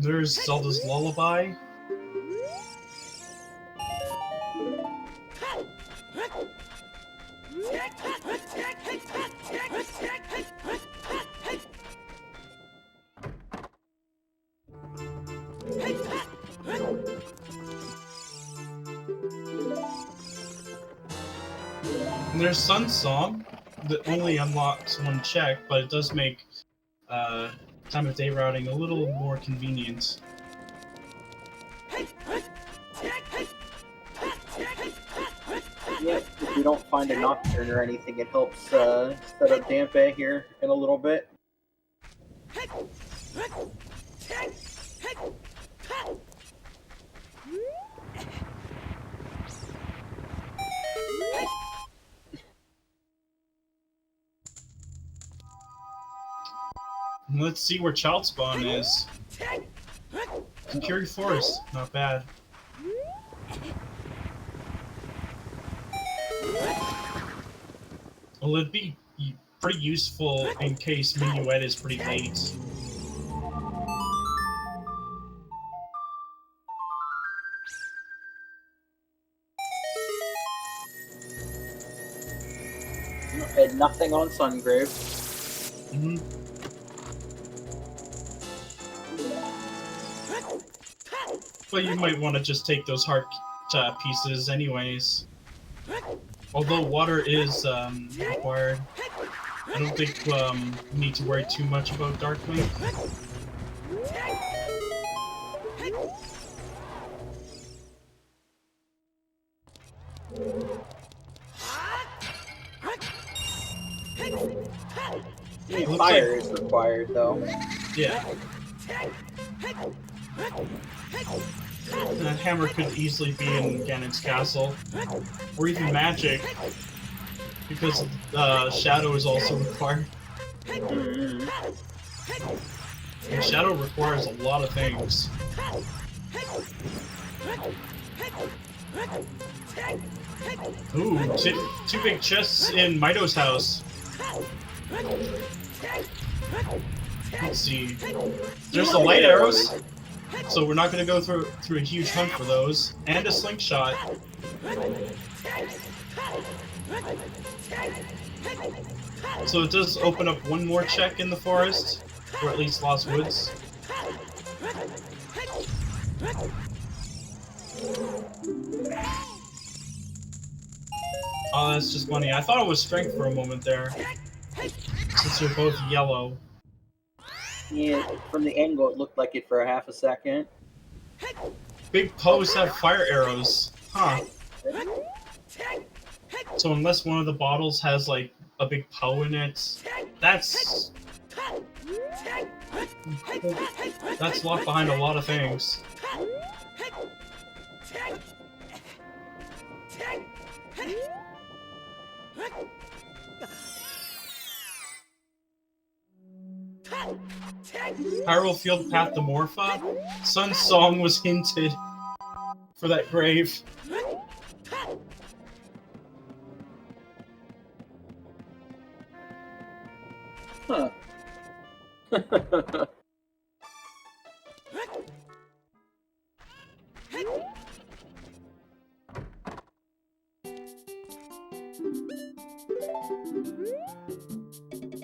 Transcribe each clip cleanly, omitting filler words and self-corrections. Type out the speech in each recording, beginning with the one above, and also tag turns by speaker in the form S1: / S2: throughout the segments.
S1: There's Zelda's Lullaby. And there's Sun's Song that only unlocks one check, but it does make time of day routing a little more convenient.
S2: Yeah, if you don't find a Nocturne or anything, it helps set up Dampe here in a little bit.
S1: Let's see where Child Spawn is. Security Forest, not bad. Well, it'd be pretty useful in case Minuet is pretty late.
S2: And nothing on Sungrave.
S1: Mm-hmm. But you might want to just take those heart pieces anyways. Although water is required, I don't think you need to worry too much about Darkwing.
S2: Fire is required, though.
S1: Yeah. That hammer could easily be in Ganon's castle, or even magic, because Shadow is also required. And Shadow requires a lot of things. Ooh, two big chests in Mito's house. Let's see. There's the light arrows, so we're not going to go through a huge hunt for those, and a slingshot. So it does open up one more check in the forest, or at least Lost Woods. Oh, that's just funny. I thought it was strength for a moment there, since they're both yellow.
S2: Yeah, from the angle it looked like it for a half a second.
S1: Big Poes have fire arrows. Huh. So unless one of the bottles has, like, a big Poe in it, that's locked behind a lot of things. Hyrule Field Path to Morpha? Sun's Song was hinted for that grave.
S2: Huh.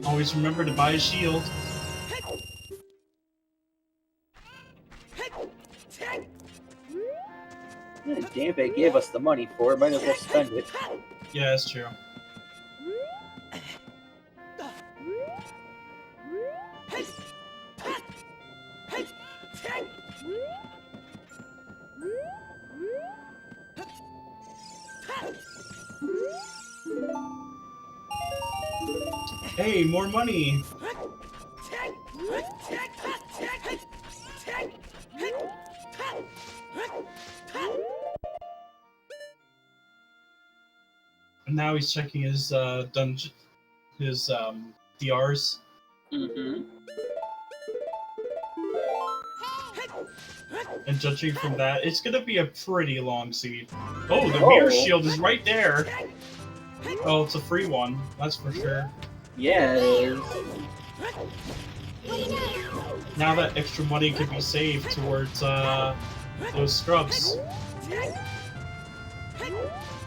S1: Always remember to buy a shield.
S2: Dampe gave us the money for it, might as well spend it.
S1: Yeah, that's true. Hey, more money! And now he's checking his dungeon, his DRs.
S2: Mm-hmm.
S1: And judging from that, it's gonna be a pretty long seed. Oh, the mirror shield is right there! Oh, it's a free one, that's for sure.
S2: Yeah, it is.
S1: Now that extra money could be saved towards those scrubs.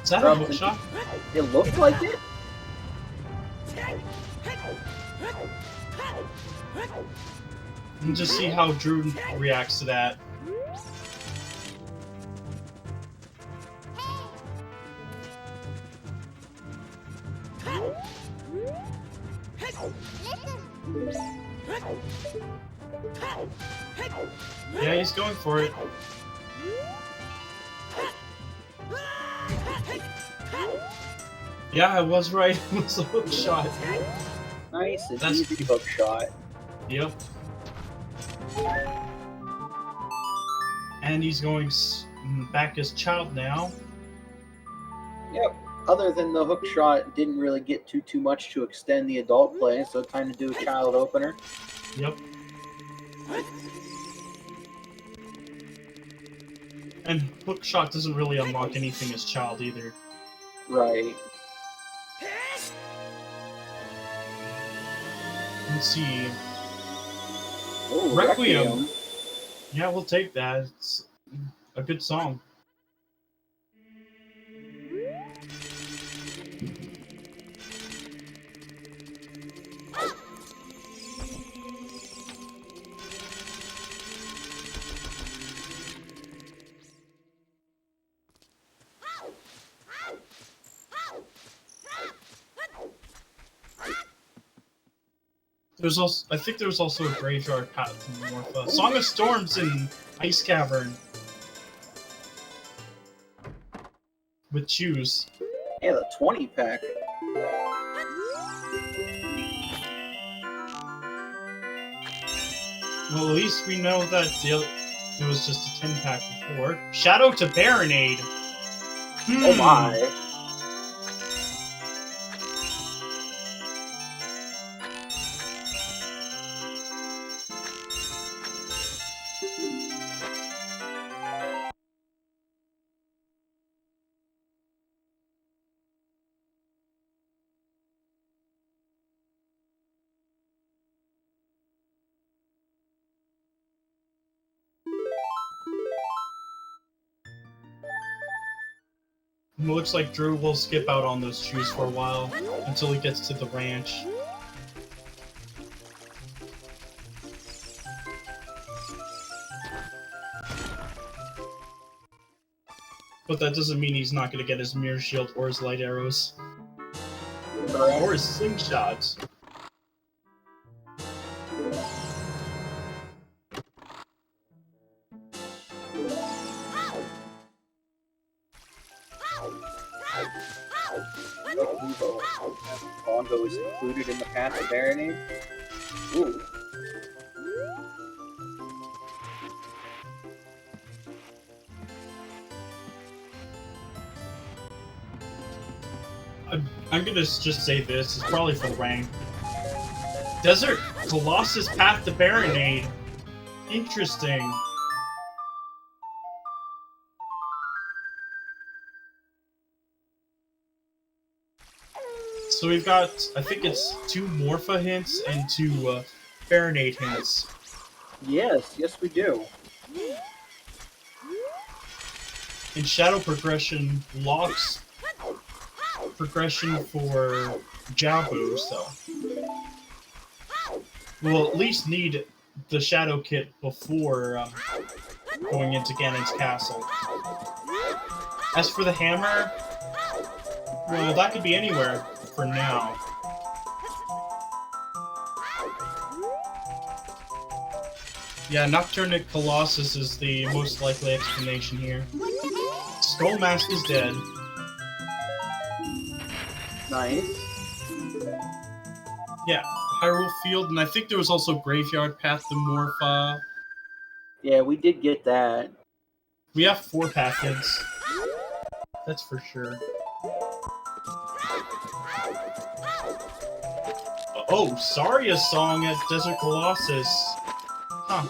S1: Is that a hookshot?
S2: It looked like it.
S1: And just see how Drew reacts to that. Yeah, he's going for it. Yeah, I was right. It was a hook shot.
S2: Nice and
S1: That's-
S2: easy hook shot.
S1: Yep. And he's going back as child now.
S2: Yep. Other than the hook shot, didn't really get too much to extend the adult play, so time to do a child opener.
S1: Yep. And hook shot doesn't really unlock anything as child either.
S2: Right.
S1: Let's see.
S2: Oh,
S1: Requiem. Yeah, we'll take that. It's a good song. There's also, I think there's also a graveyard path in Morpha. Song of Storms in Ice Cavern. With Choose.
S2: Yeah, the 20 pack.
S1: Well, at least we know that it was just a 10 pack before. Shadow to Baronade.
S2: Oh my.
S1: It looks like Drew will skip out on those shoes for a while until he gets to the ranch. But that doesn't mean he's not going to get his mirror shield or his light arrows. Or his slingshots.
S2: Bongo is included in the path of Baronade. Ooh.
S1: I'm gonna just say this, it's probably for rank. Desert Colossus Path to Baronade. Interesting. So we've got, I think it's 2 Morpha hints and 2 Baronade hints.
S2: Yes, we do.
S1: And Shadow Progression locks progression for Jabu, so we'll at least need the Shadow Kit before going into Ganon's castle. As for the hammer, well, that could be anywhere for now. Yeah, Nocturnic Colossus is the most likely explanation here. Skull Mask is dead.
S2: Nice.
S1: Yeah, Hyrule Field, and I think there was also Graveyard Path to Morpha.
S2: Yeah, we did get that.
S1: We have 4 packets. That's for sure. Oh, Saria's song at Desert Colossus. Huh.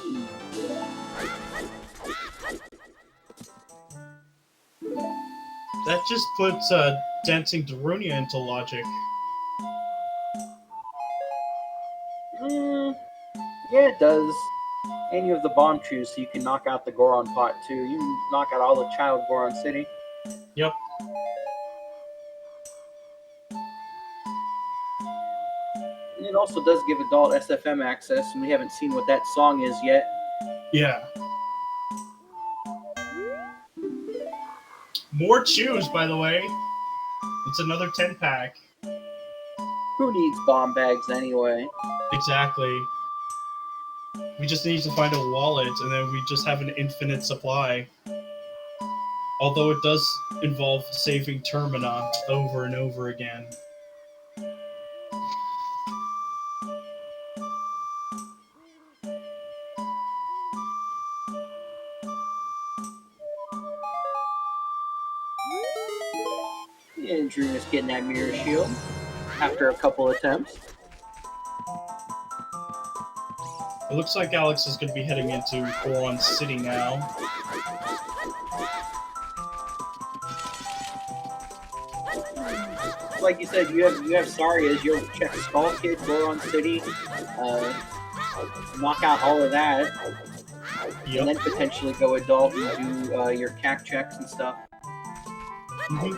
S1: That just puts Dancing Darunia into logic.
S2: Yeah, it does. And you have the bomb shoes, so you can knock out the Goron pot too. You can knock out all the child Goron City.
S1: Yep.
S2: And it also does give adult SFM access, and we haven't seen what that song is yet.
S1: Yeah. More chews, by the way. It's another 10-pack.
S2: Who needs bomb bags anyway?
S1: Exactly. We just need to find a wallet, and then we just have an infinite supply. Although it does involve saving Termina over and over again.
S2: And Drooness getting that mirror shield after a couple attempts.
S1: It looks like Alex is going to be heading into Goron City now.
S2: Like you said, you have Saria's. You'll check Skull Kid, Goron City, knock out all of that,
S1: Yep.
S2: and then potentially go adult and do your CAC checks and stuff.
S1: Mm-hmm.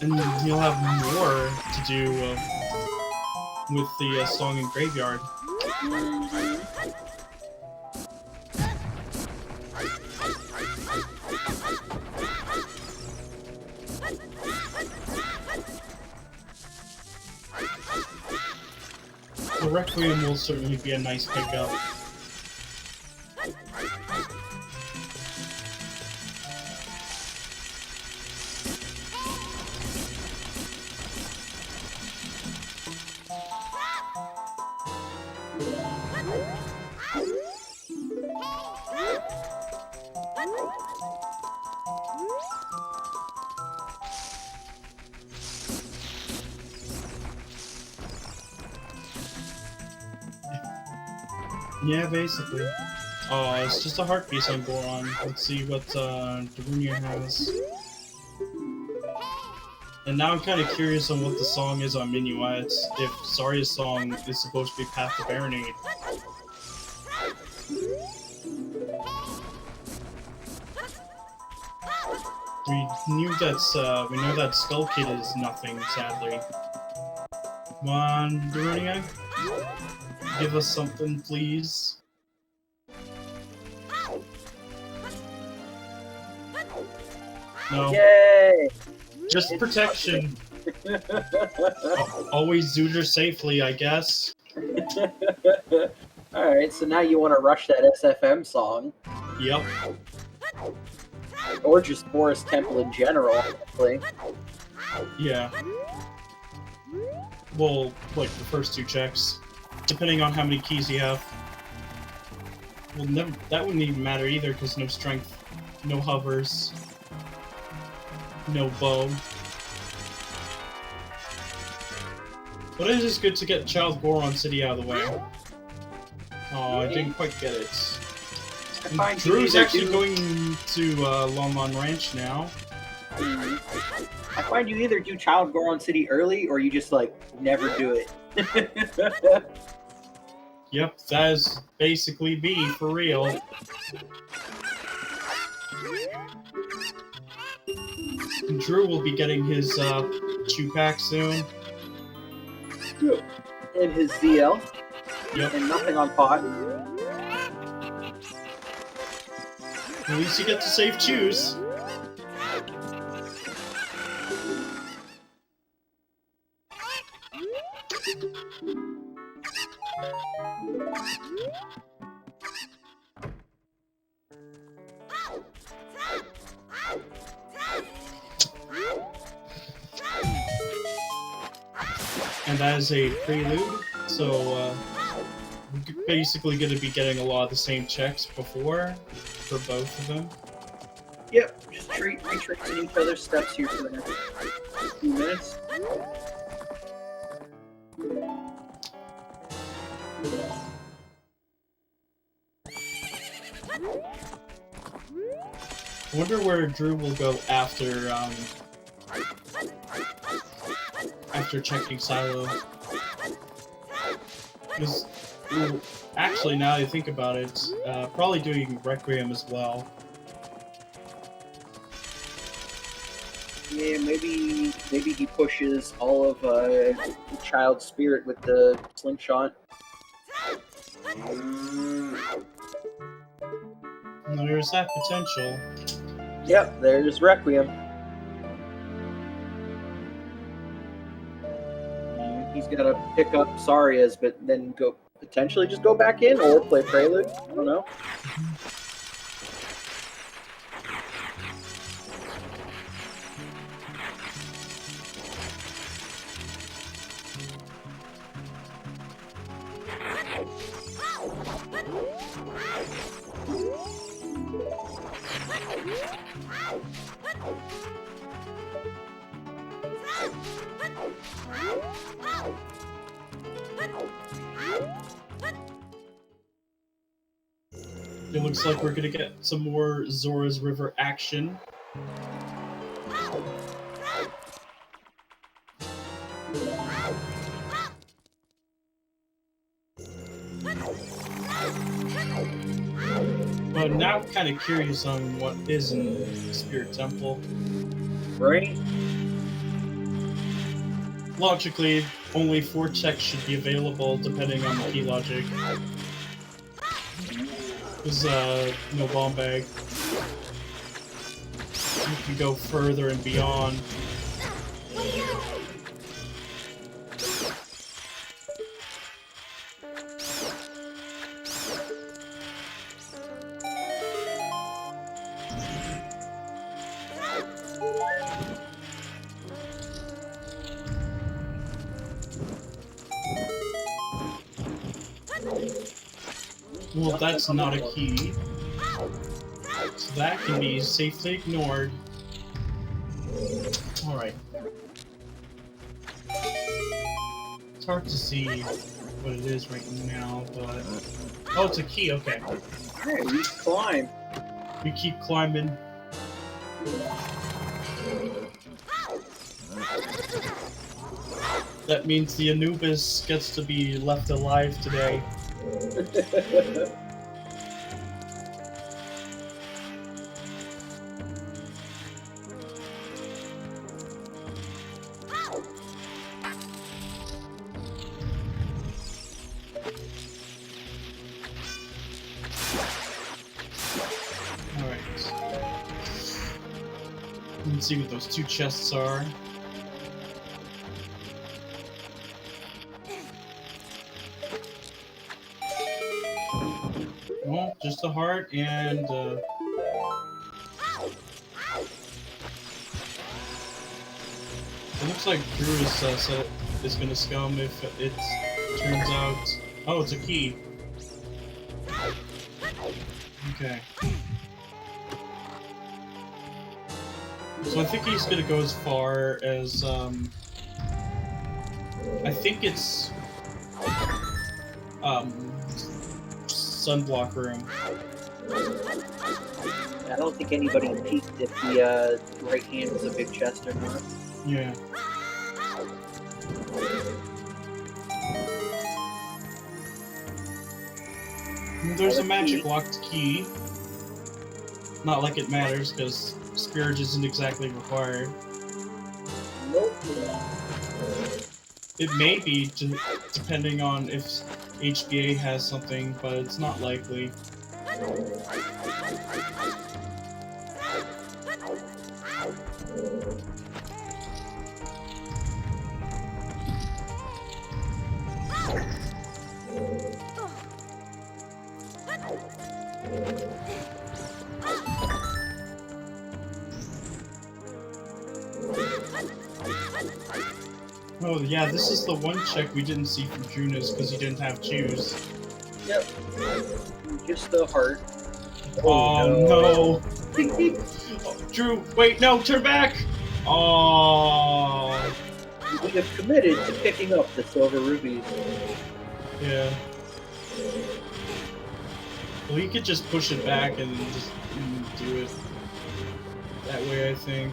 S1: And you'll have more to do with the song in Graveyard. The Requiem will certainly be a nice pickup. Yeah, basically. Oh, it's just a heart piece on Goron. Let's see what Darunia has. And now I'm kind of curious on what the song is on Minuet. If Saria's song is supposed to be Path to Baronade. We know that Skull Kid is nothing, sadly. Come on, Darunia. Give us something, please. No.
S2: Yay!
S1: Just protection. Always Zooter safely, I guess.
S2: Alright, so now you want to rush that SFM song.
S1: Yep.
S2: Or just Boris Temple in general, hopefully.
S1: Yeah. Well, like the first two checks. Depending on how many keys you have. Well, that wouldn't even matter either, because no strength, no hovers, no bow. But it is good to get Child Goron City out of the way. Oh, I didn't quite get it. Drew's actually going to Longmont Ranch now.
S2: I find you either do Child Goron City early, or you just, like, never do it.
S1: Yep, that is basically me, for real. And Drew will be getting his chew pack soon.
S2: And his ZL.
S1: Yep.
S2: And nothing on pot.
S1: At least you get to save chews. And that is a prelude, so we're basically going to be getting a lot of the same checks before for both of them.
S2: Yep, just retracing each other's steps here for the next few minutes.
S1: I wonder where Drew will go after checking Silo. Because Ooh, actually, now that I think about it, probably doing Requiem as well.
S2: Yeah, maybe he pushes all of Child's Spirit with the slingshot.
S1: There's that potential.
S2: Yep, there's Requiem. He's gonna pick up Saria's, but then potentially just go back in or play Prelude. I don't know.
S1: It looks like we're gonna get some more Zora's River action. But now I'm kind of curious on what is in the Spirit Temple.
S2: Right?
S1: Logically, only 4 checks should be available depending on the key logic. There's no bomb bag. You can go further and beyond. Well, that's not a key. So that can be safely ignored. Alright. It's hard to see what it is right now, but... Oh, it's a key, okay.
S2: Alright, we climb.
S1: We keep climbing. That means the Anubis gets to be left alive today. Alright. Let's see what those 2 chests are. Well, just a heart and it looks like Drew is gonna scum if it turns out. Oh, it's a key. Okay. So I think he's gonna go as far as I think it's sunblock room.
S2: I don't think anybody peeked if the right hand was a big chest or not.
S1: Yeah. There's a magic locked key. Not like it matters, because Spirit isn't exactly required.
S2: Nope.
S1: It may be, depending on if HBA has something, but it's not likely. Oh yeah, this is the one check we didn't see from drooness because he didn't have shoes.
S2: Yep. Just the heart.
S1: Oh no! Oh, Drew, wait, no, turn back! Oh.
S2: We have committed to picking up the silver rubies.
S1: Yeah. Well, he could just push it back and just do it that way, I think.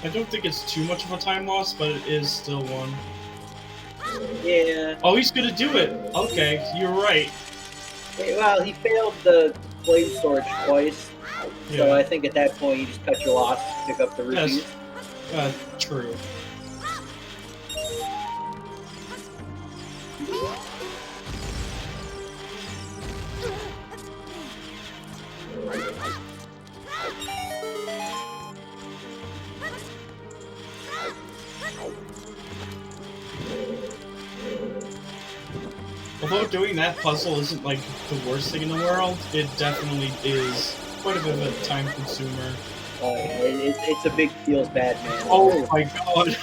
S1: I don't think it's too much of a time loss, but it is still one.
S2: Yeah.
S1: Oh, he's gonna do it! Okay, you're right.
S2: Well, he failed the flame sword twice, so
S1: Yeah.
S2: I think at that point you just cut your loss, pick up the rupees.
S1: Yes. True. Although doing that puzzle isn't like the worst thing in the world, it definitely is quite a bit of a time consumer.
S2: It's a big feels bad, man.
S1: Oh my god!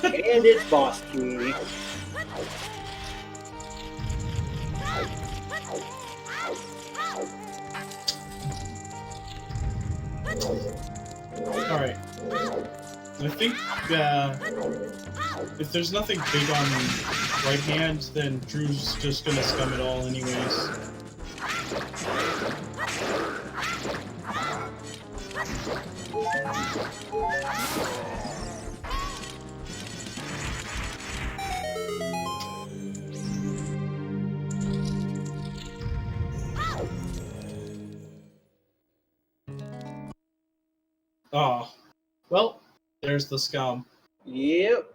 S2: And it's boss key.
S1: Alright. I think if there's nothing big on right hand, then Drew's just gonna scum it all anyways. Oh. Well, there's the scum.
S2: Yep.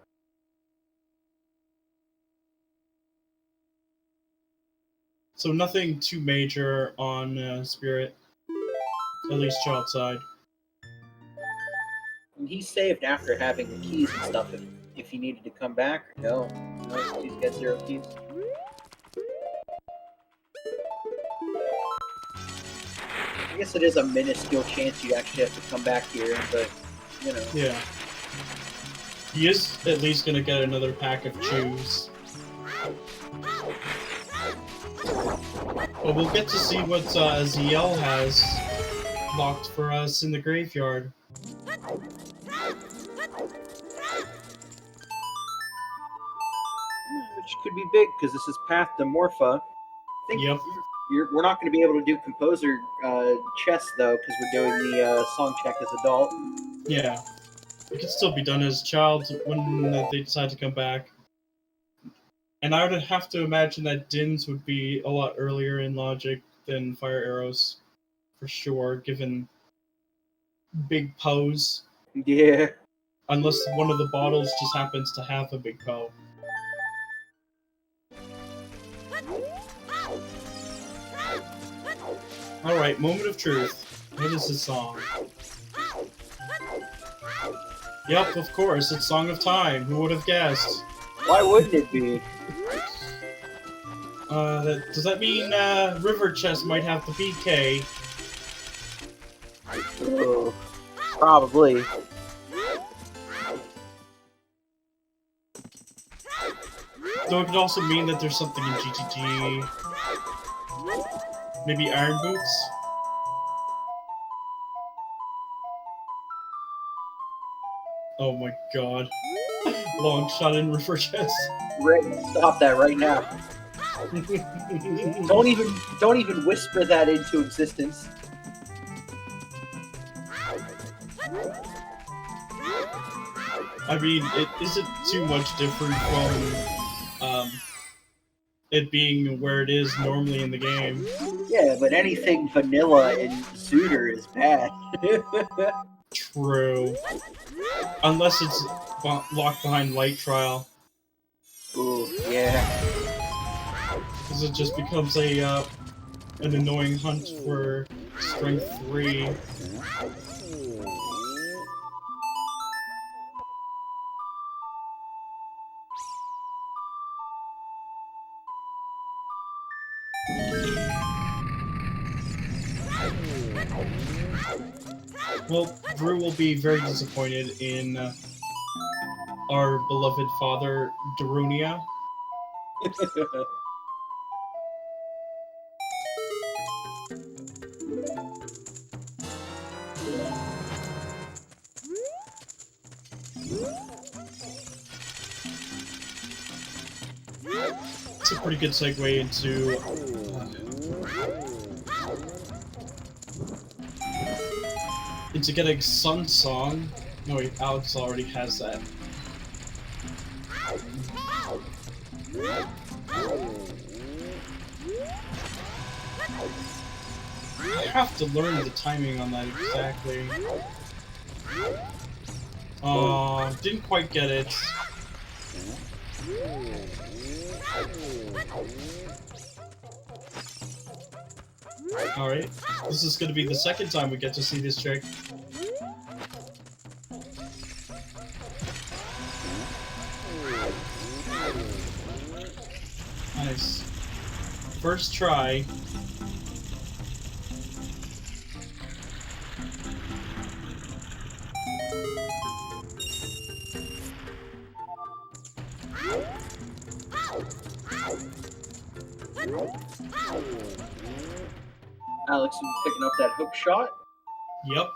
S1: So nothing too major on Spirit. At least child side.
S2: And he saved after having the keys and stuff if he needed to come back. No, he's got 0 keys. I guess it is a minuscule chance you actually have to come back here, but, you know.
S1: Yeah. He is at least gonna get another pack of chews. But we'll get to see what ZL has locked for us in the graveyard.
S2: Which could be big, because this is Path to Morpha. I think
S1: Yep.
S2: we're not going to be able to do Composer chess, though, because we're doing the song check as adult.
S1: Yeah. It can still be done as child when they decide to come back. And I would have to imagine that Dins would be a lot earlier in logic than Fire Arrows. For sure, given big pose.
S2: Yeah.
S1: Unless one of the bottles just happens to have a big po. Alright, moment of truth. What is this song? Yep, of course, it's Song of Time. Who would have guessed?
S2: Why wouldn't it be?
S1: Does that mean River Chest might have the BK?
S2: Oh, probably.
S1: Though it could also mean that there's something in GTG. Maybe Iron Boots? Oh my god. Long shot in River Chest.
S2: Rick, stop that right now. Don't even whisper that into existence.
S1: I mean, it isn't too much different from it being where it is normally in the game.
S2: Yeah, but anything vanilla in Zooter is bad.
S1: True. Unless it's locked behind Light Trial.
S2: Ooh, yeah.
S1: Because it just becomes a an annoying hunt for Strength 3. Well, Drew will be very disappointed in our beloved father, Darunia. It's a pretty good segue into getting Sun Song No wait, Alex already has that. I have to learn the timing on that exactly. Didn't quite get it. Alright, this is gonna be the second time we get to see this trick. Nice. First try.
S2: Alex, you picking up that hook shot?
S1: Yep.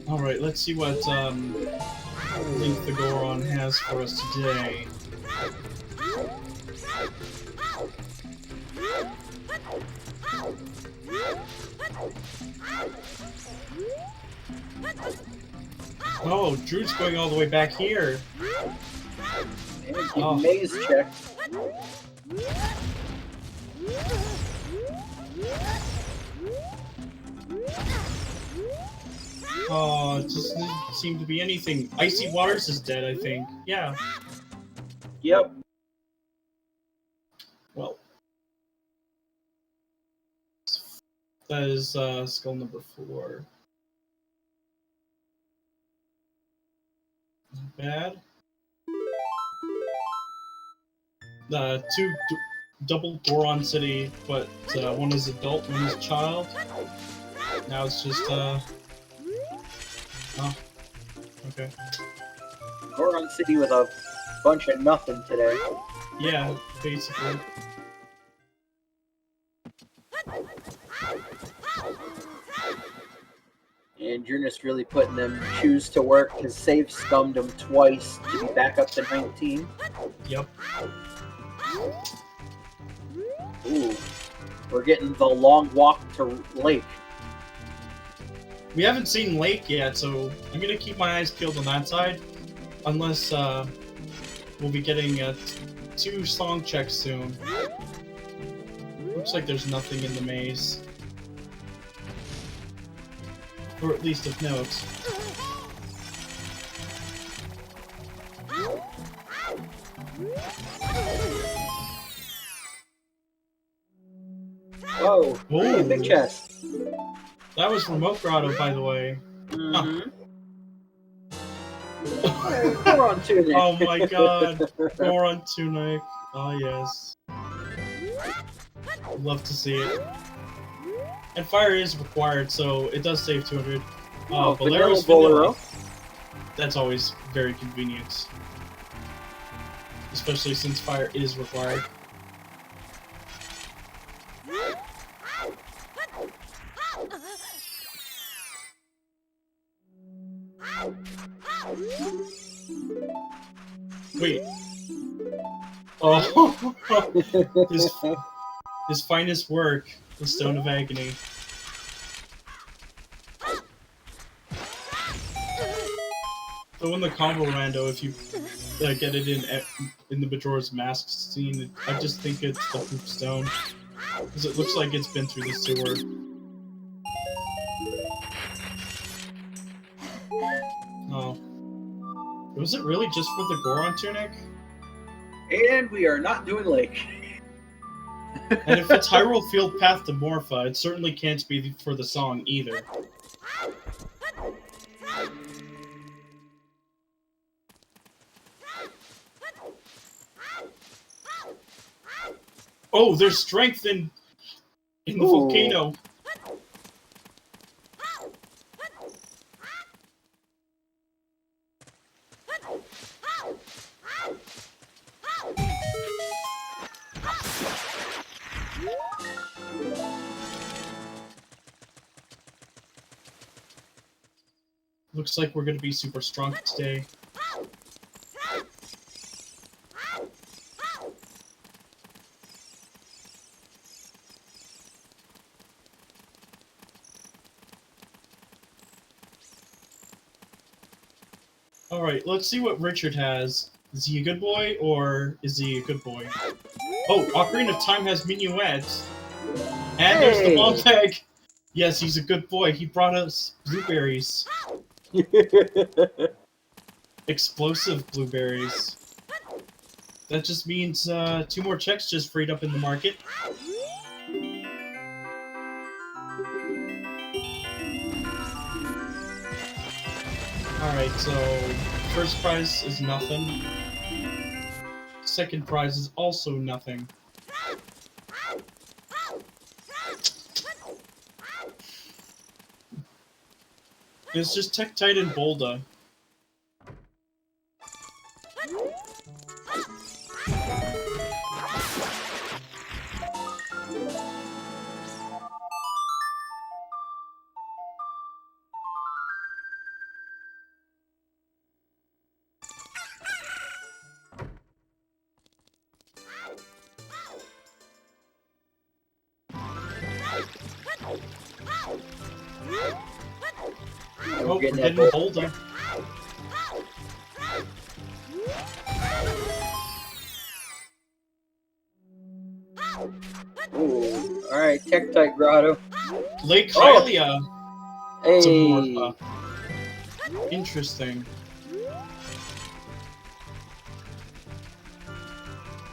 S1: Alright, let's see what Link the Goron has for us today. Oh, Drew's going all the way back here.
S2: And maze check.
S1: Oh, it just didn't seem to be anything. Icy Waters is dead, I think. Yeah.
S2: Yep.
S1: Well. That is skull number 4. Not bad. Two double Goron City, but one is adult, one is child. Now it's just oh, okay.
S2: Goron City with a bunch of nothing today.
S1: Yeah, basically.
S2: And Drooness really putting them shoes to work because Save scummed them twice to be back up to 19.
S1: Yep.
S2: Ooh. We're getting the long walk to Lake.
S1: We haven't seen Lake yet, so I'm gonna keep my eyes peeled on that side. Unless we'll be getting 2 song checks soon. Looks like there's nothing in the maze. Or at least of note.
S2: Whoa!
S1: Ooh.
S2: Hey, big chest.
S1: That was Remote Grotto, by the way.
S2: Mm-hmm. Goron Tunic.
S1: Oh my god. Goron Tunic. Oh yes. Love to see it. And fire is required, so it does save 200. Bolero's vanilla. That's always very convenient. Especially since fire is required. Wait. Oh, his finest work, the Stone of Agony. So in the combo rando, if you get it in the Majora's Mask scene, I just think it's the poop stone, because it looks like it's been through the sewer. Oh. Was it really just for the Goron Tunic?
S2: And we are not doing Lake.
S1: And if it's Hyrule Field Path to Morpha, it certainly can't be for the song either. Oh, there's strength in the volcano. Looks like we're gonna be super strong today. Alright, let's see what Richard has. Is he a good boy, or is he a good boy? Oh, Ocarina of Time has minuets. And there's the bomb bag! Yes, he's a good boy. He brought us blueberries. Explosive blueberries. That just means 2 more checks just freed up in the market. Alright, so first prize is nothing. Second prize is also nothing. It's just Tektite and Bolda. Oh, we're getting Bolda.
S2: Ooh, alright, Tektite Grotto.
S1: Lake Hylia.
S2: Hey.
S1: Interesting.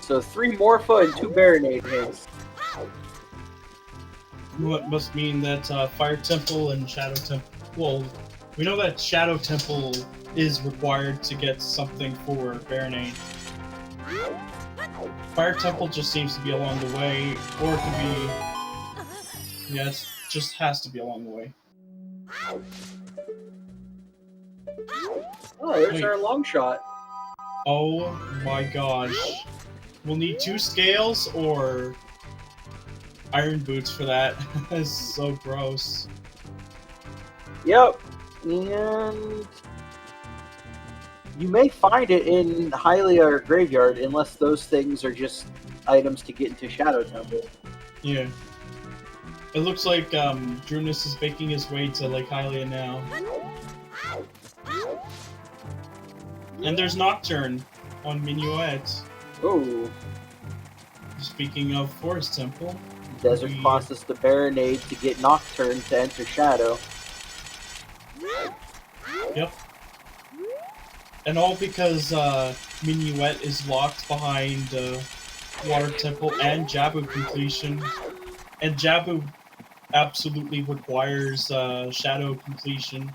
S2: So 3 Morpha and 2 Baronade hits.
S1: What must mean that Fire Temple and Shadow Temple... Well, we know that Shadow Temple is required to get something for Baronade. Fire Temple just seems to be along the way, or it could be... Yeah, it just has to be along the way.
S2: Oh, there's our long shot.
S1: Oh my gosh. We'll need 2 scales or iron boots for that. That's so gross.
S2: Yep. And you may find it in Hylia or Graveyard, unless those things are just items to get into Shadow Temple.
S1: Yeah. It looks like Drooness is making his way to Lake Hylia now. And there's Nocturne on Minuet.
S2: Oh.
S1: Speaking of Forest Temple.
S2: Desert crosses the Baronade to get Nocturne to enter Shadow.
S1: Yep. And all because Minuet is locked behind Water Temple and Jabu completion. And Jabu absolutely requires Shadow completion.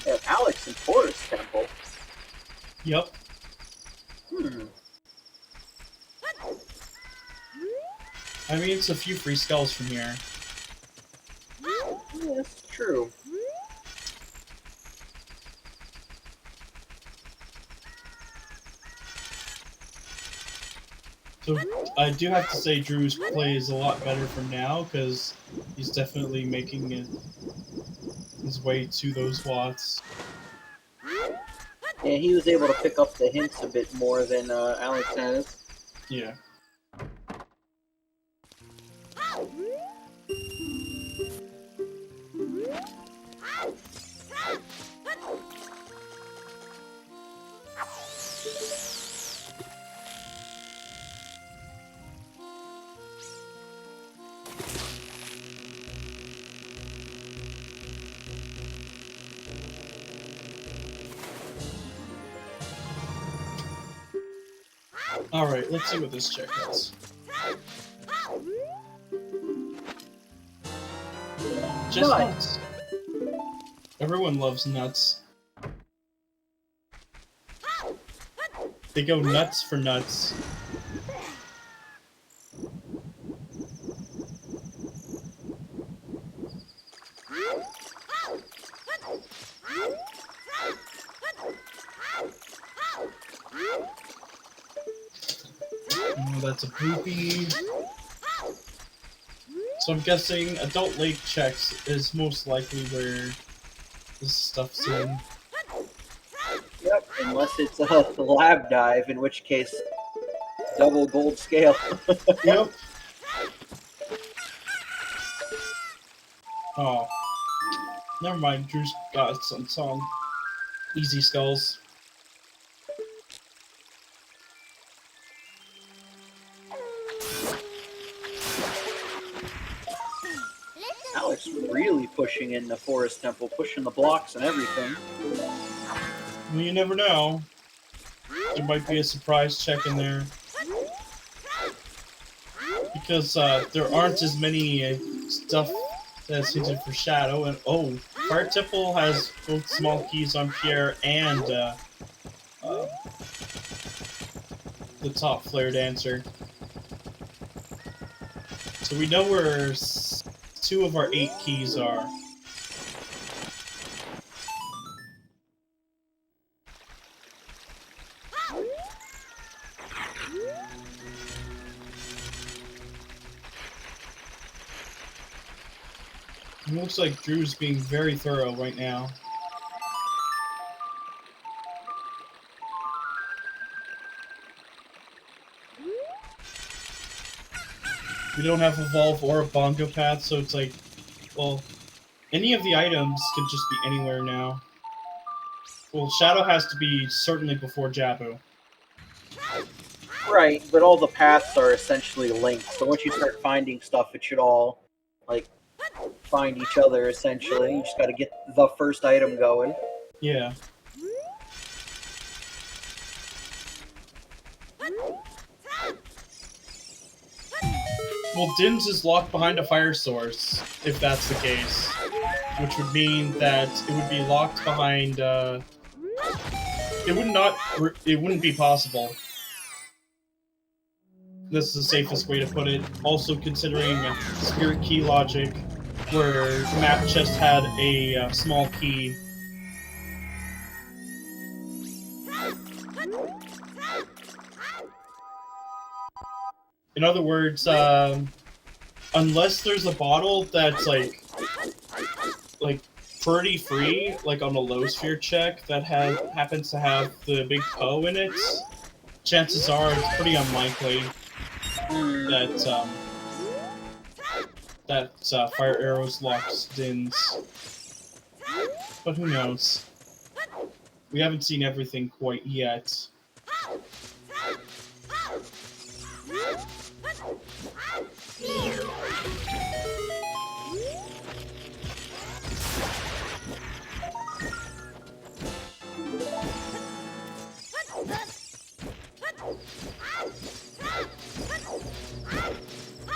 S2: Yeah, Alex and Forest Temple.
S1: Yep. I mean, it's a few free skulls from here.
S2: Yeah, that's true.
S1: So I do have to say Drew's play is a lot better for now, because he's definitely making his way to those watts.
S2: Yeah, he was able to pick up the hints a bit more than Alex has.
S1: Yeah. Alright, let's see what this check has. Just nuts. Everyone loves nuts. They go nuts for nuts. Oh, that's a poopy. So I'm guessing Adult Lake checks is most likely where this stuff's in.
S2: Yep, unless it's a lab dive, in which case, double gold scale.
S1: Yep. Oh. Never mind, Drew's got some easy skulls.
S2: Alex really pushing in the Forest Temple, pushing the blocks and everything.
S1: Well, you never know. There might be a surprise check in there. Because there aren't as many stuff that's hinted for Shadow. And oh, Fire Temple has both small keys on Pierre and the top Flare Dancer. So we know where 2 of our 8 keys are. It looks like Drew's being very thorough right now. We don't have Evolve or a Bongo Path, so it's like, well, any of the items could just be anywhere now. Well, Shadow has to be certainly before Jabu.
S2: Right, but all the paths are essentially linked, so once you start finding stuff, it should all, like, find each other, essentially. You just gotta get the first item going.
S1: Yeah. Well, Dims is locked behind a fire source, if that's the case. Which would mean that it would be locked behind, it wouldn't be possible. This is the safest way to put it. Also considering Spirit Key logic, where Map Chest had a small key. In other words, unless there's a bottle that's like pretty free, like on a low sphere check that happens to have the big Poe in it, chances are it's pretty unlikely that Fire Arrows locks Dins. But who knows? We haven't seen everything quite yet.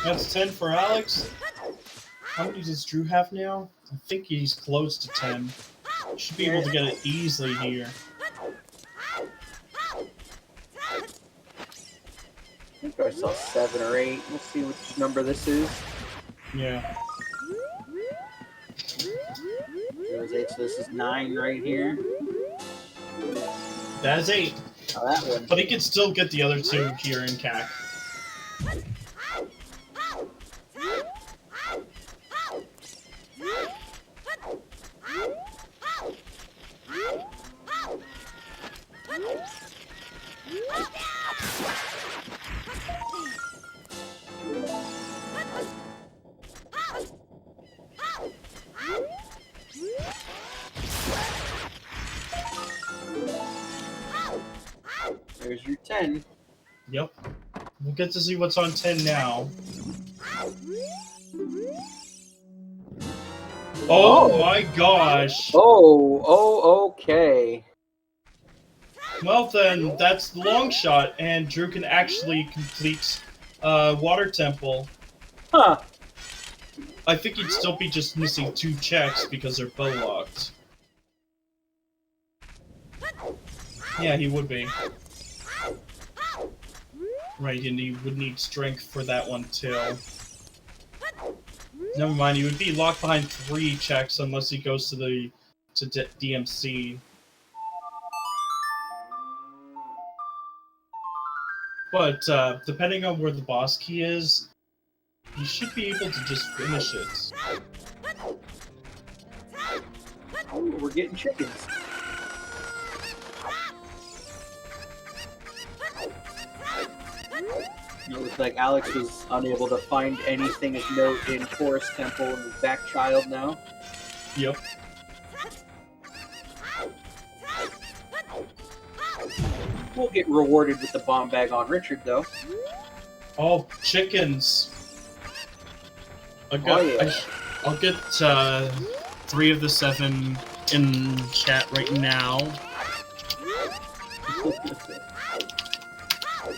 S1: That's 10 for Alex. How many does Drew have now? I think he's close to 10. Should be able to get it easily here.
S2: I think I saw 7 or 8. We'll see which number this is.
S1: Yeah.
S2: It was 8, so this is 9 right here.
S1: That is 8.
S2: Oh, that one.
S1: But he can still get the other 2 here in CAC.
S2: There's your 10.
S1: Yep. We'll get to see what's on 10 now. Oh my gosh!
S2: Oh, okay.
S1: Well then, that's the long shot, and Drew can actually complete Water Temple.
S2: Huh.
S1: I think he'd still be just missing 2 checks because they're bow locked. Yeah, he would be. Right, and he would need strength for that one too. Never mind, he would be locked behind 3 checks unless he goes to the DMC. But depending on where the boss key is, You should be able to just finish it.
S2: Oh, we're getting chickens. It looks like Alex was unable to find anything of note in Forest Temple and is back child now.
S1: Yep.
S2: We'll get rewarded with the bomb bag on Richard, though.
S1: Oh, chickens. I'll get 3 of the 7 in chat right now.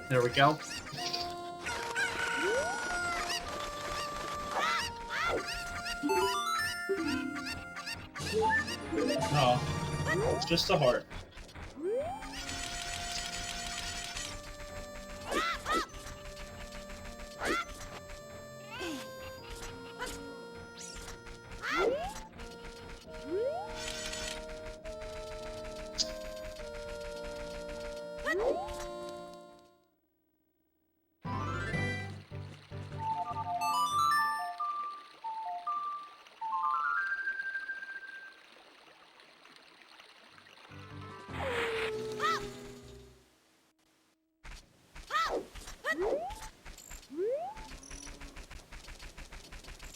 S1: There we go. Oh, it's just a heart.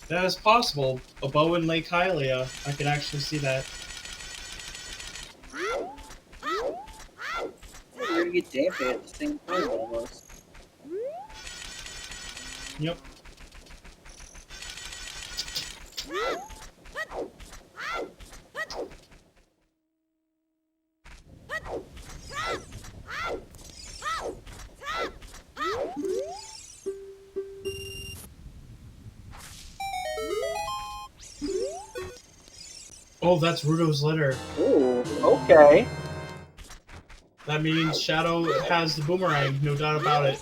S1: That is possible. A bow in Lake Hylia. I can actually see that.
S2: We're gonna get damping at the same time, almost.
S1: Yep. Oh, that's Rudo's letter.
S2: Ooh, okay.
S1: That means Shadow has the boomerang, no doubt about it.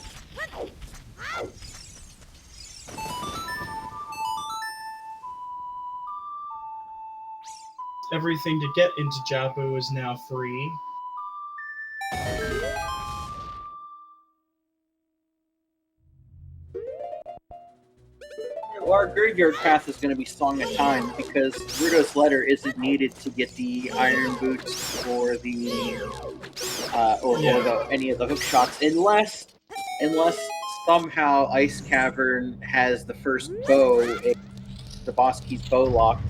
S1: Everything to get into Jabu is now free.
S2: Well, our graveyard path is going to be Song of Time because Rudo's letter isn't needed to get the iron boots or the any of the hook shots, unless somehow Ice Cavern has the first bow, the boss keys bow locked.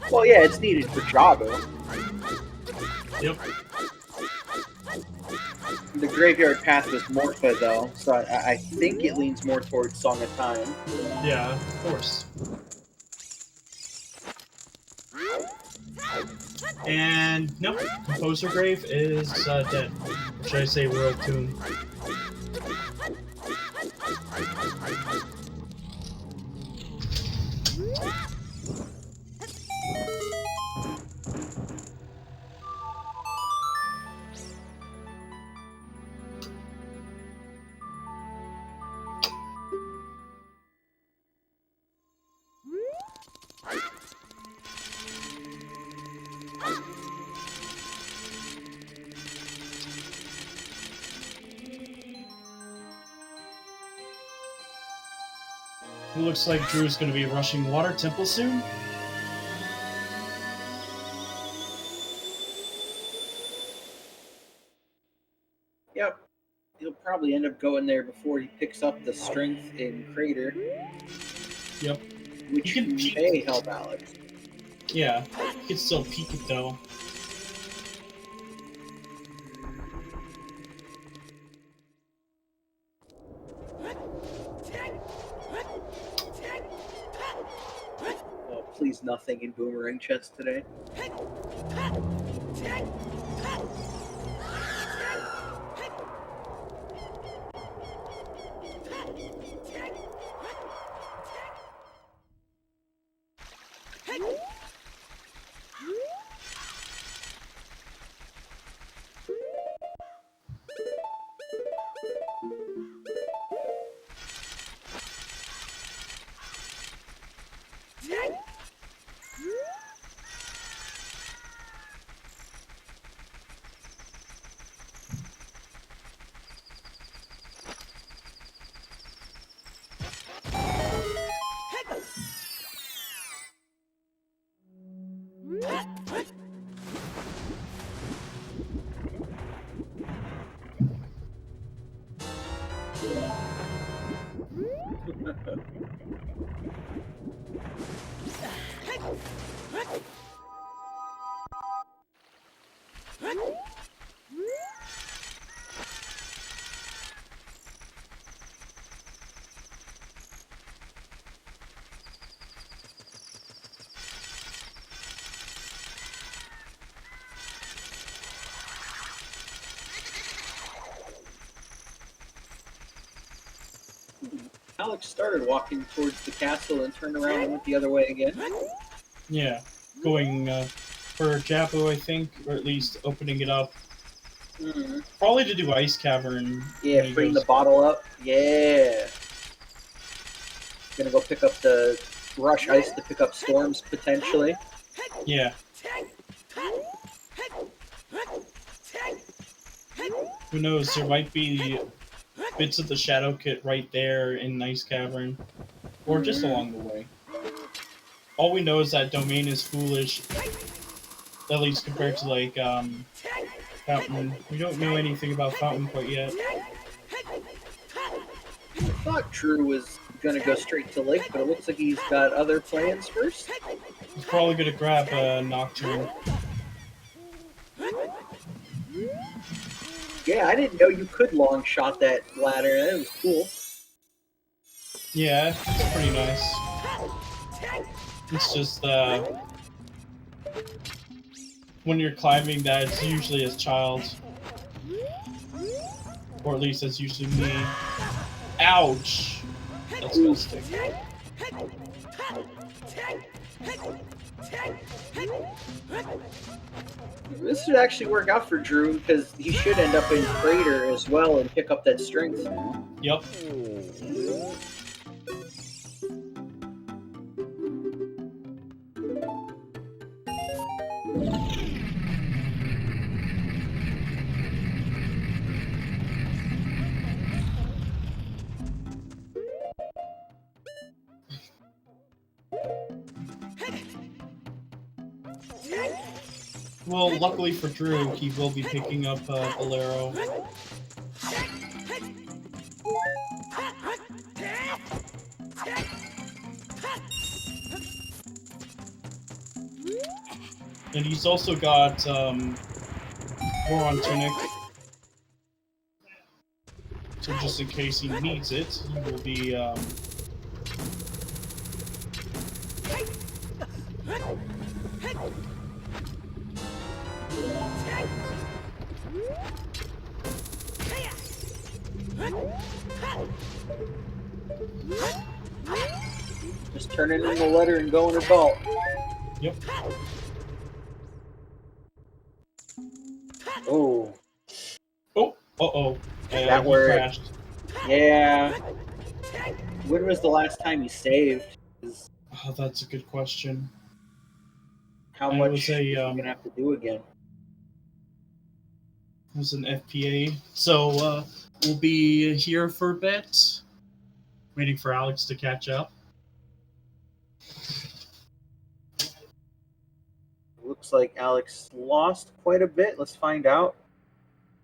S2: Well, yeah, it's needed for Jabu.
S1: Yep.
S2: The graveyard path was Morpha, though, so I think it leans more towards Song of Time.
S1: Yeah, of course. And nope, Composer Grave is dead. Or should I say World Tomb? It looks like Drew's going to be rushing Water Temple soon.
S2: Yep. He'll probably end up going there before he picks up the strength in Crater.
S1: Yep.
S2: Which
S1: You can peek.
S2: may help Alex.
S1: Yeah, you can still peek it though.
S2: Oh, please nothing in Boomerang Chest today. Alex started walking towards the castle and turned around and went the other way again.
S1: Yeah, going for Japo, I think, or at least opening it up. Probably to do Ice Cavern.
S2: Yeah, bring the bottle up. Yeah. Gonna go pick up the rush ice to pick up storms potentially.
S1: Yeah. Who knows? There might be bits of the Shadow Kit right there in Ice Cavern, or just along the way. All we know is that Domain is foolish, at least compared to like Fountain. We don't know anything about Fountain quite yet.
S2: I thought Drew was gonna go straight to Lake, but it looks like he's got other plans first.
S1: He's probably gonna grab Nocturne.
S2: Yeah, I didn't know you could long shot that ladder. That was cool.
S1: Yeah, it's pretty nice. It's just when you're climbing that, it's usually as child. Or at least that's usually me. Ouch! That's gonna stick.
S2: This should actually work out for Drew because he should end up in Crater as well and pick up that strength.
S1: Yep. Well, luckily for Drew, he will be picking up Bolero. And he's also got Boron Tunic. So just in case he needs it, he will be
S2: Just turning in the letter and going to belt.
S1: Yep.
S2: Oh.
S1: Oh, uh-oh.
S2: That
S1: he
S2: word.
S1: crashed.
S2: Yeah. When was the last time you saved?
S1: Oh, that's a good question.
S2: How
S1: I
S2: much
S1: was
S2: are you going to have to do again?
S1: It was an FPA. So, we'll be here for a bit. Waiting for Alex to catch up.
S2: Looks like Alex lost quite a bit. Let's find out.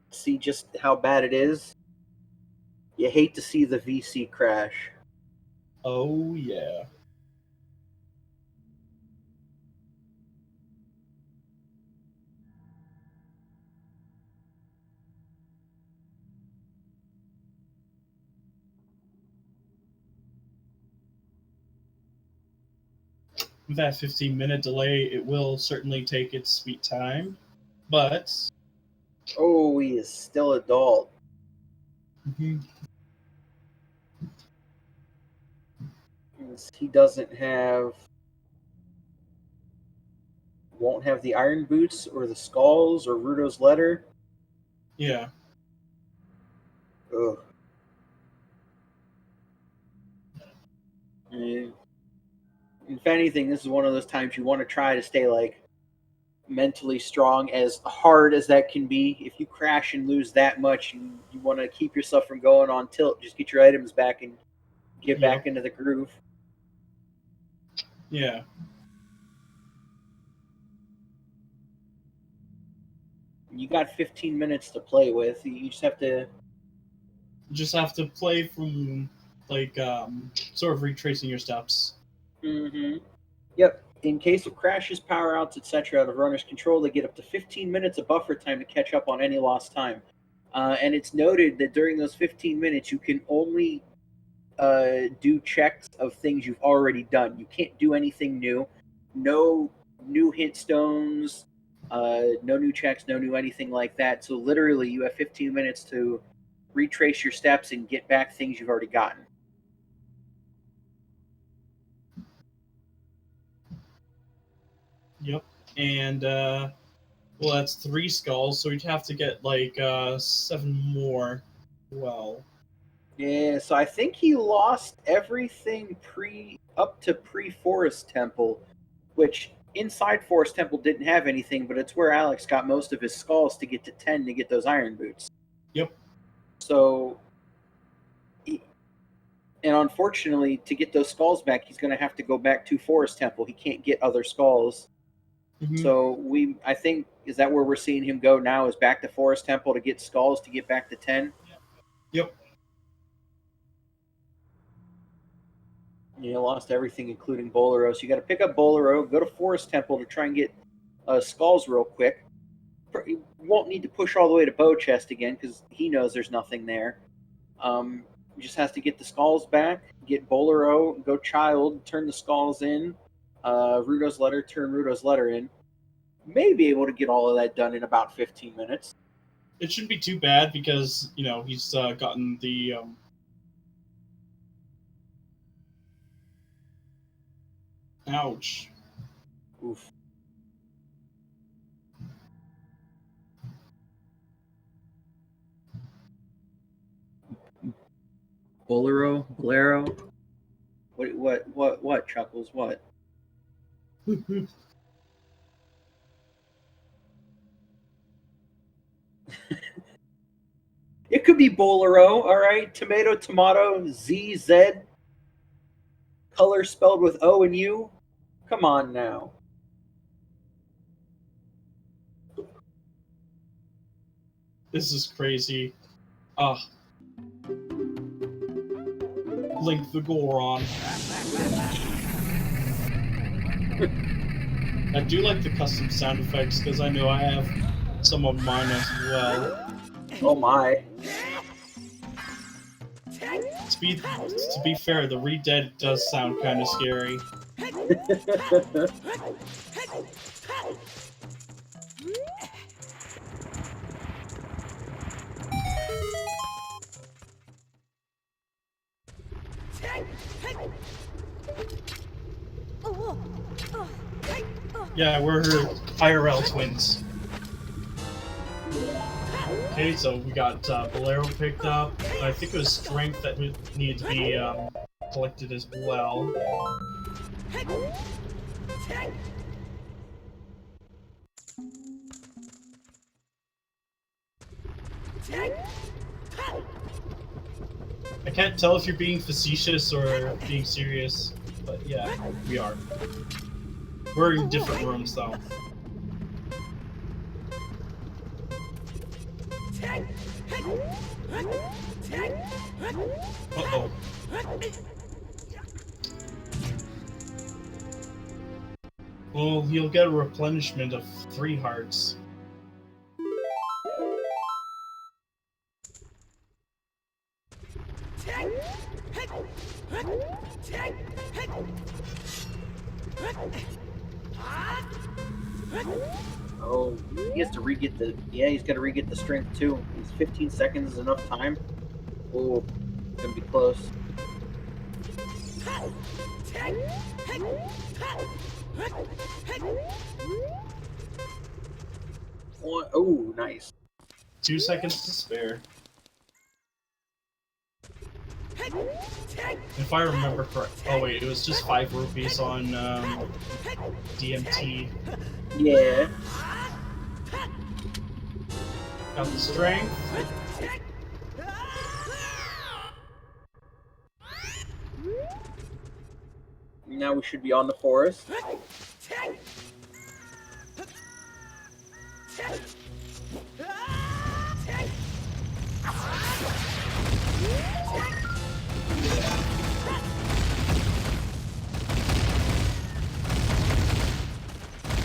S2: See just how bad it is. You hate to see the VC crash.
S1: Oh, yeah. With that 15-minute delay, it will certainly take its sweet time, but...
S2: Oh, he is still adult. He doesn't have... Won't have the iron boots or the skulls or Rudo's letter.
S1: Yeah.
S2: Ugh. If anything, this is one of those times you want to try to stay like mentally strong, as hard as that can be. If you crash and lose that much, you want to keep yourself from going on tilt. Just get your items back and get back into the groove.
S1: Yeah.
S2: You got 15 minutes to play with. You just have to...
S1: You just have to play from like sort of retracing your steps.
S2: Mm-hmm. Yep. In case of crashes, power outs, etc., out of runner's control, they get up to 15 minutes of buffer time to catch up on any lost time. And it's noted that during those 15 minutes, you can only do checks of things you've already done. You can't do anything new. No new hit stones, no new checks, no new anything like that. So literally, you have 15 minutes to retrace your steps and get back things you've already gotten.
S1: Yep. And well, that's 3 skulls, so we'd have to get like 7 more. Well,
S2: Yeah, so I think he lost everything up to pre-Forest Temple, which inside Forest Temple didn't have anything, but it's where Alex got most of his skulls to get to 10 to get those iron boots.
S1: yep.
S2: So, and unfortunately, to get those skulls back, he's going to have to go back to Forest Temple. He can't get other skulls.
S1: Mm-hmm.
S2: So I think, is that where we're seeing him go now? Is back to Forest Temple to get skulls to get back to 10?
S1: Yep.
S2: You lost everything, including Bolero. So you got to pick up Bolero, go to Forest Temple to try and get skulls real quick. You won't need to push all the way to Bow Chest again because he knows there's nothing there. He just has to get the skulls back, get Bolero, go Child, turn the skulls in, Rudo's letter, turn Rudo's letter in. May be able to get all of that done in about 15 minutes.
S1: It shouldn't be too bad because, you know, he's gotten the ouch.
S2: Oof. Bolero? What, Chuckles, what? It could be Bolero, all right? Tomato, ZZ. Color spelled with O and U. Come on now.
S1: This is crazy. Link the Goron. I do like the custom sound effects because I know I have some of mine as well.
S2: Oh my.
S1: To be fair, the Re-Dead does sound kind of scary. Yeah, we're IRL twins. Okay, so we got Bolero picked up. I think it was Strength that needed to be collected as well. I can't tell if you're being facetious or being serious, but yeah, we are. We're in different rooms though. Uh-oh. Well, you'll get a replenishment of 3 hearts.
S2: Oh, he has to re-get the... Yeah, he's got to re-get the strength too. Is 15 seconds enough time? Oh, gonna be close. Oh, nice.
S1: 2 seconds to spare. If I remember correct. Oh wait, it was just 5 rupees on DMT.
S2: Yeah.
S1: Got the strength.
S2: Now we should be on the forest.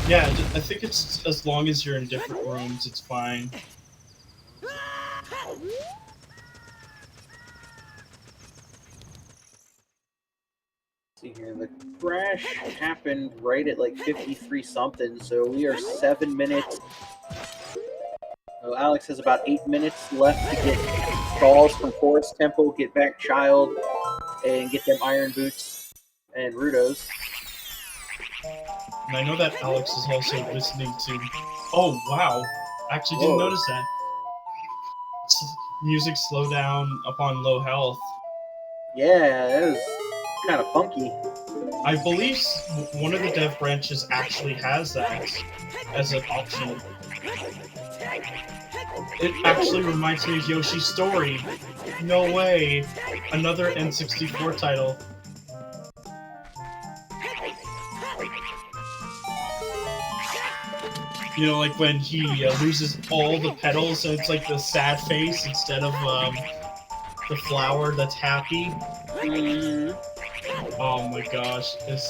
S1: Yeah, I think it's as long as you're in different rooms, it's fine.
S2: See here, the crash happened right at like 53 something, so we are 7 minutes. So Alex has about 8 minutes left to get stalls from Forest Temple, get back Child, and get them Iron Boots and Rudos.
S1: And I know that Alex is also listening to... Oh, wow. I actually didn't notice that. Music slow down upon low health.
S2: Yeah, it was kind of funky.
S1: I believe one of the dev branches actually has that as an option. It actually reminds me of Yoshi's Story. No way. Another N64 title. You know, like when he loses all the petals and it's like the sad face instead of the flower that's happy.
S2: Mm-hmm.
S1: Oh my gosh, it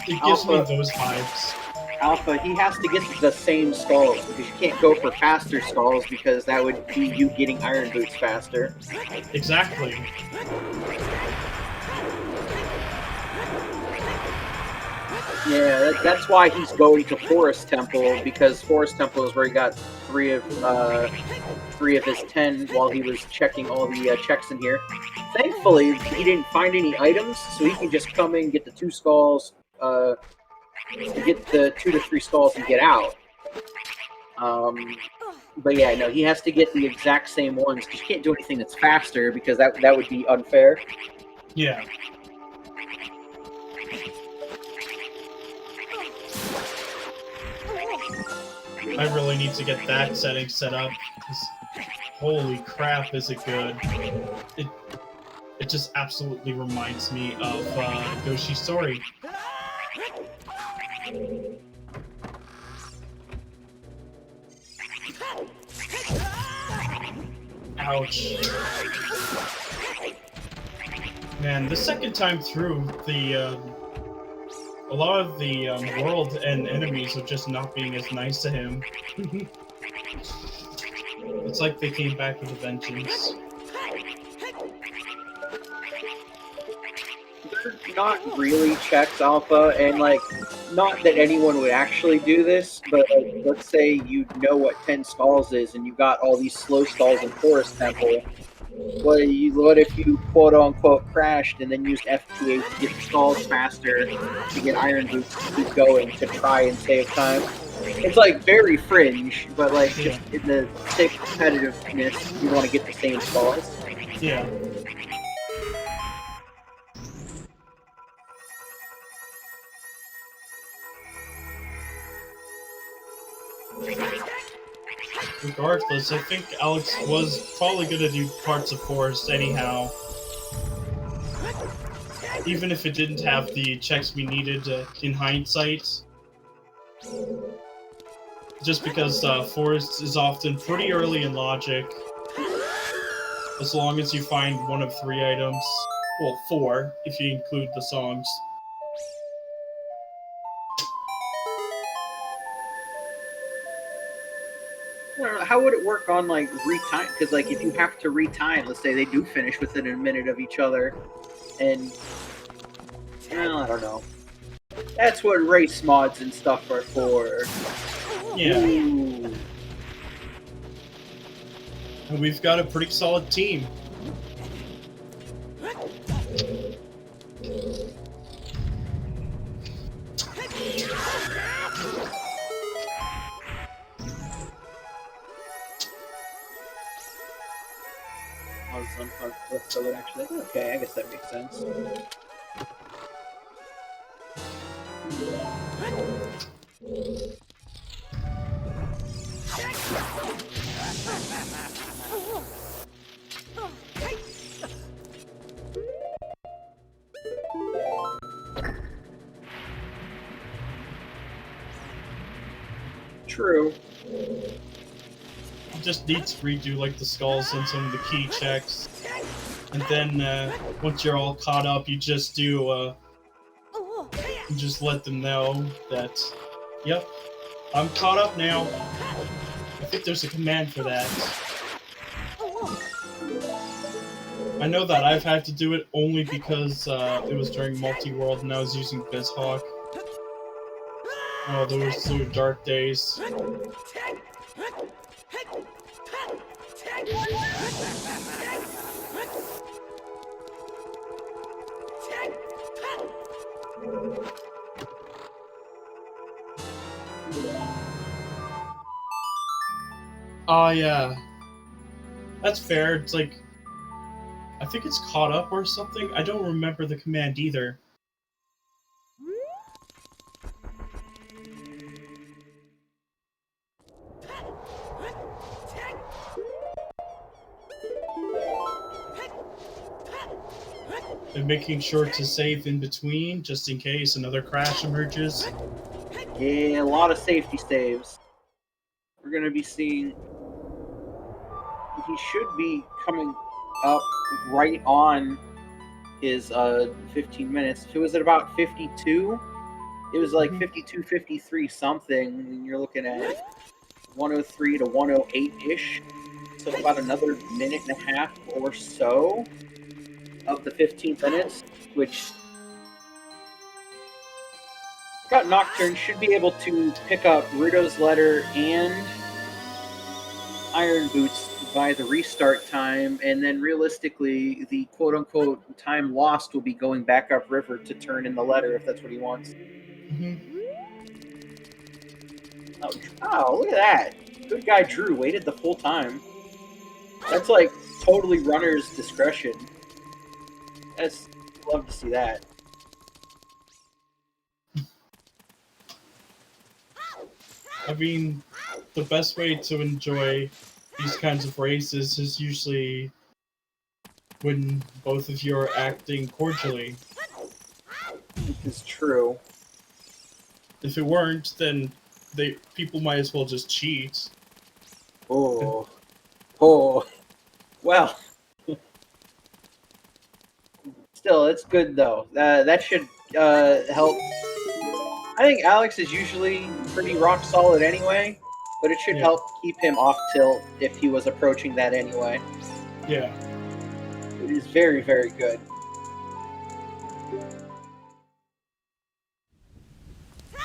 S1: gives
S2: Alpha,
S1: me those vibes.
S2: Alpha, he has to get the same skulls because you can't go for faster skulls because that would be you getting Iron Boots faster.
S1: Exactly.
S2: Yeah, that's why he's going to Forest Temple, because Forest Temple is where he got three of his 10 while he was checking all the checks in here. Thankfully, he didn't find any items, so he can just come in, get the 2 skulls, get the 2 to 3 skulls and get out. But yeah, no, he has to get the exact same ones, because you can't do anything that's faster, because that would be unfair.
S1: Yeah. I really need to get that setting set up. Holy crap, is it good. It just absolutely reminds me of Yoshi's Story. Ouch. Man, the second time through, a lot of the world and enemies are just not being as nice to him. It's like they came back with a vengeance.
S2: They're not really checks, Alpha, and like, not that anyone would actually do this, but like, let's say you know what 10 skulls is and you got all these slow skulls in Forest Temple. What if you quote-unquote crashed and then used F2A to get the stalls faster, to get Iron Boots to keep going, to try and save time? It's like very fringe, but like just in the sake of competitiveness, you want to get the same stalls.
S1: Yeah. Regardless, I think Alex was probably gonna do parts of Forest anyhow. Even if it didn't have the checks we needed in hindsight. Just because Forest is often pretty early in logic. As long as you find one of 3 items. Well, 4, if you include the songs.
S2: How would it work on like retime? Because like if you have to retime, let's say they do finish within a minute of each other, and well, I don't know. That's what race mods and stuff are for.
S1: Yeah.
S2: Ooh.
S1: And we've got a pretty solid team.
S2: So actually, okay, I guess that makes sense. True.
S1: Just need to redo like the skulls and some of the key checks, and then once you're all caught up, you just do you just let them know that Yep. I'm caught up now. I think there's a command for that. I know that I've had to do it only because it was during multi-world and I was using BizHawk. Oh, those were dark days. Oh, yeah. That's fair. It's like, I think it's caught up or something. I don't remember the command either. And making sure to save in between, just in case another crash emerges.
S2: Yeah, a lot of safety saves. We're going to be seeing... He should be coming up right on his 15 minutes. If it was at about 52, it was like 52, 53 something, and you're looking at 103 to 108-ish. So about another minute and a half or so of the 15 minutes, which got Nocturne should be able to pick up Rudo's Letter and Iron Boots by the restart time, and then realistically the quote-unquote time lost will be going back upriver to turn in the letter if that's what he wants. Oh, look at that. Good guy Drew waited the full time. That's like totally runner's discretion. That's love to see that.
S1: I mean, the best way to enjoy these kinds of races is usually when both of you are acting cordially.
S2: It's true.
S1: If it weren't, then people might as well just cheat.
S2: Oh. Well. Still, it's good though. That should help. I think Alex is usually pretty rock solid anyway, but it should help keep him off tilt if he was approaching that anyway.
S1: Yeah.
S2: It is very, very good.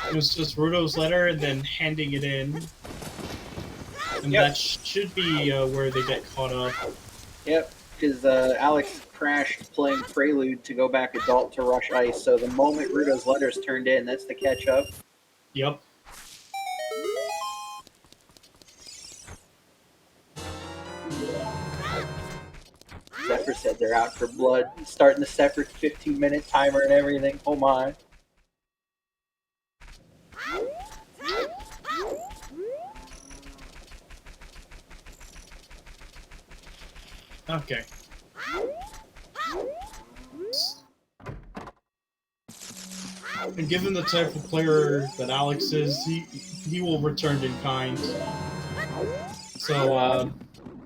S1: It was just Rudo's Letter and then handing it in. And that should be where they get caught up. Yep,
S2: because Alex crashed playing Prelude to go back adult to rush ice, so the moment Rudo's Letter's turned in, that's the catch-up.
S1: Yep.
S2: Zephyr said they're out for blood, starting the separate 15-minute timer and everything. Oh my.
S1: Okay. And given the type of player that Alex is, he will return in kind. So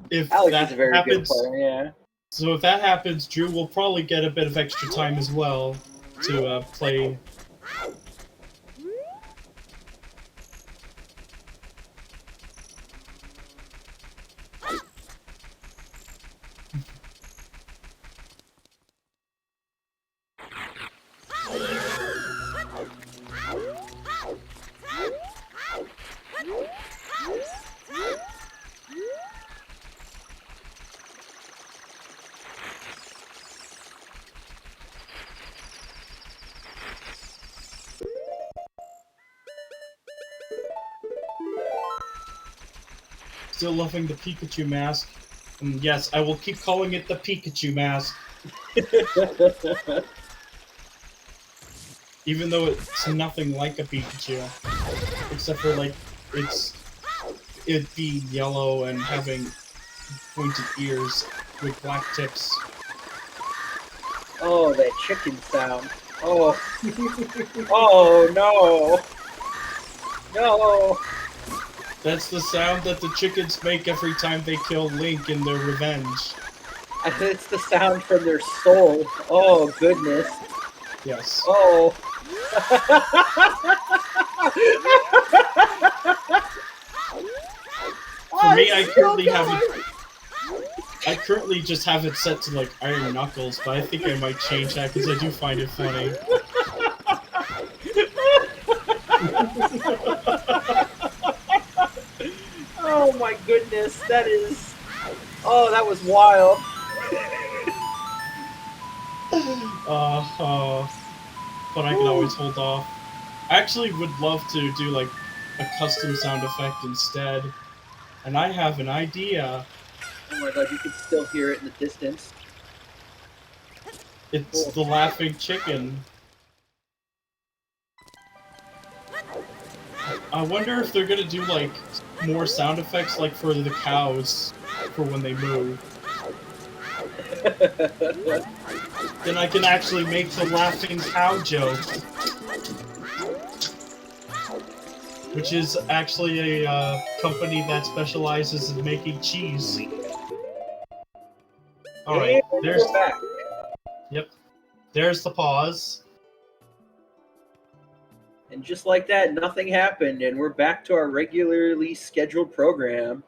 S1: if
S2: Alex
S1: that
S2: is a very
S1: happens,
S2: good player, yeah.
S1: So if that happens, Drew will probably get a bit of extra time as well to play. Still loving the Pikachu mask. And yes, I will keep calling it the Pikachu mask. Even though it's nothing like a Pikachu. Except for, like, it being yellow and having pointed ears with black tips.
S2: Oh, that chicken sound. Oh. Oh, no. No.
S1: That's the sound that the chickens make every time they kill Link in their revenge.
S2: It's the sound from their soul. Oh, goodness.
S1: Yes.
S2: Oh.
S1: For me, I currently have it. I currently just have it set to like Iron Knuckles, but I think I might change that because I do find it funny.
S2: Oh my goodness, that is. Oh, that was wild.
S1: But I can always hold off. I actually would love to do like a custom sound effect instead. And I have an idea.
S2: Oh my god, you can still hear it in the distance.
S1: It's the laughing chicken. I wonder if they're gonna do like more sound effects like for the cows for when they move. Then I can actually make the laughing cow joke. Which is actually a company that specializes in making cheese. Alright, there's... Yep. There's the pause.
S2: And just like that, nothing happened, and we're back to our regularly scheduled program.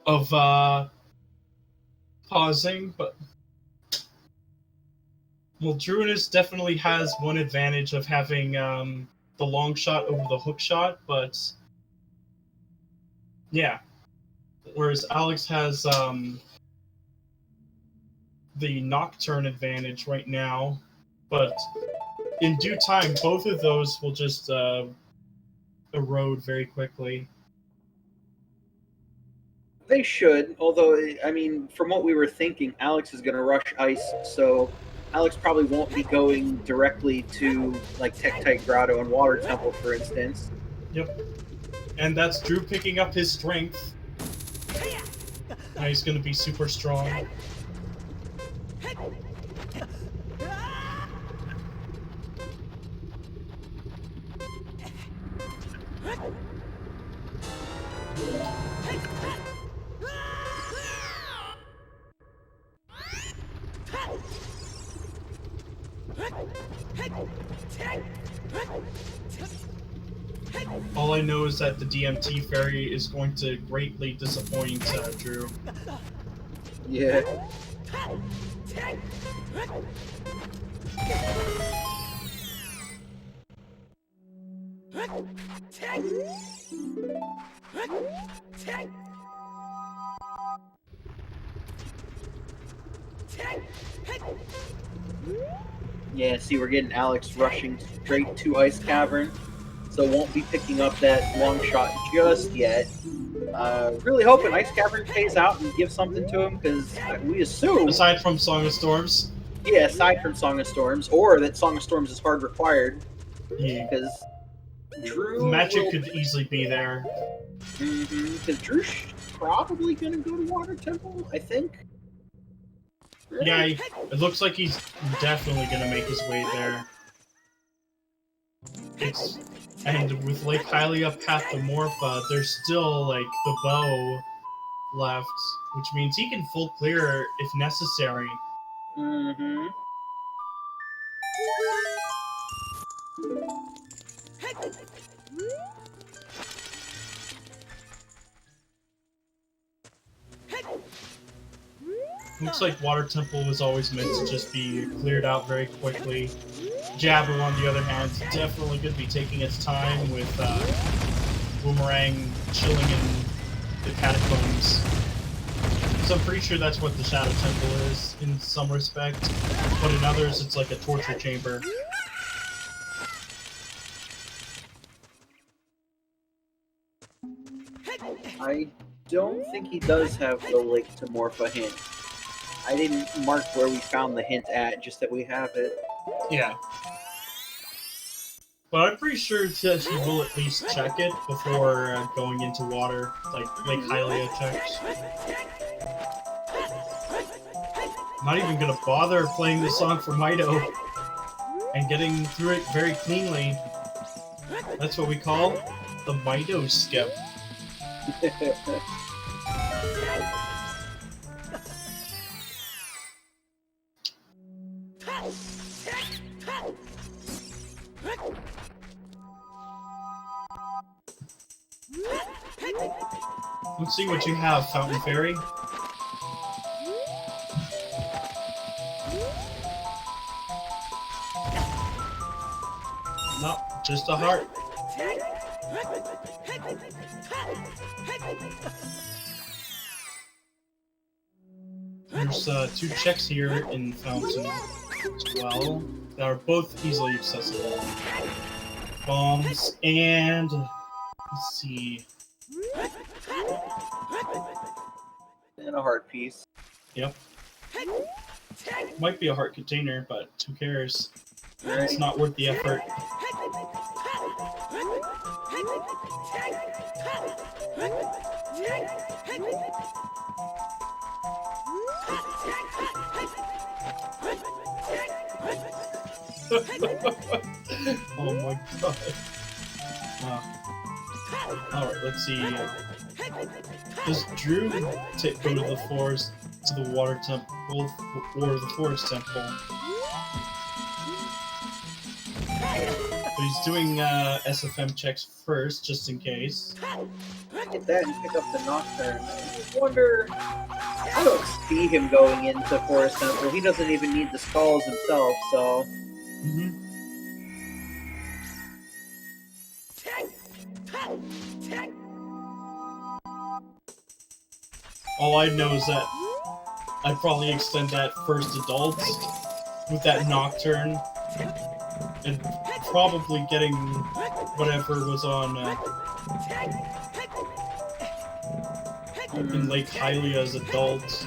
S1: Of, pausing, but... Well, drooness definitely has one advantage of having, the long shot over the hook shot, but... Yeah. Whereas Alex has, the nocturne advantage right now, but in due time, both of those will just, erode very quickly.
S2: They should, although, I mean, from what we were thinking, Alex is going to rush ice, so Alex probably won't be going directly to, like, Tektite Grotto and Water Temple, for instance.
S1: Yep. And that's Drew picking up his strength. Now he's going to be super strong. All I know is that the DMT fairy is going to greatly disappoint Drew.
S2: Yeah. Yeah, see, we're getting Alex rushing straight to Ice Cavern, so won't be picking up that long shot just yet. Really hoping Ice Cavern pays out and gives something to him, because we assume...
S1: Aside from Song of Storms?
S2: Yeah, aside from Song of Storms, or that Song of Storms is hard required.
S1: Yeah.
S2: Because Drew...
S1: Magic could easily be there.
S2: Because Drew's probably going to go to Water Temple, I think.
S1: Yeah, it looks like he's definitely going to make his way there. And with Lake Hylia Path to Morpha, there's still, like, the bow left, which means he can full clear if necessary. Looks like Water Temple was always meant to just be cleared out very quickly. Jabber, on the other hand, is definitely going to be taking its time with Boomerang chilling in the catacombs. So I'm pretty sure that's what the Shadow Temple is, in some respect, but in others it's like a torture chamber.
S2: I don't think he does have the Lake to Morpha hint. I didn't mark where we found the hint at, just that we have it.
S1: Yeah. But I'm pretty sure that he will at least check it before going into water, like Hylia checks. I'm not even gonna bother playing this song for Mido and getting through it very cleanly. That's what we call the Mido skip. Let's see what you have, Fountain Fairy. No, just a heart. There's 2 checks here in Fountain as well that are both easily accessible. Bombs and let's see.
S2: And a heart piece.
S1: Yep. Might be a heart container, but who cares? It's not worth the effort. Oh my god. Alright, let's see. Does Drew go to the forest, to the water temple, or the forest temple? But he's doing SFM checks first, just in case.
S2: Get that and pick up the Nocturne. I wonder... I don't see him going into Forest Temple. He doesn't even need the skulls himself, so...
S1: All I know is that I'd probably extend that first adult with that Nocturne, and probably getting whatever was on in Lake Hylia as adult.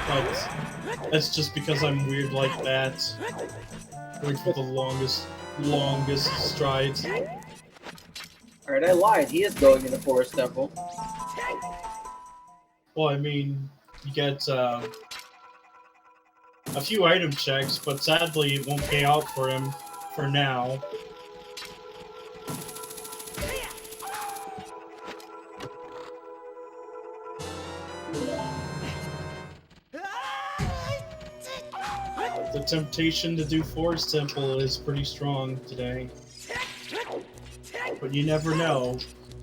S1: But that's just because I'm weird like that. Going for the longest strides.
S2: Alright, I lied. He is going in the Forest Temple.
S1: Well, I mean, you get a few item checks, but sadly it won't pay out for him for now. The temptation to do Forest Temple is pretty strong today. But you never know.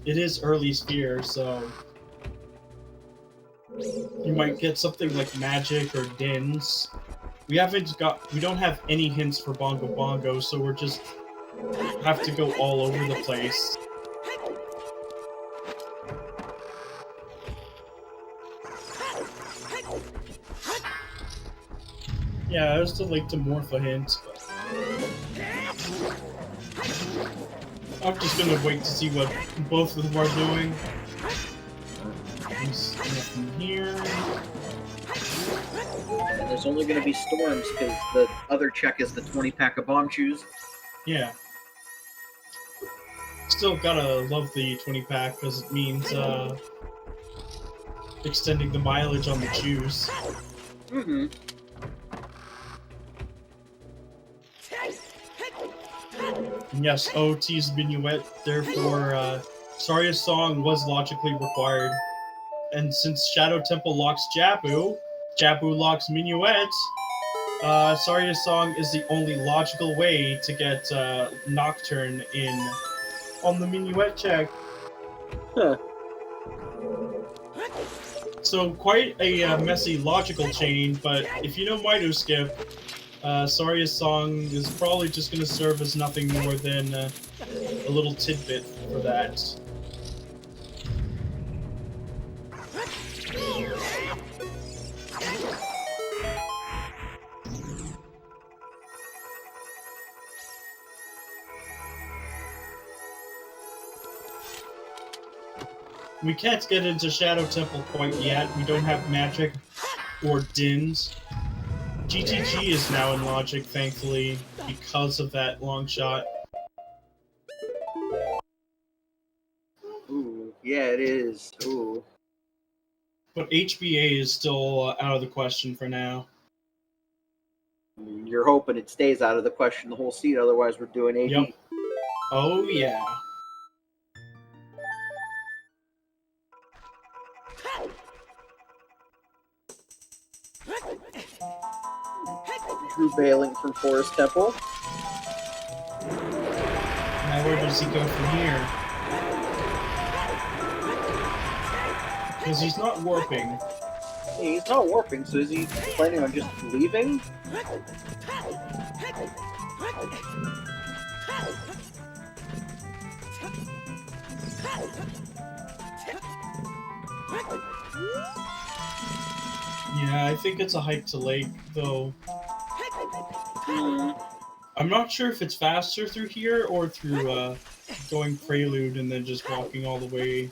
S1: It is early Sphere, so you might get something like magic or dins. We don't have any hints for Bongo Bongo, so we're just have to go all over the place. Yeah, I was still like to morph a hint, but I'm just gonna wait to see what both of them are doing. There's nothing here.
S2: And there's only going to be storms because the other check is the 20-pack of bomb chews.
S1: Yeah. Still gotta love the 20-pack because it means extending the mileage on the chews.
S2: Mm-hmm.
S1: And yes, OOT's Minuet, therefore, Saria's song was logically required. And since Shadow Temple locks Jabu, Jabu locks Minuet, Saria's song is the only logical way to get Nocturne in on the Minuet check.
S2: Huh.
S1: So quite a messy logical chain, but if you know Mido Skip, Saria's song is probably just going to serve as nothing more than a little tidbit for that. We can't get into Shadow Temple quite yet. We don't have magic or dins. GTG is now in logic, thankfully, because of that long shot.
S2: Ooh, yeah, it is. Ooh.
S1: But HBA is still out of the question for now.
S2: You're hoping it stays out of the question the whole seat, otherwise we're doing AD.
S1: Yep. Oh, yeah.
S2: Drew bailing from Forest Temple.
S1: Now where does he go from here? Because he's not warping.
S2: Hey, he's not warping, so is he planning on just leaving?
S1: Yeah, I think it's a hike to lake, though.
S2: Hmm.
S1: I'm not sure if it's faster through here or through going Prelude and then just walking all the way.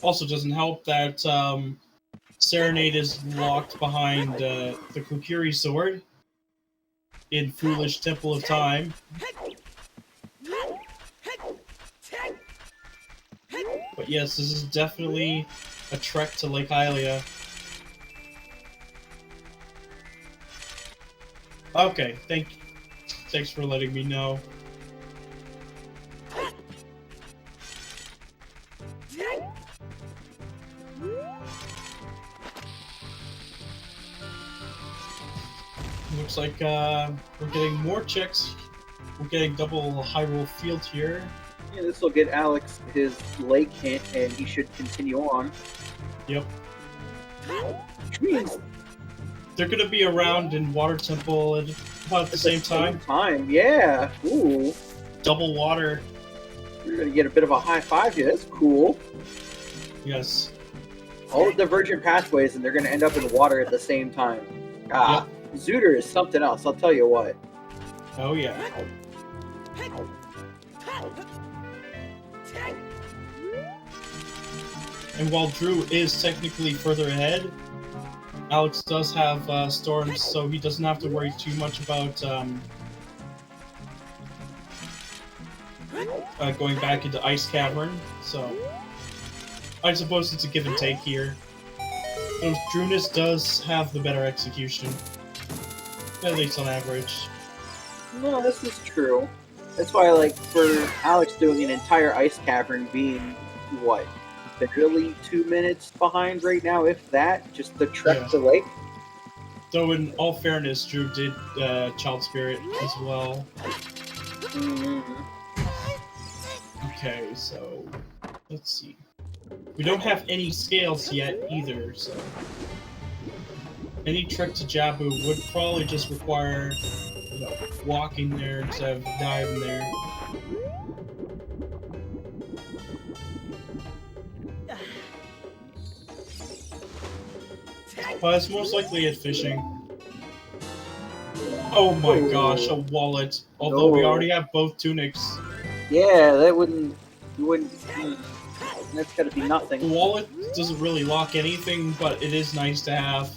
S1: Also, doesn't help that Serenade is locked behind the Kokiri sword in Foolish Temple of Time. But yes, this is definitely a trek to Lake Hylia. Okay, thanks for letting me know. Looks like we're getting more checks. We're getting double Hyrule Field here.
S2: Yeah, this will get Alex his lake hint, and he should continue on.
S1: Yep.
S2: Which means
S1: They're gonna be around in Water Temple at about the same time.
S2: Yeah. Ooh.
S1: Double water.
S2: You're gonna get a bit of a high five here. That's cool.
S1: Yes.
S2: All the divergent pathways, and they're gonna end up in water at the same time. Ah, Zooter is something else. I'll tell you what.
S1: Oh yeah. And while Drew is technically further ahead, Alex does have storms, so he doesn't have to worry too much about going back into Ice Cavern. So I suppose it's a give and take here. So Drooness does have the better execution, at least on average.
S2: No, this is true. That's why, like, for Alex doing an entire Ice Cavern being, what, barely 2 minutes behind right now, if that, just the trek to lake.
S1: Though in all fairness, Drew did Child Spirit as well. Okay, so let's see. We don't have any scales yet either, so any trek to Jabu would probably just require, you know, walking there instead of diving there. But it's most likely at fishing. Oh my gosh, a wallet. Although we already have both tunics.
S2: Yeah, that wouldn't. You wouldn't. That's gotta be nothing.
S1: The wallet doesn't really lock anything, but it is nice to have.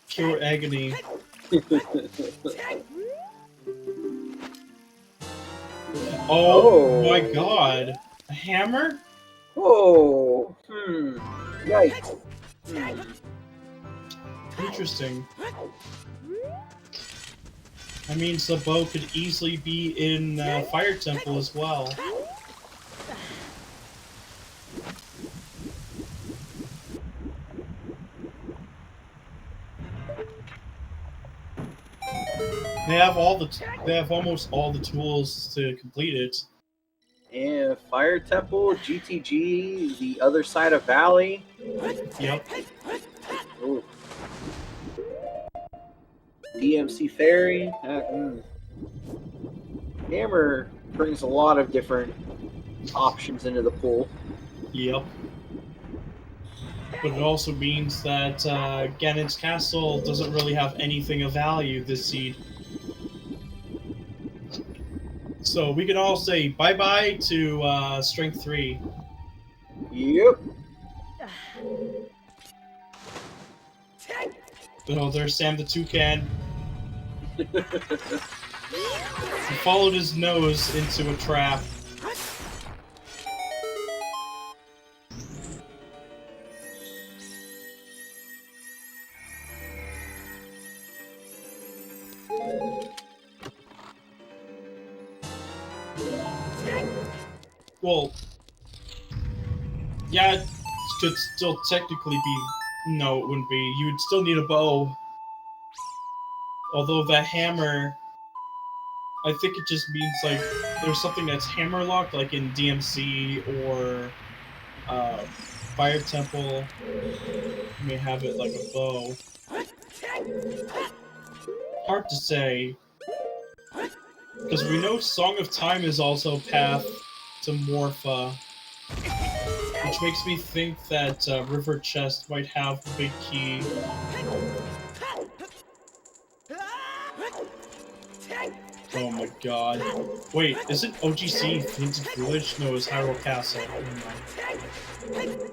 S1: Pure agony. Oh my god. A hammer?
S2: Oh, yikes.
S1: Interesting. That means the bow could easily be in Fire Temple as well. They have almost all the tools to complete it.
S2: Yeah, Fire Temple, GTG, the other side of Valley.
S1: Yep.
S2: Ooh. DMC Ferry. Hammer brings a lot of different options into the pool.
S1: Yep. But it also means that Ganon's Castle doesn't really have anything of value this seed. So we can all say bye-bye to Strength 3.
S2: Yep.
S1: Oh, there's Sam the Toucan. He followed his nose into a trap. Well, yeah, it could still technically be... No, it wouldn't be. You would still need a bow. Although that hammer... I think it just means, like, there's something that's hammer-locked, like in DMC or Fire Temple. You may have it like a bow. Hard to say. Because we know Song of Time is also Path to Morpha. Which makes me think that River Chest might have the big key. Oh my god. Wait, isn't OGC Haunted Village? No, it's Hyrule Castle. Never mind.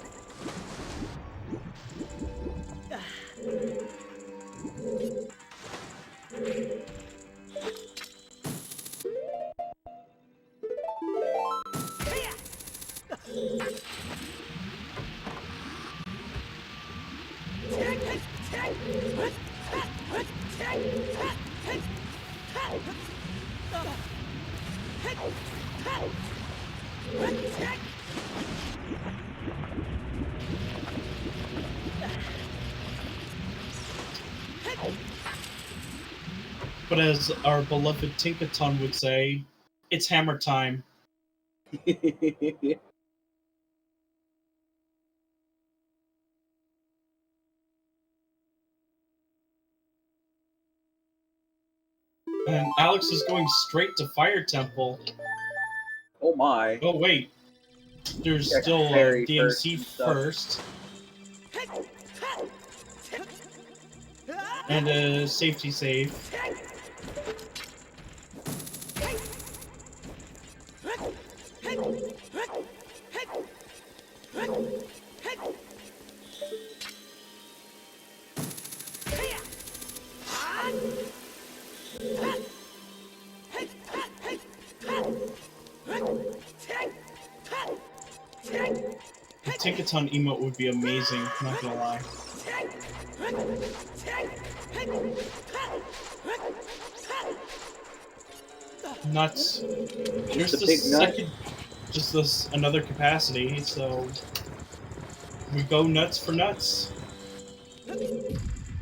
S1: But as our beloved Tinkaton would say, it's hammer time. And Alex is going straight to Fire Temple.
S2: Oh my.
S1: Oh wait, there's
S2: Check
S1: still
S2: fairy
S1: DMC
S2: first
S1: and a safety save. The Tinkaton emote would be amazing, not gonna lie. Nuts. There's the second, just this another capacity, so we go nuts for nuts.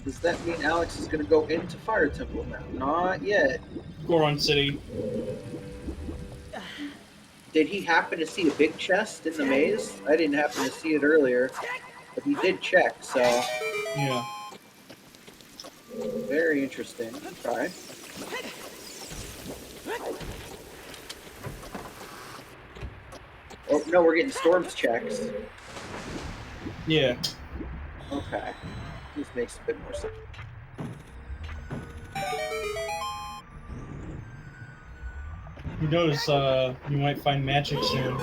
S2: Does that mean Alex is going to go into Fire Temple now? Not yet.
S1: Goron City.
S2: Did he happen to see a big chest in the maze? I didn't happen to see it earlier, but he did check, so...
S1: Yeah.
S2: Very interesting. Okay. Oh, no, we're getting Storm's checks.
S1: Yeah.
S2: Okay. This makes a bit more sense.
S1: You notice, you might find magic soon.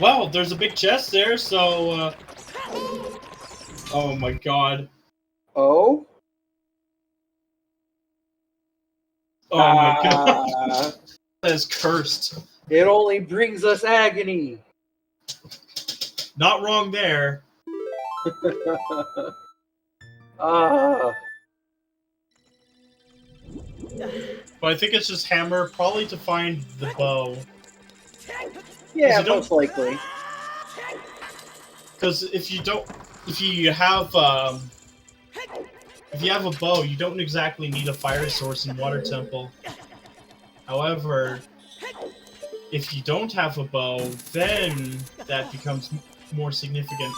S1: Well, there's a big chest there, so, oh my god.
S2: Oh?
S1: Oh my god. That is cursed.
S2: It only brings us agony.
S1: Not wrong there.
S2: Ah.
S1: But I think it's just hammer, probably to find the bow.
S2: Yeah, most likely.
S1: Because if you have a bow, you don't exactly need a fire source in Water Temple. However, if you don't have a bow, then that becomes more significant.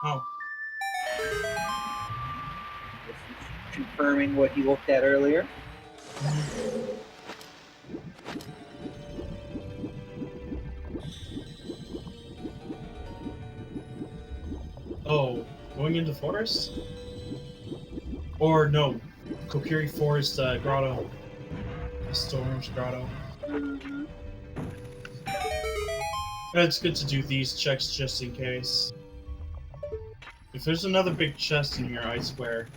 S1: Oh.
S2: Confirming what he looked at earlier.
S1: Oh, going into forest? Or no, Kokiri Forest Grotto. The Storm's Grotto. It's good to do these checks just in case. If there's another big chest in here, I swear.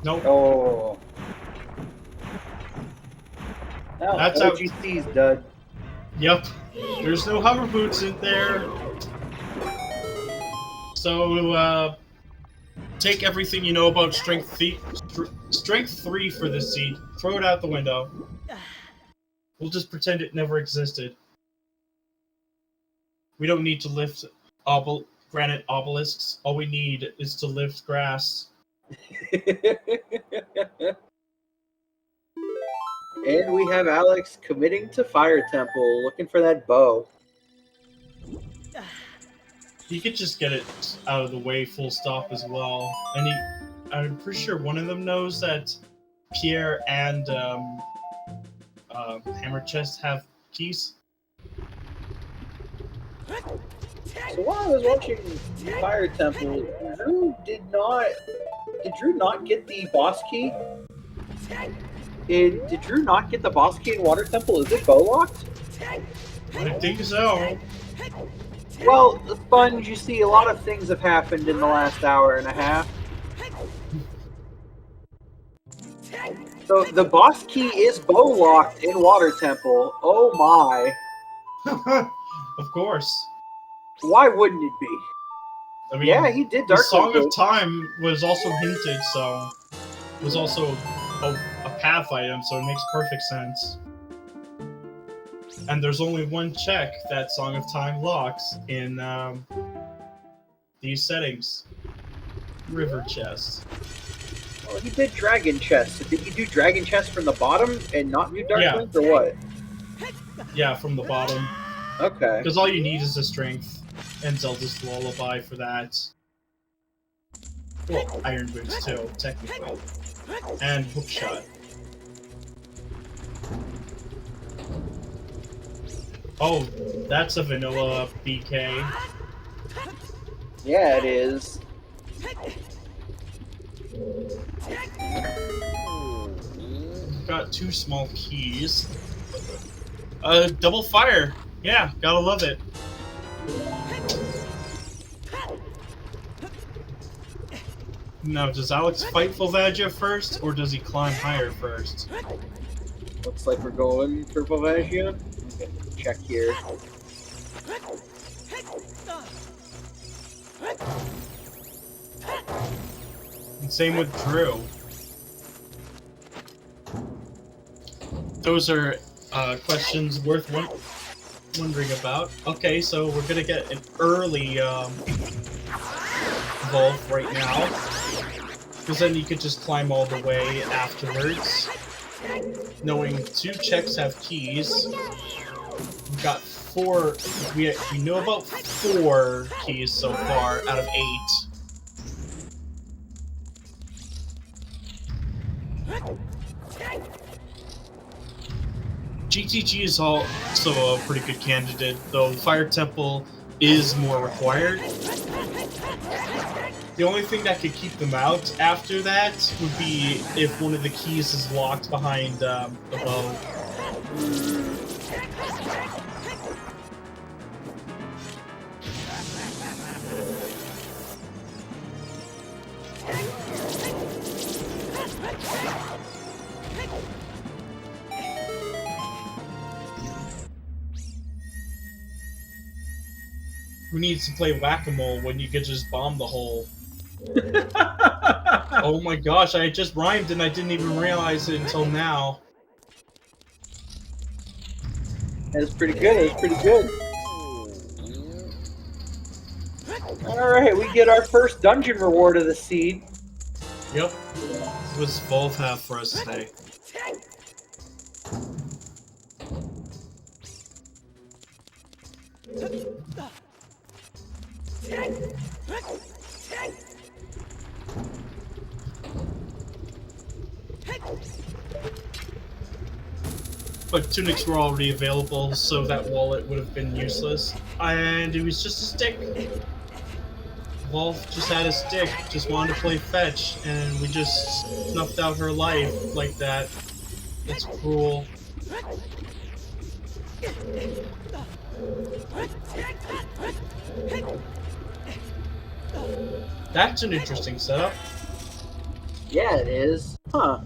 S1: Nope.
S2: Oh. No,
S1: That's out.
S2: OGC's dud.
S1: Yep. There's no hover boots in there. So, take everything you know about strength 3 for this seed. Throw it out the window. We'll just pretend it never existed. We don't need to lift granite obelisks. All we need is to lift grass.
S2: And we have Alex committing to Fire Temple, looking for that bow.
S1: He could just get it out of the way, full stop, as well. And I'm pretty sure one of them knows that Pierre and Hammer Chest have keys.
S2: So while I was watching Fire Temple, did Drew not get the boss key? Did Drew not get the boss key in Water Temple? Is it bow locked?
S1: I think so.
S2: Well, Sponge, you see, a lot of things have happened in the last hour and a half. So the boss key is bow locked in Water Temple. Oh my.
S1: Of course.
S2: Why wouldn't it be?
S1: I mean,
S2: yeah, he did
S1: the
S2: Dark
S1: Song
S2: Lord.
S1: of Time was also hinted, so it was also a path item, so it makes perfect sense. And there's only one check that Song of Time locks in these settings. River chest.
S2: Well, he did Dragon Chest. So did he do Dragon Chest from the bottom and not do Dark Link, or what?
S1: Yeah, from the bottom.
S2: Okay.
S1: Because all you need is the strength and Zelda's Lullaby for that. Well, Iron Boots too, technically. And Hookshot. Oh, that's a vanilla BK.
S2: Yeah, it is.
S1: Got 2 small keys. Double fire. Yeah, gotta love it. Now, does Alex fight Volvagia first, or does he climb higher first?
S2: Looks like we're going for Volvagia. Okay, check here.
S1: And same with Drew. Those are questions worth wondering about. Okay, so we're gonna get an early Volv right now, because then you could just climb all the way afterwards. Knowing 2 checks have keys, we've got 4. We know about 4 keys so far out of 8. GTG is also a pretty good candidate, though Fire Temple is more required. The only thing that could keep them out after that would be if one of the keys is locked behind the bow. Who needs to play whack-a-mole when you could just bomb the hole? Oh my gosh, I just rhymed and I didn't even realize it until now.
S2: That's pretty good, that's pretty good. Alright, we get our first dungeon reward of the seed.
S1: Yep. What does Volv have for us today? But tunics were already available, so that wallet would have been useless. And it was just a stick. Wolf just had a stick, just wanted to play fetch, and we just snuffed out her life like that. It's cruel. That's an interesting setup.
S2: Yeah, it is. Huh.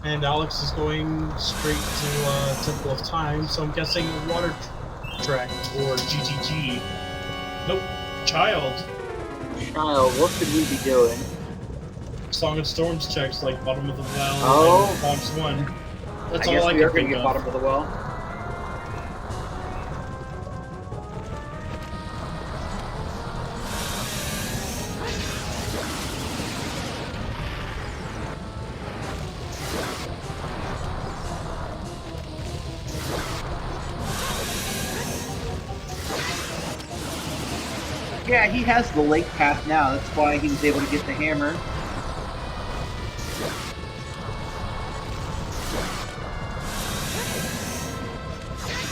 S1: And Alex is going straight to Temple of Time, so I'm guessing Water Track or GTG. Nope, Child.
S2: Child, what could we be doing?
S1: Song and Storms checks like Bottom of the Well and Box 1. That's
S2: I
S1: all
S2: guess
S1: I
S2: we
S1: can
S2: are going to
S1: think
S2: get
S1: of.
S2: bottom of the well. Yeah, he has the lake path now. That's why he was able to get the hammer.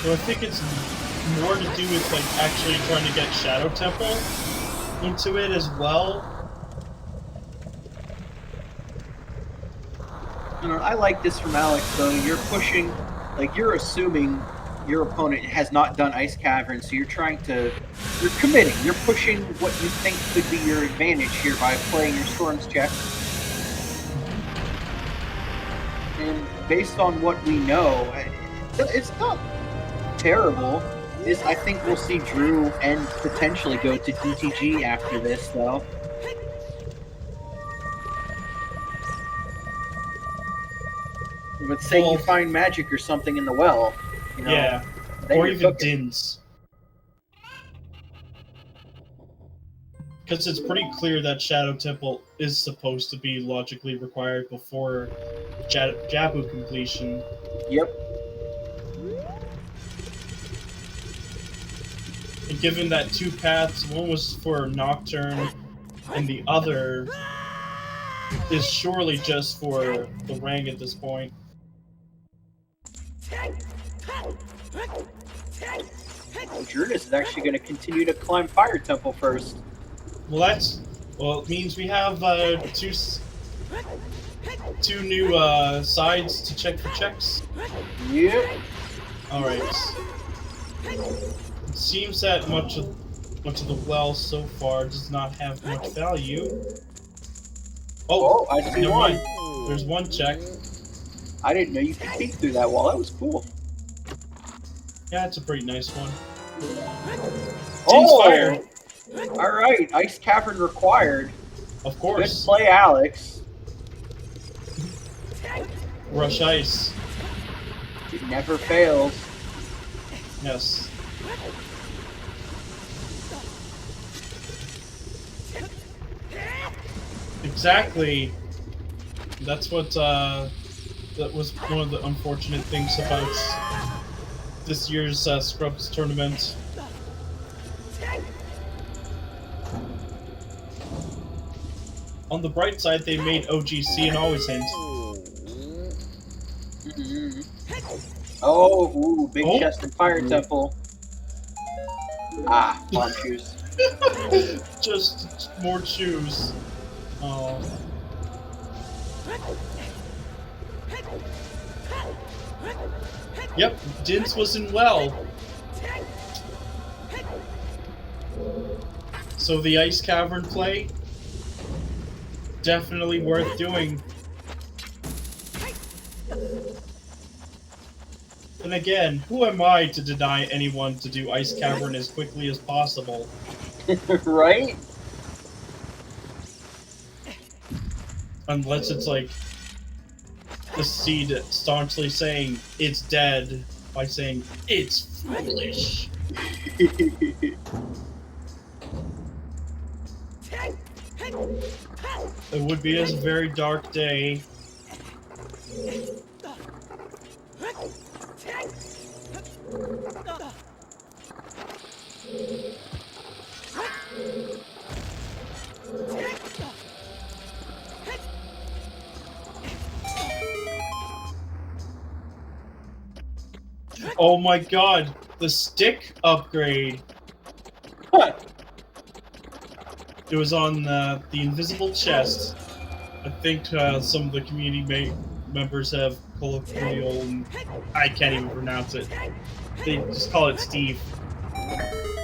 S1: So I think it's more to do with like actually trying to get Shadow Temple into it as well.
S2: I like this from Alex, though. You're pushing, like, you're assuming your opponent has not done Ice Cavern, so you're committing. You're pushing what you think could be your advantage here by playing your Storms check. And based on what we know, it's not terrible. I think we'll see Drew and potentially go to DTG after this, though. But say you find magic or something in the well, you know,
S1: yeah, or even Dins. Because it's pretty clear that Shadow Temple is supposed to be logically required before Jabu completion.
S2: Yep.
S1: And given that two paths, one was for Nocturne, and the other is surely just for the Rang at this point.
S2: Drooness is actually going to continue to climb Fire Temple first.
S1: Well, it means we have two new sides to check for checks.
S2: Yep.
S1: All right. It seems that much of the well so far does not have much value. Oh,
S2: I see one.
S1: There's one check.
S2: I didn't know you could peek through that wall. That was cool.
S1: Yeah, it's a pretty nice one.
S2: Oh!
S1: Fire.
S2: Alright, Ice Cavern required.
S1: Of course.
S2: Good play, Alex.
S1: Rush Ice.
S2: It never fails.
S1: Yes. Exactly. That's what, that was one of the unfortunate things about this year's Scrubs tournament. On the bright side, they made OGC an always hint.
S2: Oh, ooh, big chest and Fire Temple. Ah, bomb shoes.
S1: Just more shoes. Oh. Yep, Dins was in well. So the Ice Cavern play, definitely worth doing. And again, who am I to deny anyone to do Ice Cavern as quickly as possible?
S2: Right?
S1: Unless it's like the seed staunchly saying it's dead by saying it's foolish. It would be a very dark day. Oh my god! the stick upgrade.
S2: What?
S1: It was on the invisible chest. I think some of the community members have colloquial. I can't even pronounce it. They just call it Steve.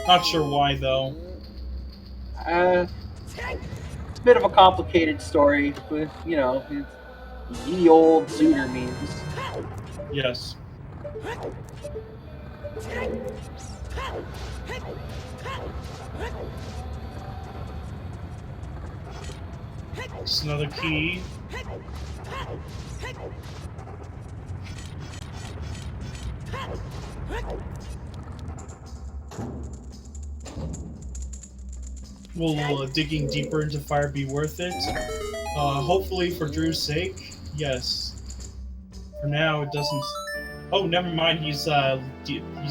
S1: Not sure why though.
S2: It's a bit of a complicated story, but you know, it's ye old Zooter memes.
S1: Yes. Just another key. Will digging deeper into fire be worth it? Hopefully for Drew's sake, yes. For now, it doesn't. Oh, never mind. He's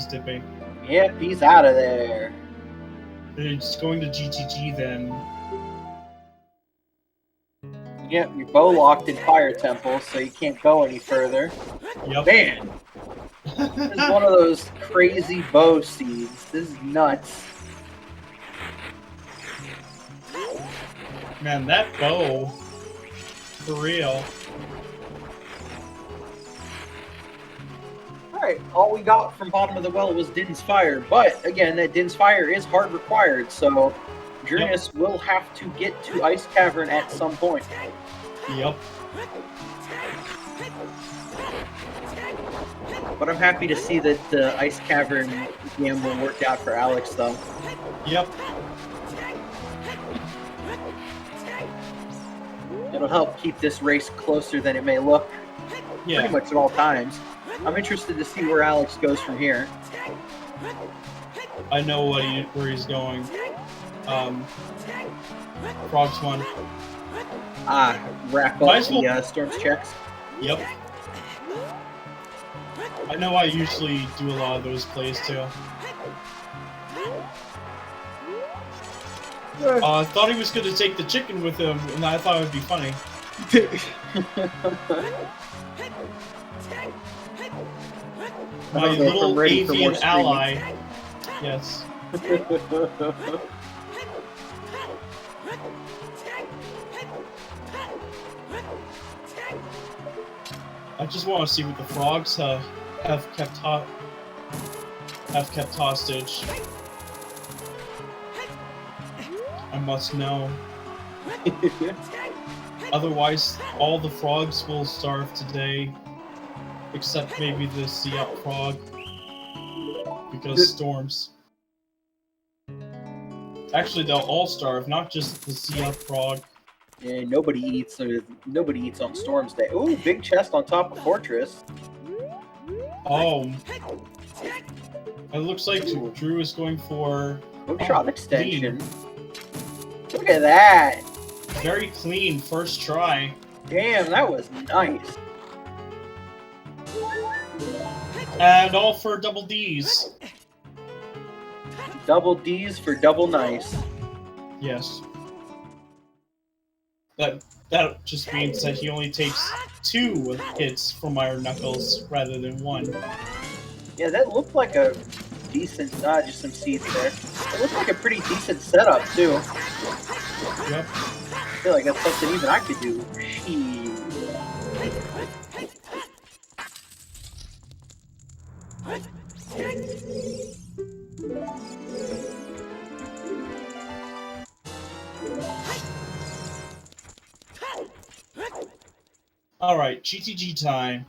S1: dipping.
S2: Yep, he's out of there.
S1: It's going to GGG then.
S2: Yep, you're bow locked in Fire Temple, so you can't go any further.
S1: Yep.
S2: Man, this is one of those crazy bow seeds. This is nuts.
S1: Man, that bow, for real.
S2: Alright, all we got from bottom of the well was Din's Fire, but again, that Din's Fire is hard required, so Drooness will have to get to Ice Cavern at some point.
S1: Yep.
S2: But I'm happy to see that the Ice Cavern gamble worked out for Alex, though.
S1: Yep.
S2: It'll help keep this race closer than it may look,
S1: Yeah.
S2: pretty much at all times. I'm interested to see where Alex goes from here.
S1: I know where he's going. Frogs one.
S2: Rack
S1: Might
S2: up
S1: as well-
S2: the Storms checks.
S1: Yep. I know I usually do a lot of those plays too. I thought he was going to take the chicken with him, and I thought it would be funny. My little avian ally. Yes. I just want to see what the frogs have kept hostage. I must know. Otherwise, all the frogs will starve today, except maybe the sea up frog, because storms. Actually, they'll all starve, not just the sea up frog.
S2: Yeah, nobody eats on Storms Day. Ooh, big chest on top of Fortress.
S1: Oh, it looks like Drew is going for
S2: Hookshot extension. Look at that!
S1: very clean first try.
S2: Damn, that was nice.
S1: And all for double D's.
S2: Double D's for double nice.
S1: Yes. That just means that he only takes 2 hits from Iron Knuckles rather than 1.
S2: Yeah, that looked like a decent. Just some seeds there. It looked like a pretty decent setup too.
S1: Yep.
S2: I feel like that's something even I could do.
S1: Alright, GTG time.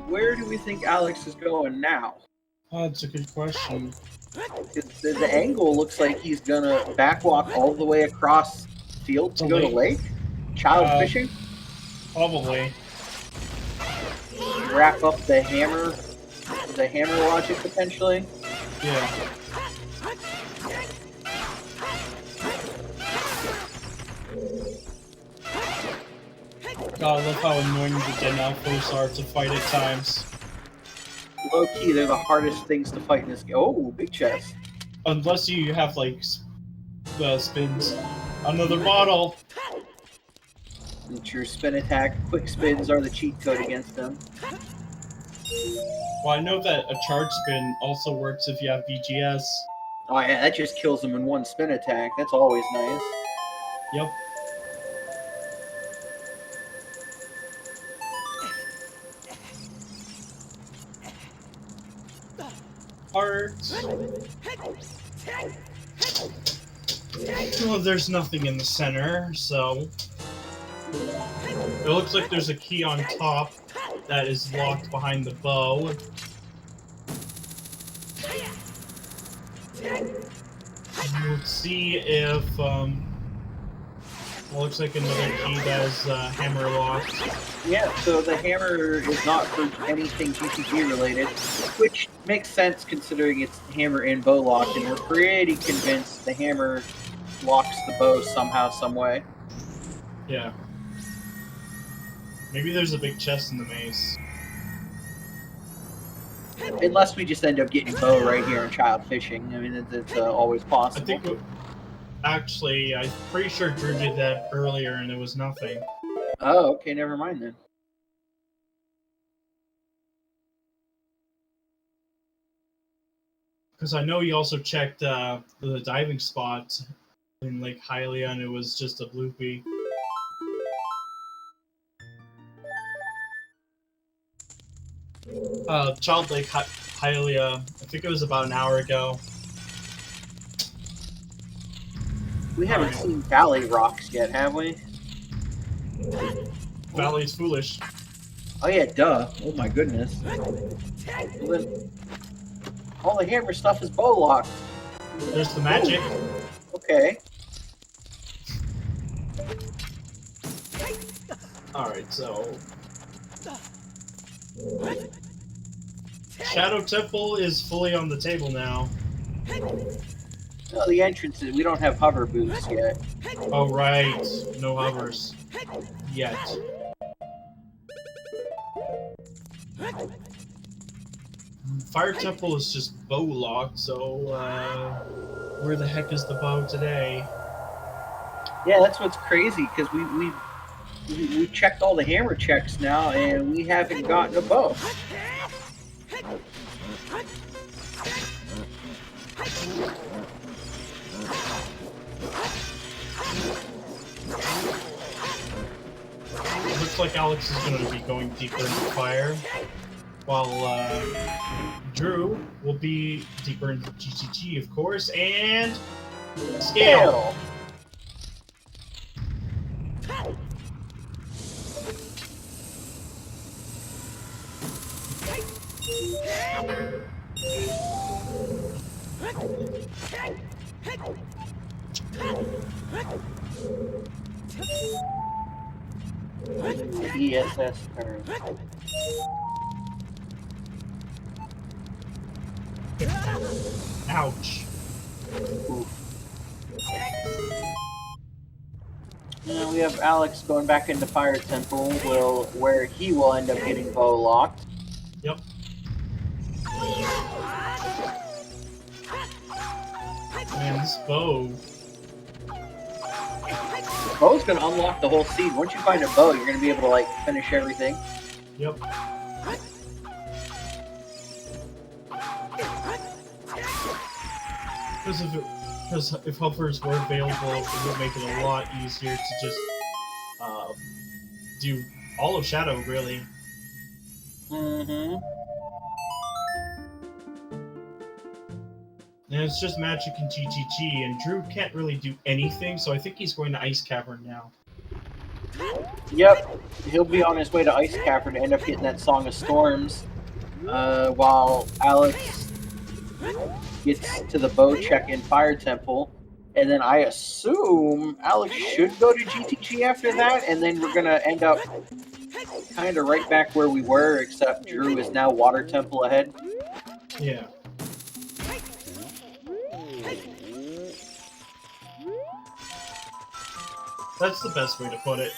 S2: Where do we think Alex is going now?
S1: Oh, that's a good question.
S2: The angle looks like he's gonna backwalk all the way across field to go to lake. Child fishing.
S1: Probably.
S2: Wrap up the hammer logic potentially.
S1: Yeah. God, I love how annoying the Denalphos are to fight at times.
S2: Low key, they're the hardest things to fight in this game. Oh, big chest.
S1: Unless you have, like, spins. Another bottle!
S2: It's your spin attack. Quick spins are the cheat code against them.
S1: Well, I know that a charge spin also works if you have VGS.
S2: Oh yeah, that just kills them in one spin attack. That's always nice.
S1: Yep. Hearts. Well, there's nothing in the center, so it looks like there's a key on top that is locked behind the bow. We'll see if well, looks like another key that is hammer locked.
S2: Yeah, so the hammer is not for anything GTG related, which makes sense considering it's hammer and bow locked, and we're pretty convinced the hammer locks the bow somehow, some way.
S1: Yeah. Maybe there's a big chest in the maze.
S2: Unless we just end up getting bow right here in child fishing. I mean, it's always possible.
S1: I think, actually, I'm pretty sure Drew did that earlier and it was nothing.
S2: Oh, okay, never mind then.
S1: Because I know he also checked the diving spot in Lake Hylia and it was just a bloopy. Child Lake Hylia, I think it was about an hour ago.
S2: We haven't seen Valley Rocks yet, have we?
S1: Valley's foolish.
S2: Oh yeah, duh. Oh my goodness. Well, then, all the hammer stuff is bow locked.
S1: There's the magic.
S2: Okay.
S1: Alright, so... Shadow Temple is fully on the table now.
S2: No, the entrances, we don't have hover boots yet.
S1: Oh, right. No hovers. Yet. Fire Temple is just bow locked, so, where the heck is the bow today?
S2: Yeah, that's what's crazy, because we checked all the hammer checks now, and we haven't gotten a bow.
S1: Looks like Alex is going to be going deeper into fire, while Drew will be deeper into GTG, of course, and scale.
S2: ESS turn.
S1: Ouch.
S2: Oof. Now we have Alex going back into Fire Temple, where he will end up getting bow locked.
S1: Yep. Man, this bow.
S2: Bow's gonna unlock the whole seed. Once you find a bow, you're gonna be able to like finish everything.
S1: Yep. Because if hovers were available, it would make it a lot easier to just do all of Shadow, really.
S2: Mm-hmm.
S1: And it's just magic and GTG, and Drew can't really do anything, so I think he's going to Ice Cavern now.
S2: Yep, he'll be on his way to Ice Cavern to end up getting that Song of Storms, while Alex gets to the bow check in Fire Temple, and then I assume Alex should go to GTG after that, and then we're gonna end up kind of right back where we were, except Drew is now Water Temple ahead.
S1: Yeah. That's the best way to put it.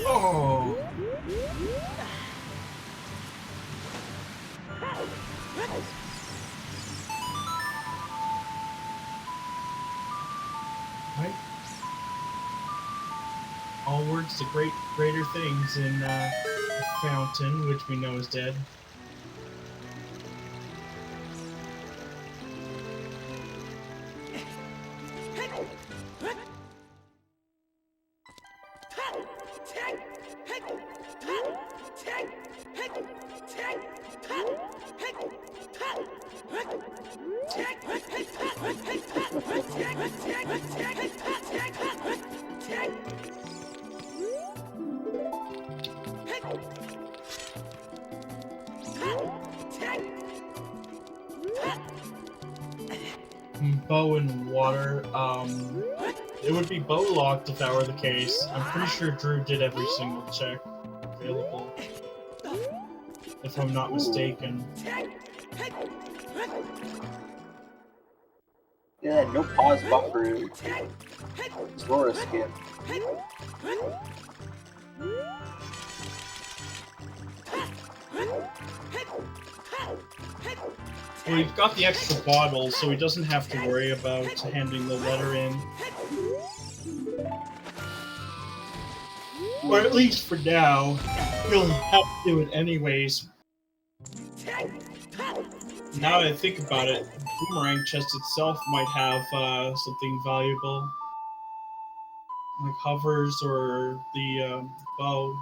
S1: Oh. onwards to greater things in the fountain, which we know is dead. Bow and water. It would be bow locked if that were the case. I'm pretty sure Drew did every single check available, if I'm not mistaken.
S2: Yeah, no pause buffer. Zora skip.
S1: Well, we've got the extra bottle, so he doesn't have to worry about handing the letter in. Or at least for now, he'll have to do it anyways. Now that I think about it, the boomerang chest itself might have something valuable. Like hovers or the bow.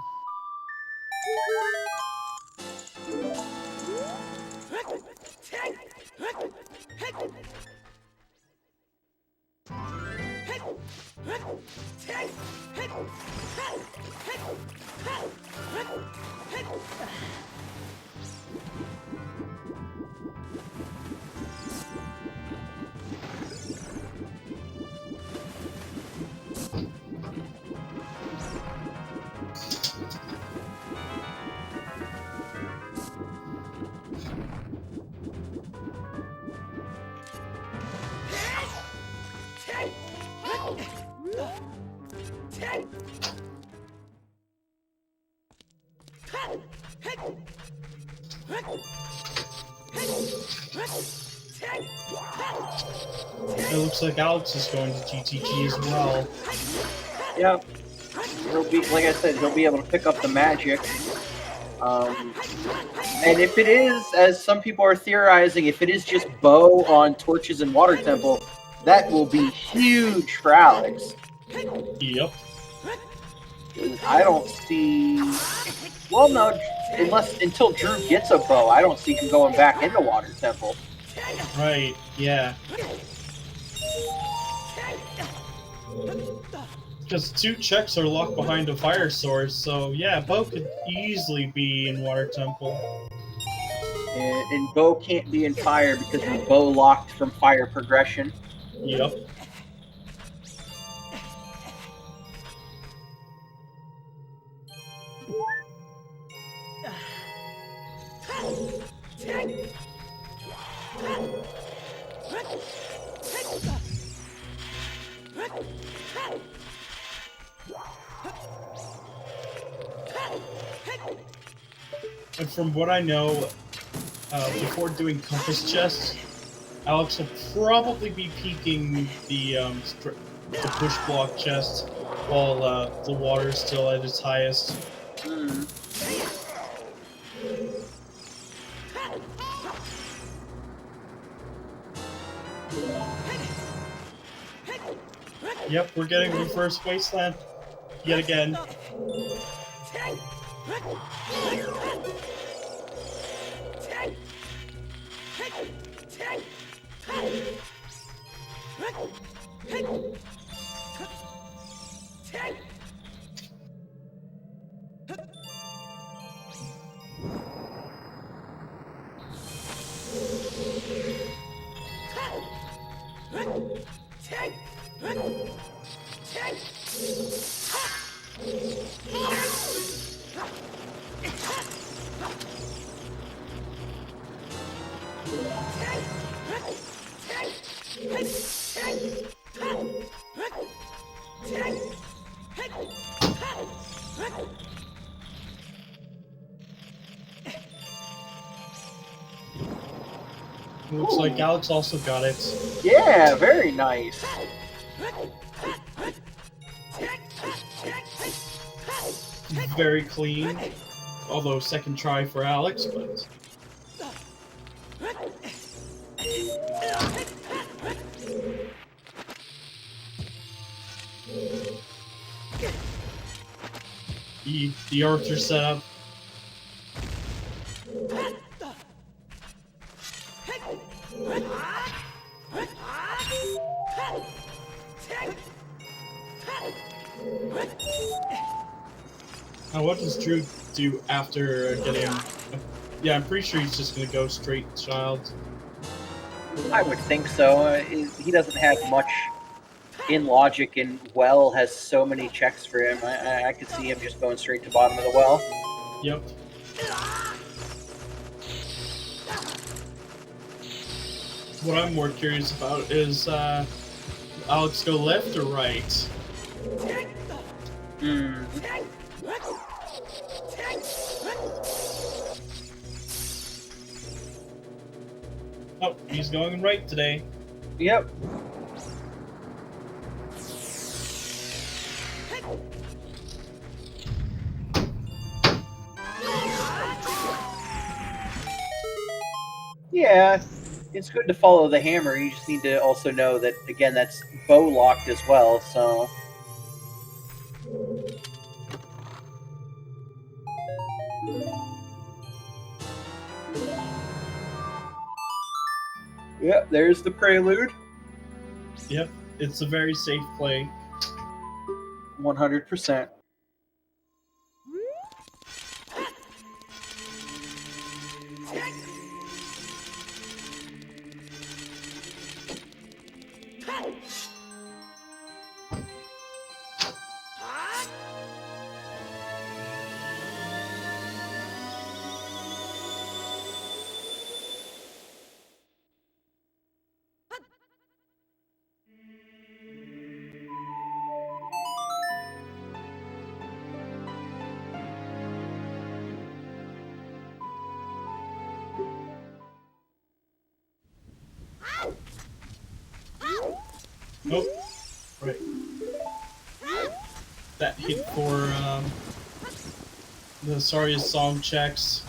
S1: It looks like Alex is going to GTG as well.
S2: Yep. He'll be, like I said, he'll be able to pick up the magic. And if it is, as some people are theorizing, if it is just bow on torches and water temple, that will be huge for Alex.
S1: Yep.
S2: I don't see. Well, no, until Drew gets a bow, I don't see him going back into water temple.
S1: Right. Yeah. Because 2 checks are locked behind a fire source, so yeah, bow could easily be in water temple.
S2: And bow can't be in fire because the bow locked from fire progression.
S1: Yep. And from what I know, before doing compass chests, Alex will probably be peeking the push block chest while the water's still at its highest. Yep, we're getting reverse wasteland yet again. Looks like Alex also got it.
S2: Yeah, very nice.
S1: very clean. Although second try for Alex, but... The Archer setup. Now what does Drew do after getting... Yeah, I'm pretty sure he's just gonna go straight child.
S2: I would think so. He doesn't have much in logic, and well has so many checks for him. I could see him just going straight to bottom of the well.
S1: Yep. What I'm more curious about is, Alex go left or right? Oh, he's going right today.
S2: Yep. Yeah, it's good to follow the hammer. You just need to also know that, again, that's bow locked as well, so... Yep, there's the prelude.
S1: Yep, it's a very safe play.
S2: 100%.
S1: Nope. Right. That hit for, the sorriest song checks.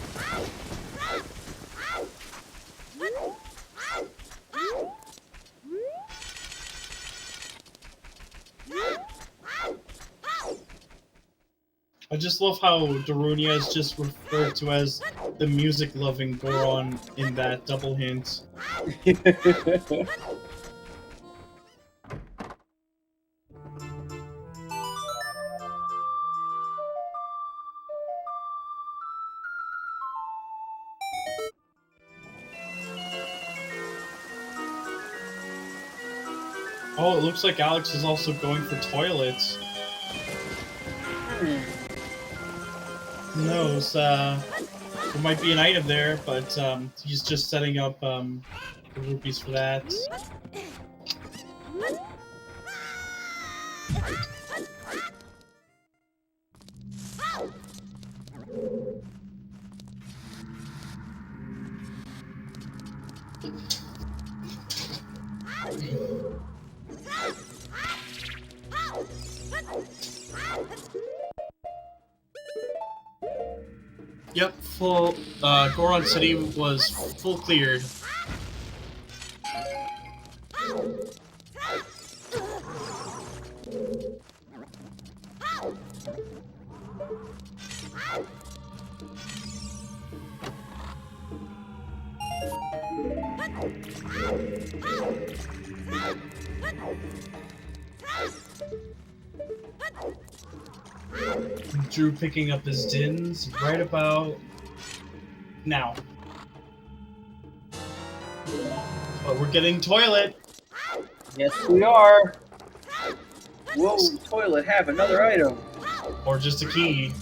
S1: I just love how Darunia is just referred to as the music-loving Goron in that double hint. Oh, it looks like Alex is also going for toilets. Who knows, there might be an item there, but he's just setting up the rupees for that. Yep, full, Goron City was full cleared. Drew picking up his dins right about now. But we're getting toilet.
S2: Yes, we are. Whoa, toilet, have another item.
S1: Or just a key.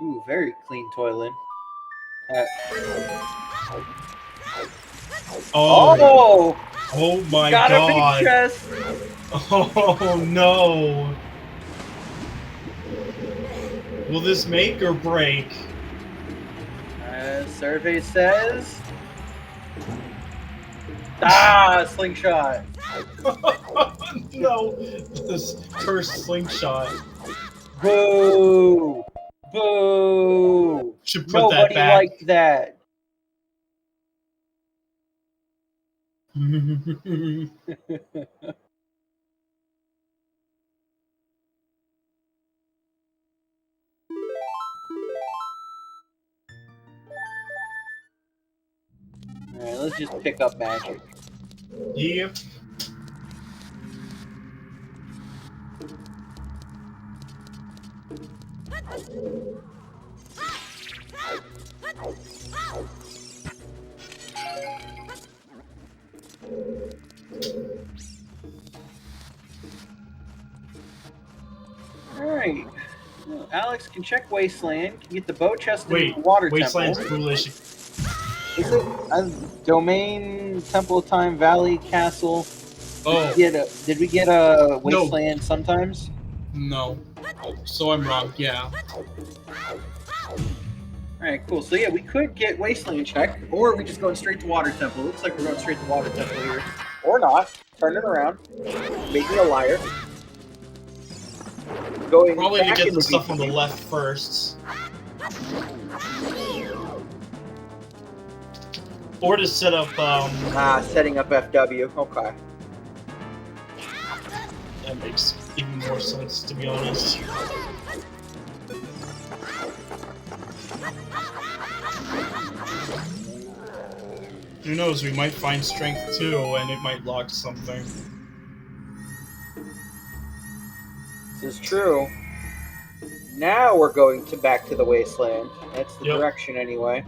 S2: Ooh, very clean toilet.
S1: Oh! Oh my
S2: got
S1: god!
S2: A big chest.
S1: Oh no! Will this make or break?
S2: Survey says Ah, slingshot.
S1: No, this cursed slingshot.
S2: Boo! Boo!
S1: Should put that
S2: Nobody
S1: back.
S2: liked that. Alright, let's just pick up magic.
S1: Yep.
S2: Alright. Well, Alex can check Wasteland, can get the bow chest and
S1: Wait,
S2: the water
S1: Wasteland's
S2: temple.
S1: foolish.
S2: Is it? Domain, Temple of Time, Valley, Castle.
S1: Oh.
S2: Did we get a Wasteland sometimes?
S1: No. So I'm wrong, yeah.
S2: Alright, cool. So yeah, we could get Wasteland check, or we just going straight to Water Temple. Looks like we're going straight to Water Temple here. Or not. Turn it around. Make me a liar. Going
S1: Probably to
S2: back
S1: get
S2: in
S1: the stuff on the
S2: beginning.
S1: left first. Or to set up,
S2: Setting up FW. Okay.
S1: that makes even more sense, to be honest. Who knows, we might find strength too, and it might lock something.
S2: This is true. Now we're going back to the Wasteland. That's the direction anyway.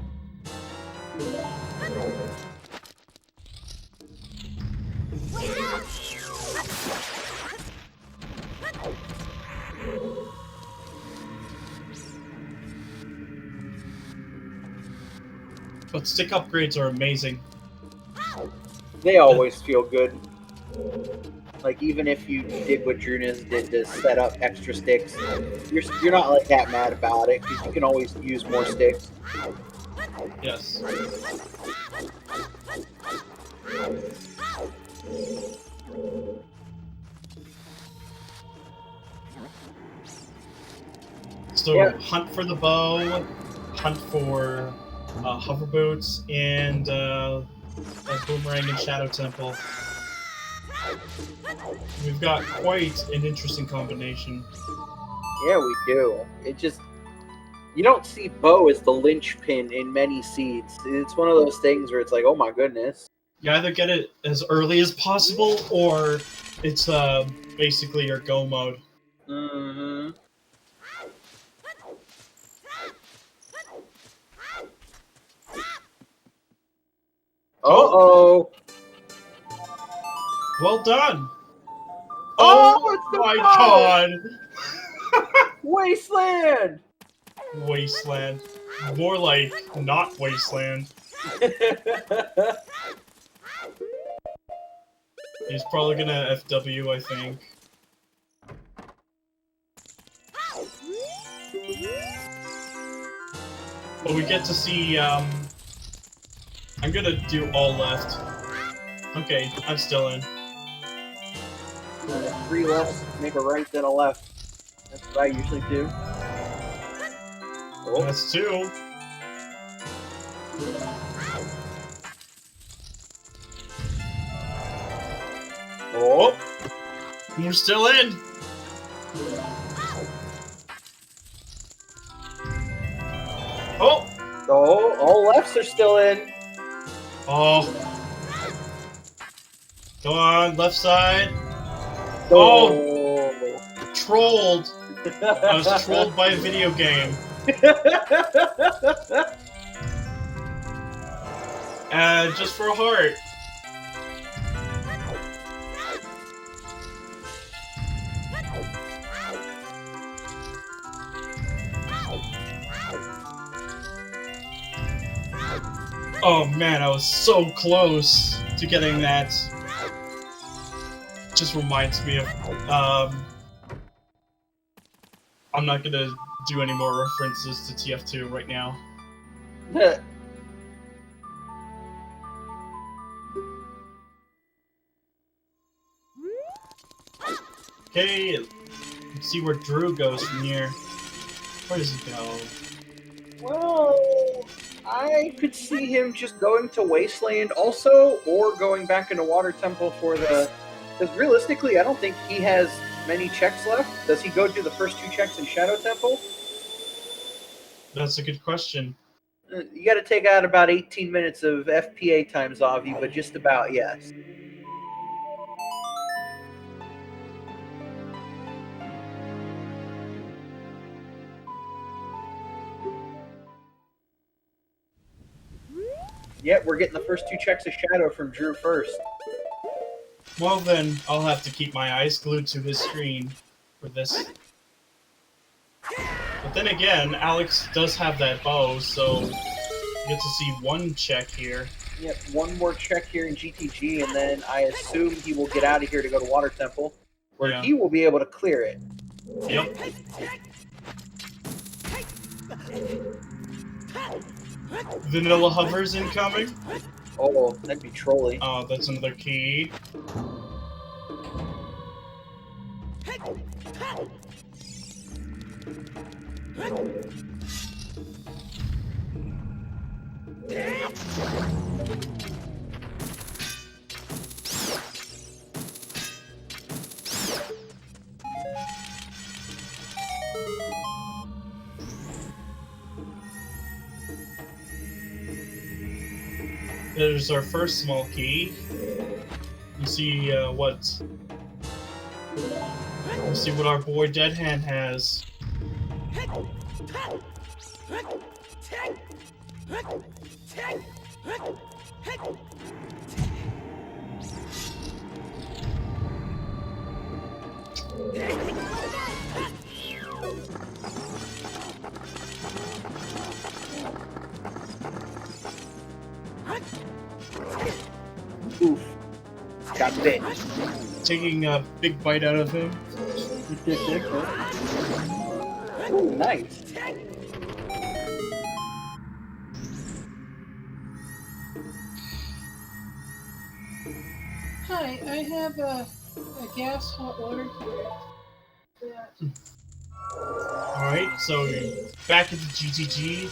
S1: But stick upgrades are amazing.
S2: They always feel good. Like, even if you did what drooness did to set up extra sticks, you're not like that mad about it, because you can always use more sticks.
S1: Yes. So, hunt for the bow, hunt for hover boots, and a boomerang and shadow temple. We've got quite an interesting combination.
S2: Yeah, we do. It just... You don't see bow as the linchpin in many seeds. It's one of those things where it's like, oh my goodness.
S1: You either get it as early as possible, or it's basically your go mode.
S2: Mm-hmm. Uh-oh!
S1: Well done!
S2: Oh, it's the
S1: my
S2: bow!
S1: god!
S2: Wasteland!
S1: Wasteland. More like not Wasteland. He's probably gonna FW, I think. But we get to see, I'm gonna do all left. Okay, I'm still in.
S2: 3 lefts, make a right, then a left. That's what I usually do. Oh.
S1: That's 2.
S2: Oh!
S1: We're still in! Oh!
S2: Oh, all lefts are still in.
S1: Oh. Go on, left side.
S2: Oh!
S1: Trolled! I was trolled by a video game. Just for a heart. Oh man, I was so close to getting that. Just reminds me of, I'm not gonna do any more references to TF2 right now. Okay, let's see where Drew goes from here. Where does he go?
S2: Well, I could see him just going to Wasteland also, or going back into Water Temple for the... Because realistically, I don't think he has many checks left. Does he go do the first 2 checks in Shadow Temple?
S1: That's a good question.
S2: You got to take out about 18 minutes of FPA time, Zavi, but just about, yes. Yep, we're getting the first 2 checks of Shadow from Drew first.
S1: Well then, I'll have to keep my eyes glued to his screen for this. But then again, Alex does have that bow, so you get to see 1 check here.
S2: Yep, 1 more check here in GTG, and then I assume he will get out of here to go to Water Temple, where he will be able to clear it.
S1: Yep. Vanilla hovers incoming.
S2: Oh, that'd be trolling.
S1: Oh, that's another key. There's our first small key. You see what our boy Dead Hand has.
S2: Oof. Got bit.
S1: Taking a big bite out of him.
S2: Ooh, nice.
S3: Hi, I have a gas hot water here.
S1: Alright, so back into GTG.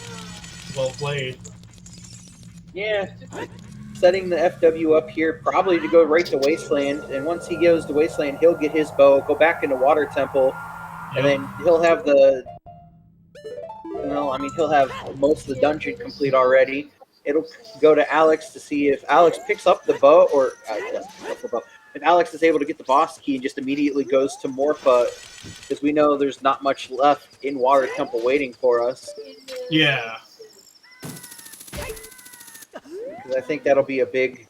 S1: Well played.
S2: Yeah. Setting the FW up here, probably to go right to Wasteland, and once he goes to Wasteland, he'll get his bow, go back into Water Temple, and then he'll have the... Well, I mean, he'll have most of the dungeon complete already. It'll go to Alex to see if Alex picks up the bow, or if Alex is able to get the boss key and just immediately goes to Morpha, because we know there's not much left in Water Temple waiting for us.
S1: Yeah.
S2: Because I think that'll be a big...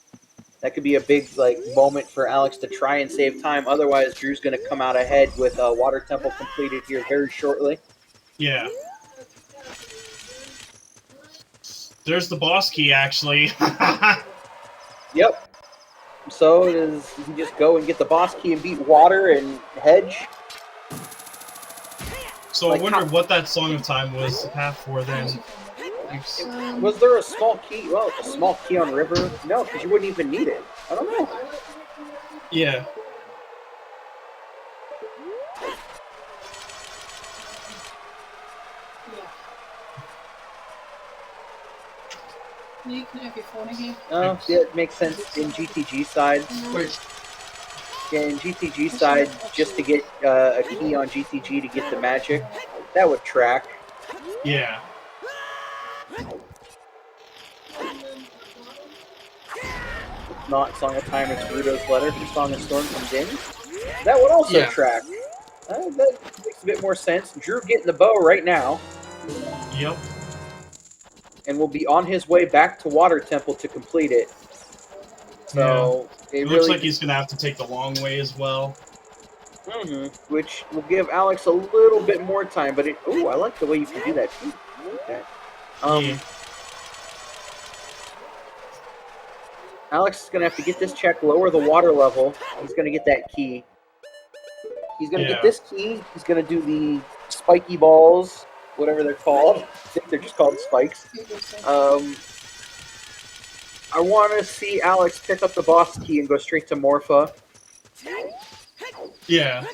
S2: That could be a big moment for Alex to try and save time. Otherwise, Drew's going to come out ahead with Water Temple completed here very shortly.
S1: Yeah. There's the boss key, actually.
S2: Yep. So does he just go and get the boss key and beat Water and Hedge?
S1: So I wonder what that Song of Time was half for then.
S2: Was there a small key? Well, a small key on River? No, because you wouldn't even need it. I don't know.
S1: Yeah.
S3: You can have your phone again.
S2: Oh, yeah, it makes sense in GTG side.
S1: Wait.
S2: Yeah, in GTG side, just to get a key on GTG to get the magic, that would track.
S1: Yeah.
S2: It's not Song of Time, it's Rudo's Letter for Song of Storms and Din. That would also track. That makes a bit more sense. Drew getting the bow right now.
S1: Yep.
S2: And will be on his way back to Water Temple to complete it. So
S1: it looks like he's gonna have to take the long way as well.
S2: Which will give Alex a little bit more time, but ooh, I like the way you can do that too. I like that. Alex is gonna have to get this check, lower the water level. He's gonna get that key. He's gonna get this key. He's gonna do the spiky balls, whatever they're called. I think they're just called spikes. I want to see Alex pick up the boss key and go straight to Morpha.
S1: Yeah.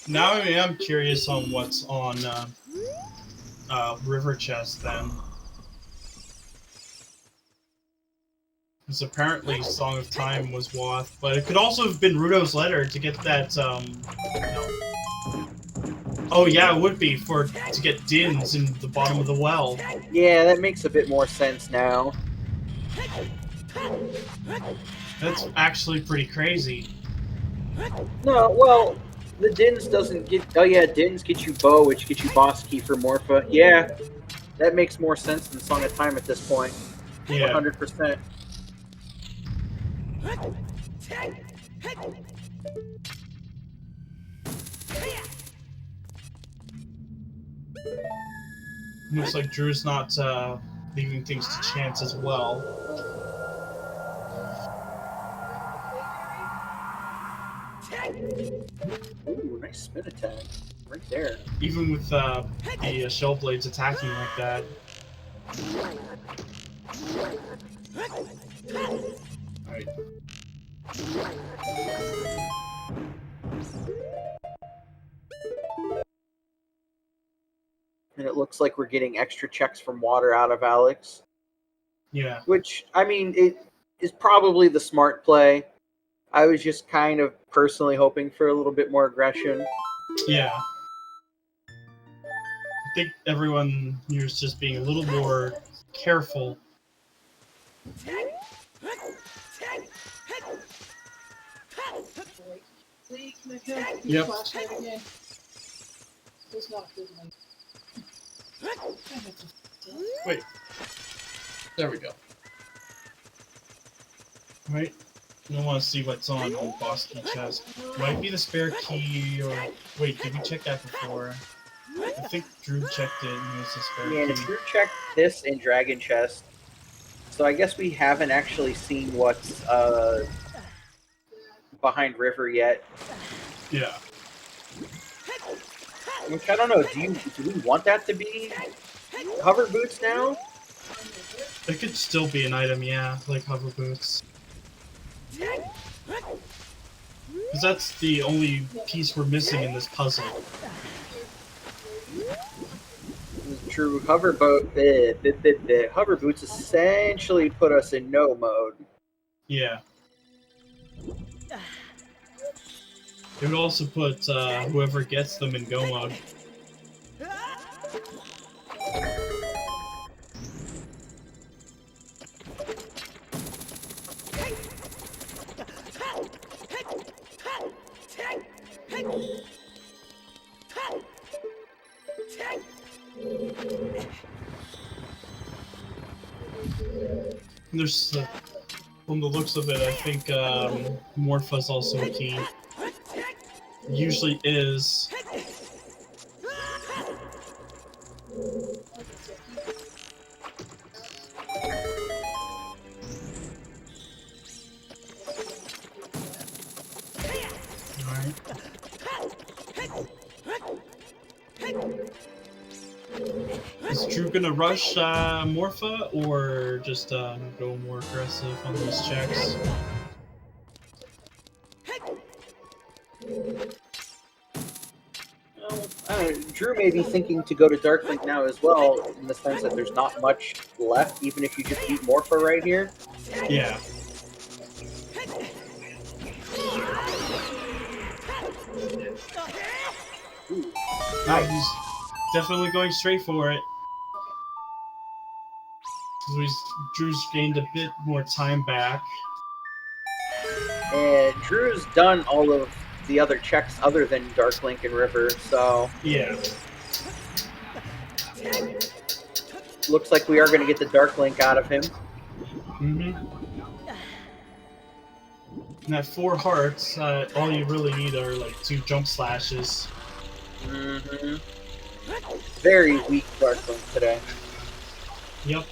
S1: Now I am curious on what's on River Chest then. Because apparently Song of Time was Wath, but it could also have been Rudo's letter to get that, no. Oh yeah, it would be, to get Dins in the bottom of the well.
S2: Yeah, that makes a bit more sense now.
S1: That's actually pretty crazy.
S2: No, well, the Dins doesn't get... Oh yeah, Dins get you Bow, which gets you Boss Key for Morpha. Yeah, that makes more sense than Song of Time at this point.
S1: Yeah.
S2: 100%.
S1: Looks like Drew's not leaving things to chance as well.
S2: Ooh, nice spin attack. Right there.
S1: Even with the shell blades attacking like that. Alright.
S2: And it looks like we're getting extra checks from water out of Alex.
S1: Yeah.
S2: Which, I mean, it is probably the smart play. I was just kind of personally hoping for a little bit more aggression.
S1: Yeah. I think everyone here is just being a little more careful.
S3: Lee, can I go use
S1: Yep.
S3: flashlight again? It's not good enough.
S1: Wait. There we go. Right. I want to see what's on the boss key chest. Might be the spare key, or... Wait, did we check that before? I think Drew checked it and it was the spare
S2: Yeah,
S1: key.
S2: Drew checked this in Dragon Chest. So I guess we haven't actually seen what's behind River yet.
S1: Yeah.
S2: Which I don't know, do we want that to be hover boots now?
S1: It could still be an item, yeah, like hover boots. Because that's the only piece we're missing in this puzzle.
S2: True, hover boots essentially put us in no mode.
S1: Yeah. It would also put whoever gets them in go mode. There's, from the looks of it, I think Morpha's also a key. Usually is. Alright. Is Drew gonna rush Morpha, or just go more aggressive on these checks?
S2: Drew may be thinking to go to Darklink now as well, in the sense that there's not much left, even if you just beat Morpha right here.
S1: Yeah.
S2: Nice.
S1: He's definitely going straight for it. Drew's gained a bit more time back.
S2: And Drew's done all of the other checks other than Darklink and River, so...
S1: Yeah.
S2: Looks like we are going to get the Darklink out of him.
S1: Mm-hmm. And at 4 hearts, all you really need are like 2 jump slashes.
S2: Mm-hmm. Very weak Darklink today.
S1: Yep.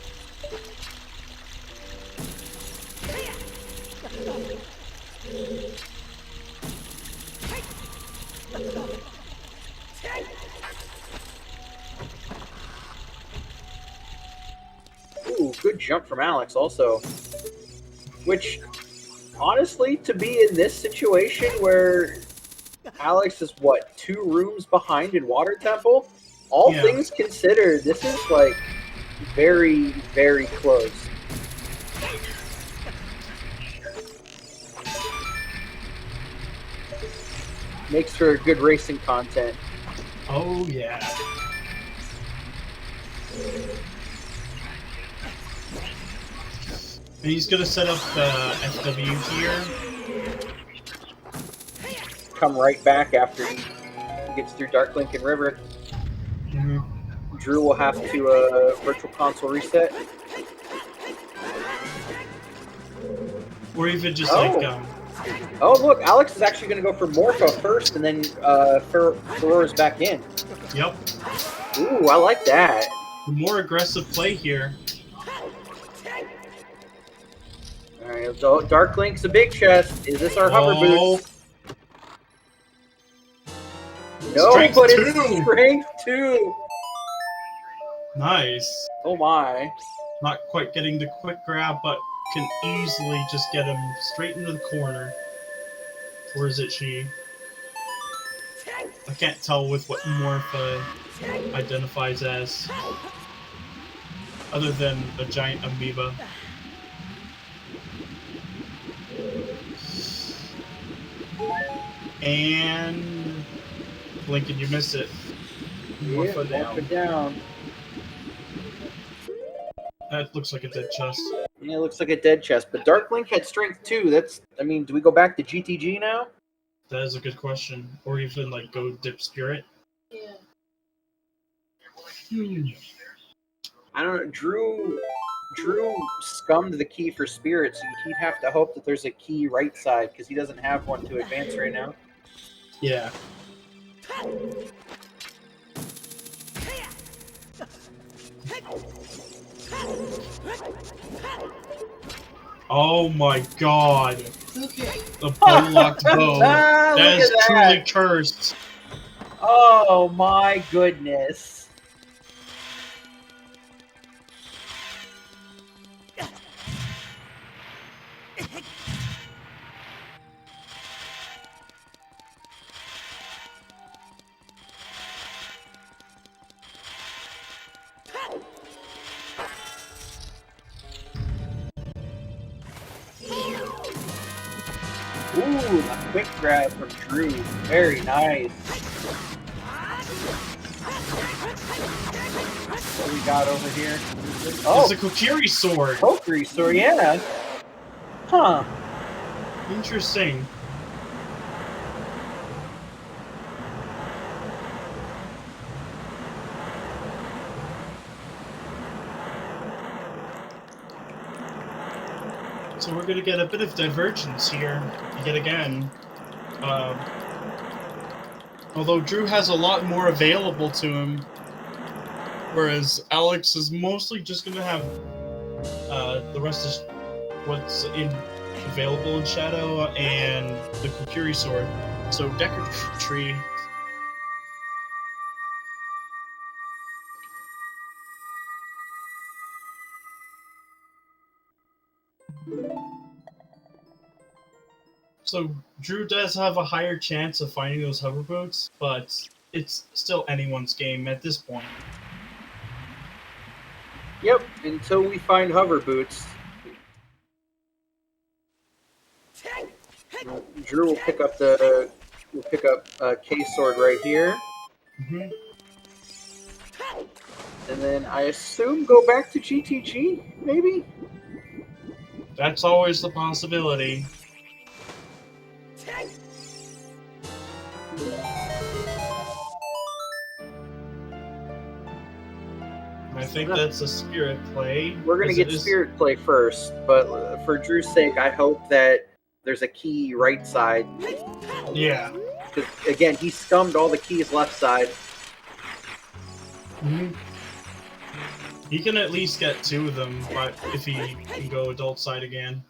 S2: Ooh, good jump from Alex also. Which, Honestly, to be in this situation where Alex is, what, 2 rooms behind in Water Temple? All
S1: Yeah.
S2: things considered, this is, like, very, very close. Makes for good racing content.
S1: Oh, yeah. And he's gonna set up the FW here.
S2: Come right back after he gets through Dark Link and River.
S1: Mm-hmm.
S2: Drew will have to Virtual Console reset.
S1: Or even just
S2: Oh.
S1: like,
S2: Oh, look, Alex is actually going to go for Morpho first, and then Ferroro's back in.
S1: yep,
S2: Ooh, I like that.
S1: the more aggressive play here.
S2: Alright, so Dark Link's a big chest. Is this our hover boots? No,
S1: Strength
S2: but
S1: 2.
S2: it's strength 2.
S1: Nice.
S2: Oh my.
S1: Not quite getting the quick grab, but can easily just get him straight into the corner. Or is it she? I can't tell with what Morpha identifies as. Other than a giant amoeba. And... Lincoln, you missed it. Morpha down.
S2: Morpho down.
S1: That looks like a dead chest.
S2: Yeah, it looks like a dead chest. But Dark Link had strength 2. That's, I mean, do we go back to GTG now?
S1: That is a good question. Or even, like, go dip spirit.
S3: Yeah.
S2: I don't know. Drew scummed the key for spirit, so he'd have to hope that there's a key right side, because he doesn't have one to advance right now.
S1: Yeah. Oh my god.
S3: Okay.
S1: The bow-locked bow. That
S2: Look
S1: is
S2: at that.
S1: truly cursed.
S2: Oh my goodness. Ooh, a quick grab from Drew. Very nice. What we got over here? Oh,
S1: It's a Kokiri sword.
S2: Kokiri sword, yeah. Huh.
S1: Interesting. So we're gonna get a bit of divergence here, yet again. Although Drew has a lot more available to him, whereas Alex is mostly just gonna have the rest of what's available in Shadow and the Kokiri sword. So Decker Tree. So Drew does have a higher chance of finding those hover boots, but it's still anyone's game at this point.
S2: Yep, until we find hover boots. Drew will pick up K sword right here.
S1: Mm-hmm.
S2: And then I assume go back to GTG, maybe?
S1: That's always the possibility. I think that's a spirit play.
S2: We're going to get spirit play first, but for Drew's sake, I hope that there's a key right side.
S1: Yeah.
S2: Because, again, he scummed all the keys left side.
S1: Mm-hmm. He can at least get 2 of them, but if he can go adult side again.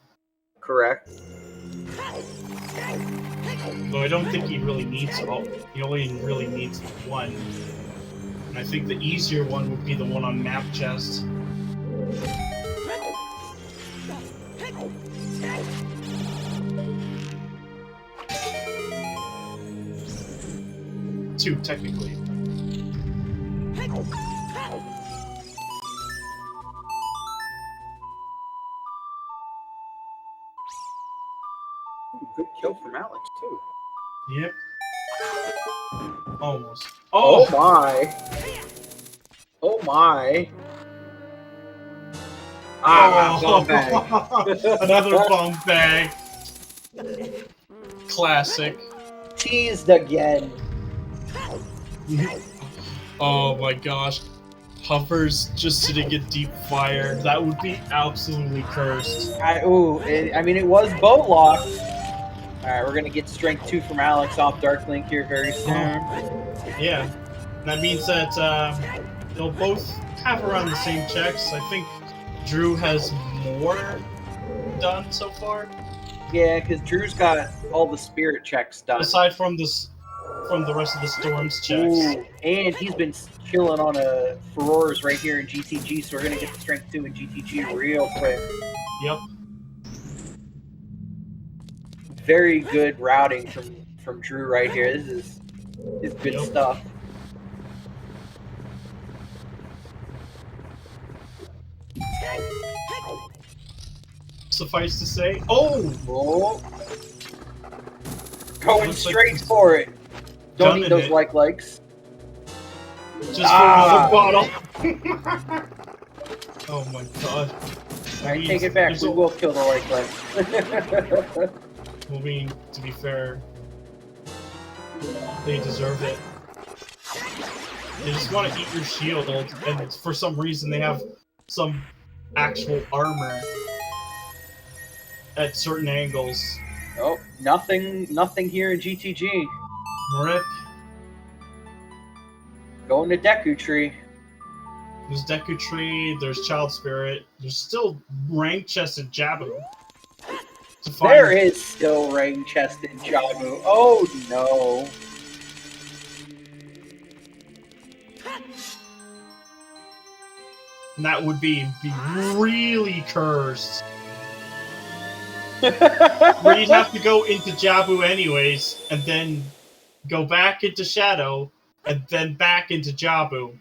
S2: Correct.
S1: Though I don't think he really needs all. He only really needs 1. And I think the easier one would be the one on map chest. 2, technically.
S2: Good kill from Alex, too.
S1: Yep. Almost.
S2: Oh
S1: Oh!
S2: my. Oh my. Ah, bomb bag.
S1: Another bomb bag. Classic.
S2: Teased again.
S1: Oh my gosh. Hovers just to get deep fire. That would be absolutely cursed.
S2: I mean, it was bow locked. Alright, we're gonna get strength 2 from Alex off Dark Link here very soon.
S1: Yeah. That means that they'll both have around the same checks. I think Drew has more done so far.
S2: Yeah, because Drew's got all the spirit checks done.
S1: Aside from this, from the rest of the Storm's checks.
S2: Ooh, and he's been chilling on a Furores right here in GTG, so we're gonna get the strength 2 in GTG real quick.
S1: Yep.
S2: Very good routing from Drew right here. This is good stuff.
S1: Suffice to say, oh!
S2: Going
S1: Looks
S2: straight
S1: like
S2: for it. Don't need those
S1: it.
S2: likes.
S1: Just for another bottle. Oh my god.
S2: Alright, take it back. We will kill the like.
S1: I mean, to be fair, they deserve it. They just want to eat your shield, and for some reason they have some actual armor at certain angles.
S2: Oh, nothing here in GTG.
S1: Rip.
S2: Going to Deku Tree.
S1: There's Deku Tree, there's Child Spirit, there's still rank chested Jabu.
S2: There is still rank chested Jabu. Oh no.
S1: And that would be really cursed. Where you'd have to go into Jabu anyways, and then go back into Shadow, and then back into Jabu.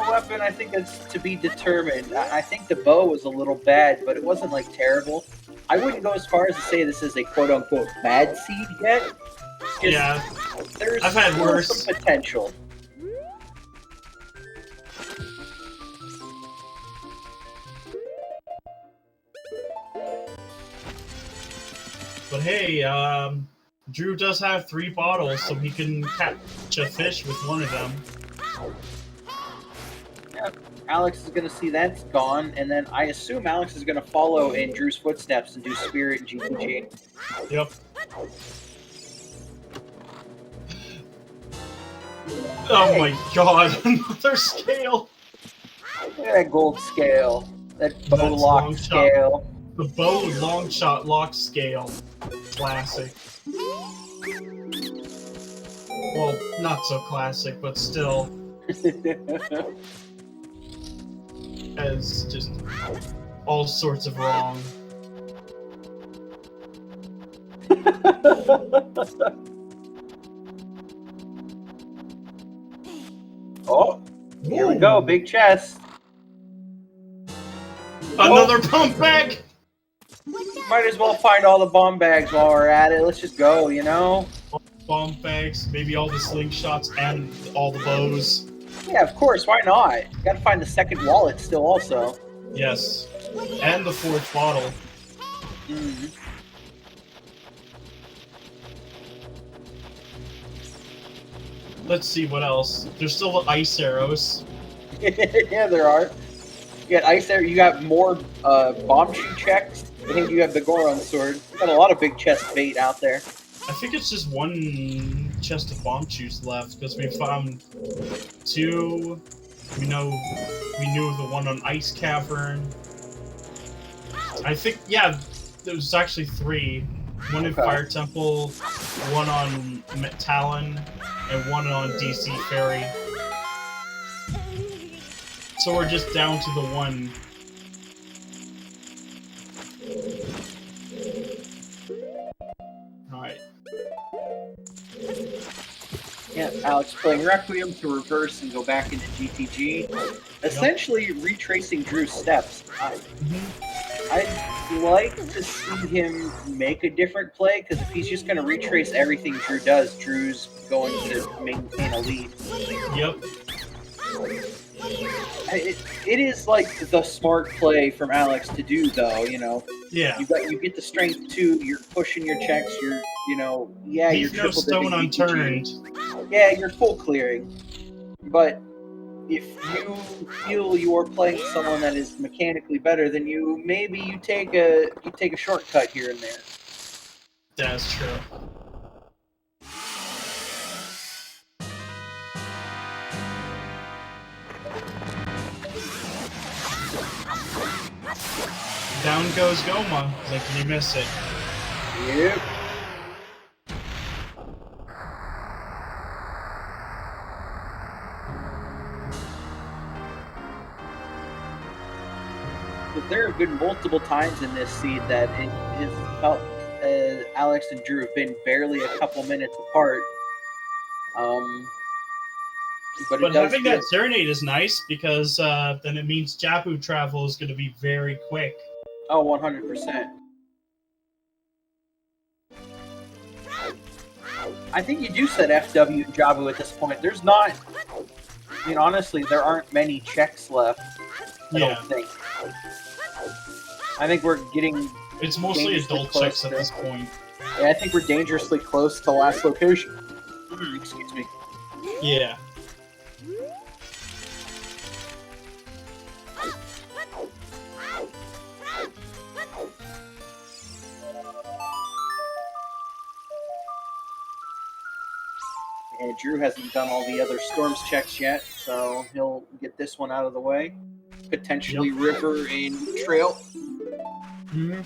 S2: Weapon, I think that's to be determined. I think the bow was a little bad, but it wasn't like terrible. I wouldn't go as far as to say this is a quote-unquote bad seed yet.
S1: Yeah,
S2: there's
S1: I've had worse.
S2: Some potential.
S1: But hey, Drew does have 3 bottles, so he can catch a fish with one of them.
S2: Yep. Alex is going to see that's gone, and then I assume Alex is going to follow in Drew's footsteps and do Spirit and GTG.
S1: Yep. Oh my god, another scale!
S2: Look at that gold scale. That bow lock scale.
S1: The bow long shot lock scale. Classic. Well, not so classic, but still. As just all sorts of wrong.
S2: Oh, here we go, big chest.
S1: Another pump bag!
S2: Might as well find all the bomb bags while we're at it. Let's just go, you know?
S1: Bomb bags, maybe all the slingshots and all the bows.
S2: Yeah, of course, why not? Gotta find the second wallet still also.
S1: Yes. And the 4th bottle.
S2: Mm-hmm.
S1: Let's see what else. There's still the ice arrows.
S2: Yeah, there are. You got ice arrow. You got more bomb shoe checks. I think you have the Goron sword. Got a lot of big chest bait out there.
S1: I think it's just 1 chest of bomb shoes left because we found 2 We knew the one on Ice Cavern. I think, yeah, there was actually 3. One in Fire Temple, one on Talon, and one on DC Ferry. So we're just down to the 1. Alright.
S2: Yeah, Alex playing Requiem to reverse and go back into GTG. Essentially retracing Drew's steps. I'd like to see him make a different play, because if he's just going to retrace everything Drew does, Drew's going to maintain a lead.
S1: Yep.
S2: It is like the smart play from Alex to do, though. You know.
S1: Yeah.
S2: You get the strength 2. You're pushing your checks. You're you're
S1: Leave no stone unturned.
S2: Yeah, you're full clearing. But if you feel you're playing someone that is mechanically better than you, maybe you take a shortcut here and there.
S1: That's true. Down goes Goma. Like, you miss it.
S2: Yep. There have been multiple times in this seed that it has felt Alex and Drew have been barely a couple minutes apart.
S1: But having that Serenade is nice, because then it means Jabu travel is going to be very quick.
S2: Oh, 100%. I think you do set FW and Jabu at this point. There's not... I mean, honestly, there aren't many checks left, I don't think. I think we're getting...
S1: It's mostly adult checks at this point.
S2: Yeah, I think we're dangerously close to last location. Excuse me.
S1: Yeah.
S2: And Drew hasn't done all the other storms checks yet, so he'll get this one out of the way. Potentially river and trail.
S1: Mm-hmm.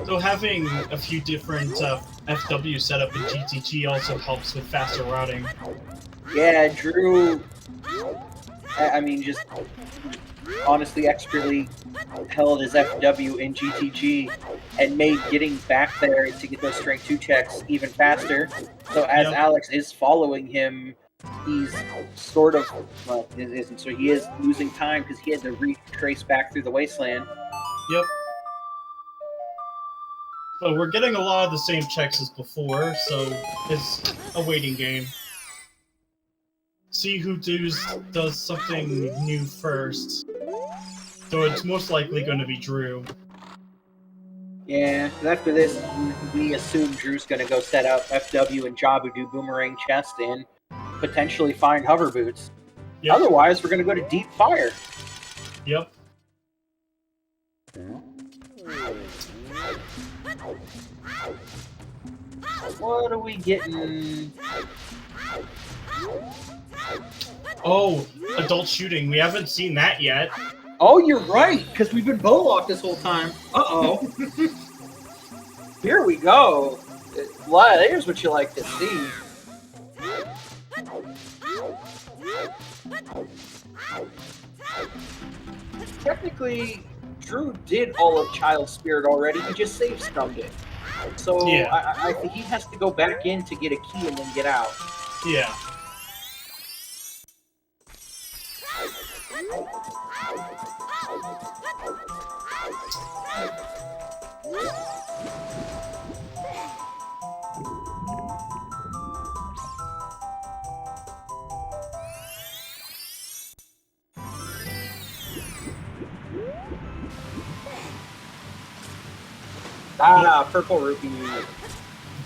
S1: So having a few different FW set up in GTG also helps with faster routing.
S2: Yeah, Drew, I mean, just honestly expertly held his FW in GTG and made getting back there to get those strength 2 checks even faster. So as Alex is following him, he's sort of, well, it isn't, so he is losing time because he had to retrace back through the wasteland.
S1: Yep. But we're getting a lot of the same checks as before, so it's a waiting game. See who does something new first. So it's most likely going to be Drew.
S2: Yeah, after this, we assume Drew's going to go set up FW and Jabu do Boomerang Chest and potentially find hover boots. Yep. Otherwise, we're going to go to Deep Fire.
S1: Yep.
S2: What are we getting?
S1: Oh, adult shooting. We haven't seen that yet.
S2: Oh, you're right, because we've been bow locked this whole time. Uh-oh. Here we go. Here's what you like to see. Technically, Drew did all of Child Spirit already. He just save scummed it. So yeah. I think he has to go back in to get a key and then get out.
S1: Yeah.
S2: Ah, purple rupee.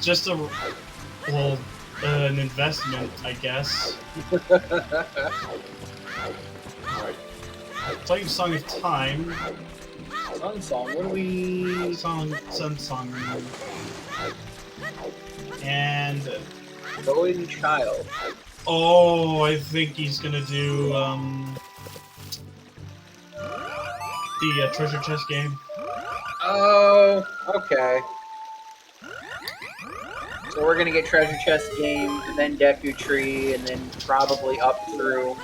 S1: Just a well, an investment, I guess. Playing Song of Time.
S2: Song. What do we?
S1: Song. And
S2: Golden Child.
S1: oh, I think he's gonna do the treasure chest game.
S2: Oh, okay. So we're gonna get treasure chest game, and then Deku Tree, and then probably up through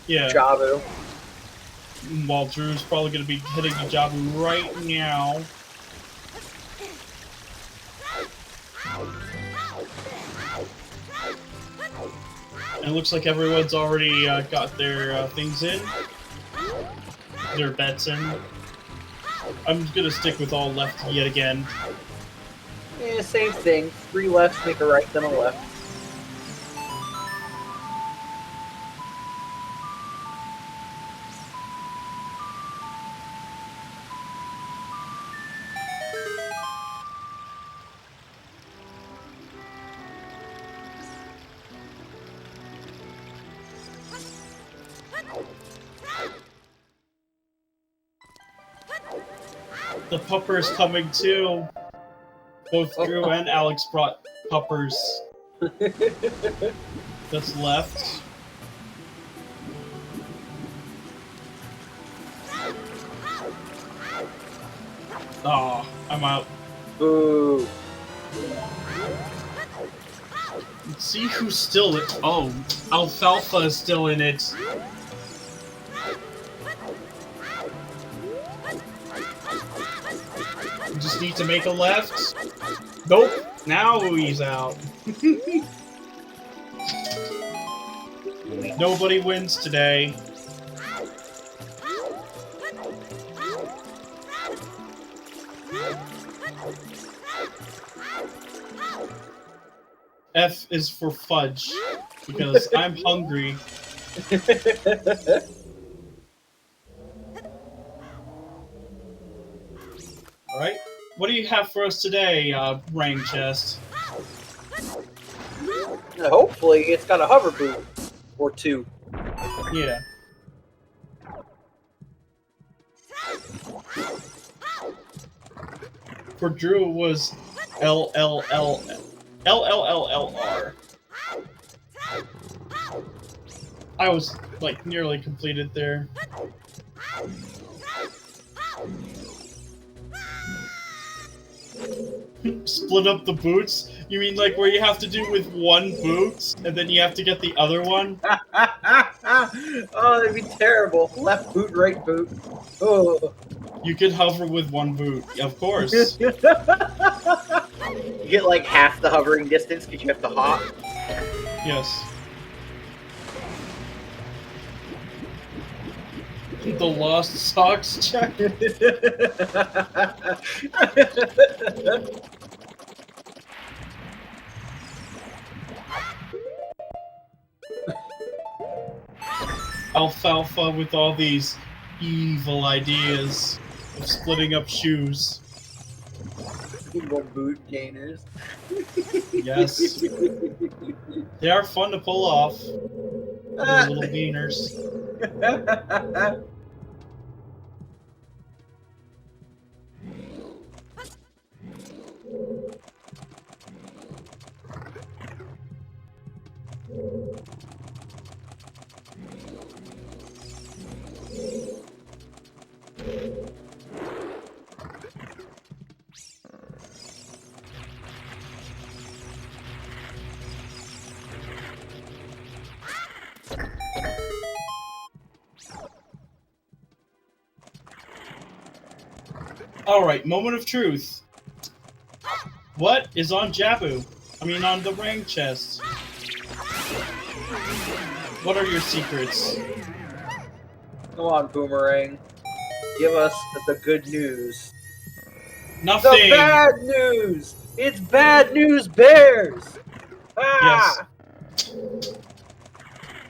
S2: Jabu.
S1: While Drew's probably gonna be hitting the Jabu right now. And it looks like everyone's already got their things in. Their bets in. I'm gonna stick with all left yet again.
S2: Yeah, same thing. 3 lefts make a right, then a left.
S1: The pupper's coming too. Both Drew and Alex brought puppers. That's left. Oh, I'm out.
S2: Boo.
S1: Let's see who's still in. Oh, Alfalfa is still in it. Just need to make a left. Nope. Now he's out. Nobody wins today. F is for fudge, because I'm hungry. Alright, what do you have for us today, Rain Chest?
S2: Hopefully it's got a hover boot. Or 2.
S1: Yeah. For Drew, it was LLLR. I was, like, nearly completed there. Split up the boots? You mean like where you have to do with one boot, and then you have to get the other one?
S2: Oh, that'd be terrible. Left boot, right boot. Oh.
S1: You could hover with one boot, of course.
S2: You get like half the hovering distance because you have to hop.
S1: Yes. The lost socks check. Alfalfa with all these evil ideas of splitting up shoes.
S2: Evil boot gainers.
S1: Yes. They are fun to pull off. Those little beaners. Alright, moment of truth. What is on Jabu? I mean, on the rank chest. What are your secrets?
S2: Come on, Boomerang. Give us the good news.
S1: Nothing!
S2: The bad news! It's bad news bears! Ah!
S1: Yes.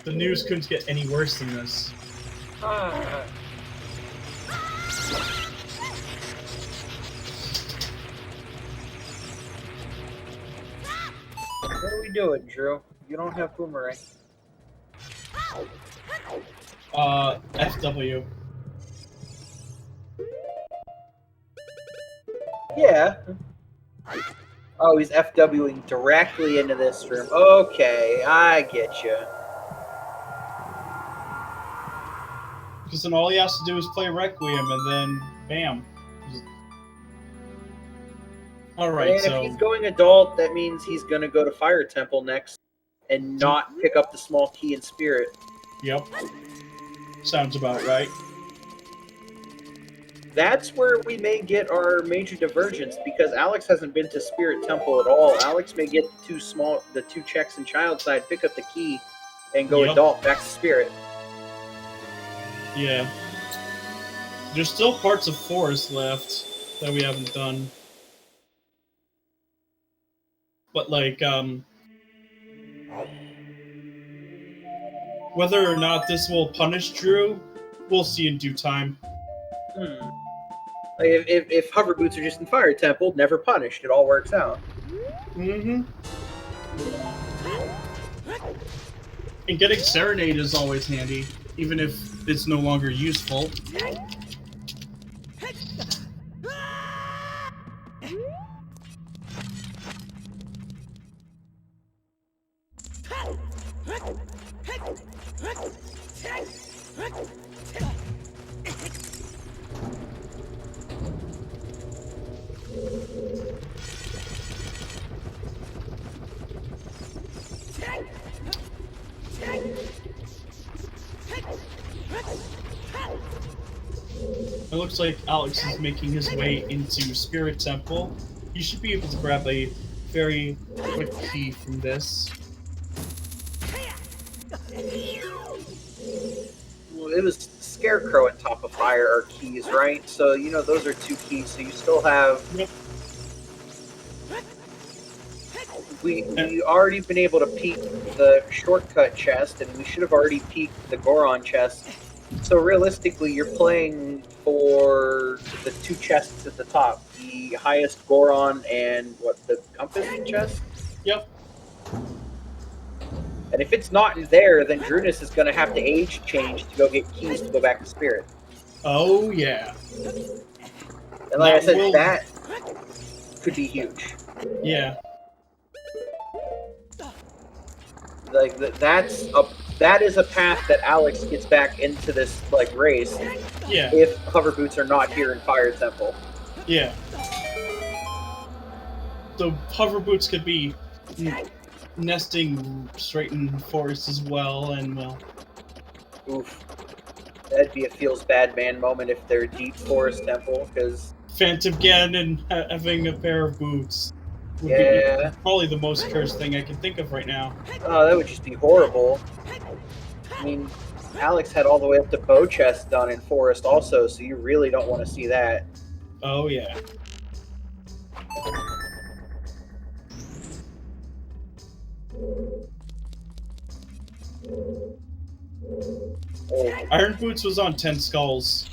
S1: The news couldn't get any worse than this.
S2: What are we doing, Drew? You don't have boomerang.
S1: FW.
S2: Yeah. Oh, he's FWing directly into this room. Okay, I get you.
S1: Because then all he has to do is play Requiem, and then bam. Alright,
S2: And
S1: so...
S2: if he's going adult, that means he's going to go to Fire Temple next and not pick up the small key in Spirit.
S1: Yep. Sounds about right.
S2: That's where we may get our major divergence, because Alex hasn't been to Spirit Temple at all. Alex may get the two checks in Child side, pick up the key, and go adult back to Spirit.
S1: Yeah. There's still parts of Forest left that we haven't done. But, like, whether or not this will punish Drew, we'll see in due time.
S2: Like if hover boots are just in Fire Temple, never punished. It all works out.
S1: Mm-hmm. And getting Serenade is always handy, even if it's no longer useful. It looks like Alex is making his way into Spirit Temple. You should be able to grab a very quick key from this.
S2: Well, it was Scarecrow and Top of Fire are keys, right? So, you know, those are two keys, so you still have...
S1: Yep.
S2: We already been able to peek the shortcut chest, and we should have already peeked the Goron chest. So realistically, you're playing for the two chests at the top. The highest Goron and, the Compass chest?
S1: Yep.
S2: And if it's not in there, then Drooness is going to have to age change to go get keys to go back to Spirit.
S1: Oh, yeah.
S2: And like I said, that could be huge.
S1: Yeah.
S2: Like that is a path that Alex gets back into this race.
S1: Yeah.
S2: If hover boots are not here in Fire Temple.
S1: Yeah. So hover boots could be nesting straight in forest as well, and well.
S2: Oof. That'd be a feels bad man moment if they're deep Forest Temple, because
S1: Phantom Ganon having a pair of boots would be probably the most cursed thing I can think of right now.
S2: Oh, that would just be horrible. I mean, Alex had all the way up to bow chest done in Forest also, so you really don't want to see that.
S1: Oh, yeah.
S2: Oh.
S1: Iron Boots was on 10 Skulls.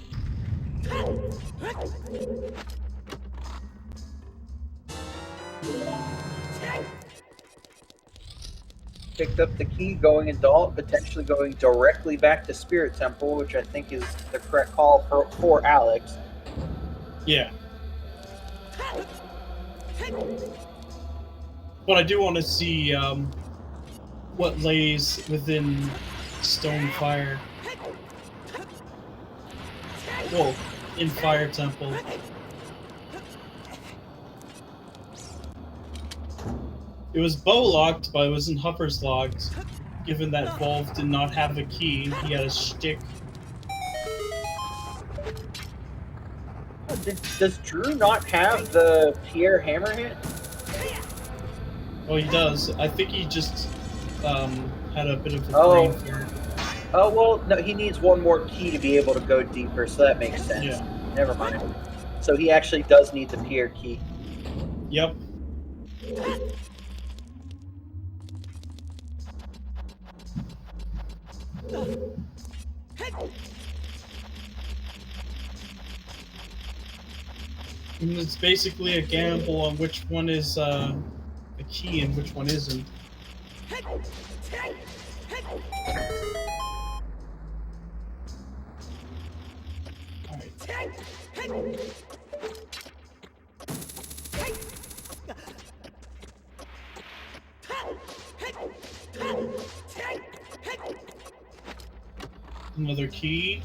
S2: Picked up the key, going adult, potentially going directly back to Spirit Temple, which I think is the correct call for Alex.
S1: Yeah. But I do want to see what lays within Stonefire. Well, in Fire Temple. It was bow locked, but it wasn't Hupper's locked. Given that Volv did not have a key, he had a shtick.
S2: Does Drew not have the Pierre Hammerhand?
S1: Oh, he does. I think he just had a bit of a brain fart.
S2: Oh, well, no, he needs one more key to be able to go deeper, so that makes sense.
S1: Yeah.
S2: Never mind. So he actually does need the Pierre key.
S1: Yep. And it's basically a gamble on which one is the key and which one isn't. Alright. Another key.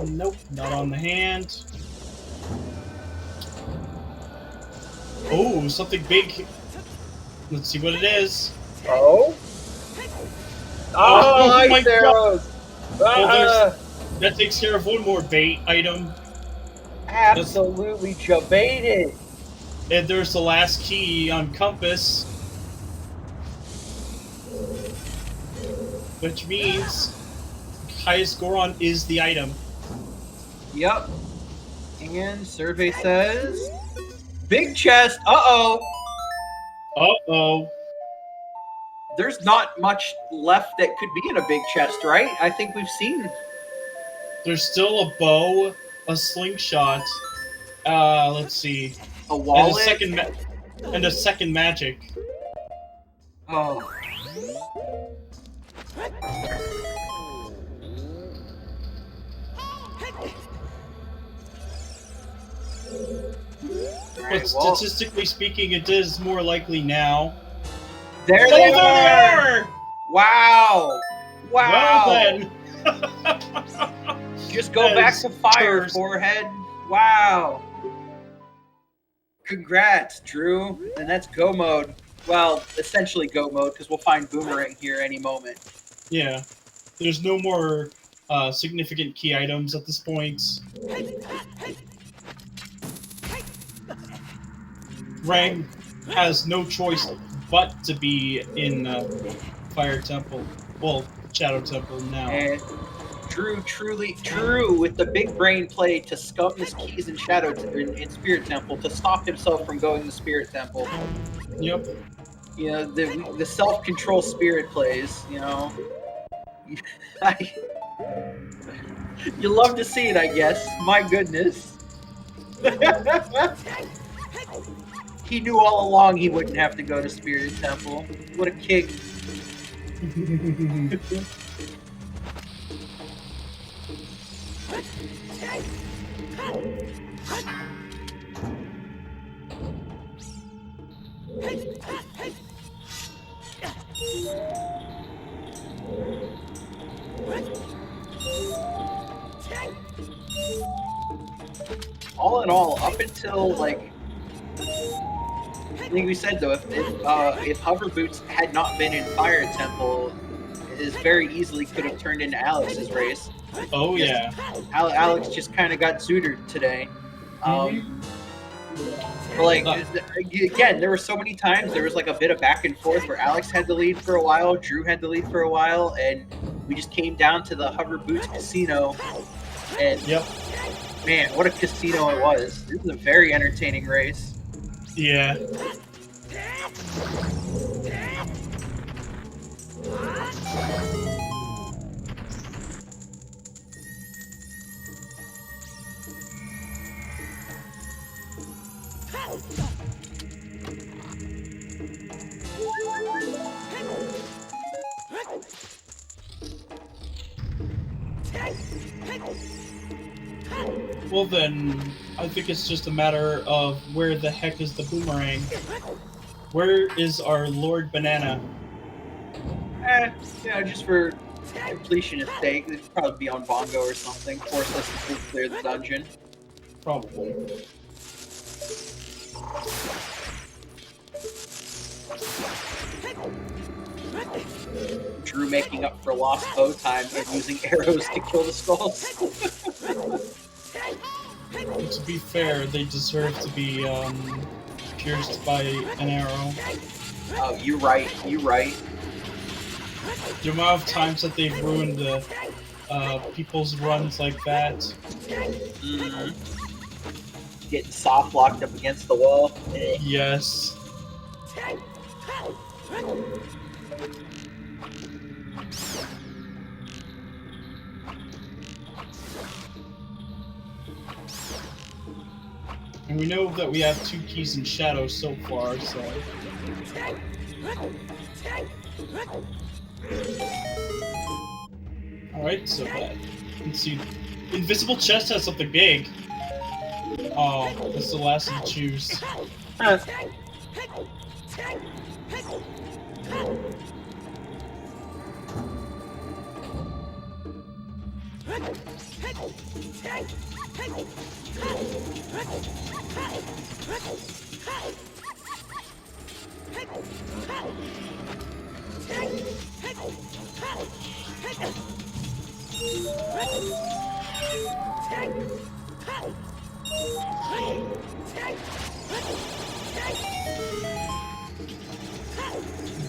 S1: Nope, not on the hand. Oh, something big. Let's see what it is.
S2: Oh?
S1: Oh
S2: Ice
S1: my
S2: arrows!
S1: Well, that takes care of one more bait item.
S2: Absolutely jebaited.
S1: And there's the last key on compass. Which means highest Goron is the item.
S2: Yep. And survey says big chest. Uh-oh.
S1: Uh-oh.
S2: There's not much left that could be in a big chest, right? I think we've seen.
S1: There's still a bow, a slingshot. Let's see.
S2: A wallet.
S1: And a second magic.
S2: Oh.
S1: But statistically speaking, it is more likely now.
S2: There they are! Wow! Wow!
S1: Well then!
S2: Just go back to fire, forehead. Wow! Congrats, Drew. And that's go mode. Well, essentially go mode, because we'll find Boomerang here any moment.
S1: Yeah. There's no more significant key items at this point. Rang has no choice but to be in Fire Temple. Well, Shadow Temple now.
S2: And Drew with the big brain play to scum his keys in in Spirit Temple to stop himself from going to Spirit Temple.
S1: Yep.
S2: You know, the self-control Spirit plays, you know. You love to see it, I guess. My goodness. He knew all along he wouldn't have to go to Spirit Temple. What a king. All in all, up until like I think we said though, if Hover Boots had not been in Fire Temple, it very easily could have turned into Alex's race.
S1: Oh yeah.
S2: Alex just kind of got zootered today. But like again, there were so many times there was like a bit of back and forth where Alex had the lead for a while, Drew had the lead for a while, and we just came down to the Hover Boots Casino. And
S1: yep.
S2: Man, what a casino it was! This was a very entertaining race.
S1: Yeah. Well then, I think it's just a matter of where the heck is the Boomerang? Where is our Lord Banana?
S2: Yeah, just for completionist sake, it'd probably be on Bongo or something. Force us to clear the dungeon.
S1: Probably.
S2: Drew making up for lost bow time and using arrows to kill the skulls.
S1: To be fair, they deserve to be pierced by an arrow.
S2: Oh, you're right. You're right.
S1: The amount of times that they've ruined people's runs like that.
S2: Mm. Getting soft locked up against the wall.
S1: Yes. And we know that we have 2 keys in shadow so far, so... Alright, so that... Let's see. Invisible chest has something big. Oh, that's the last of the juice.
S2: Huh.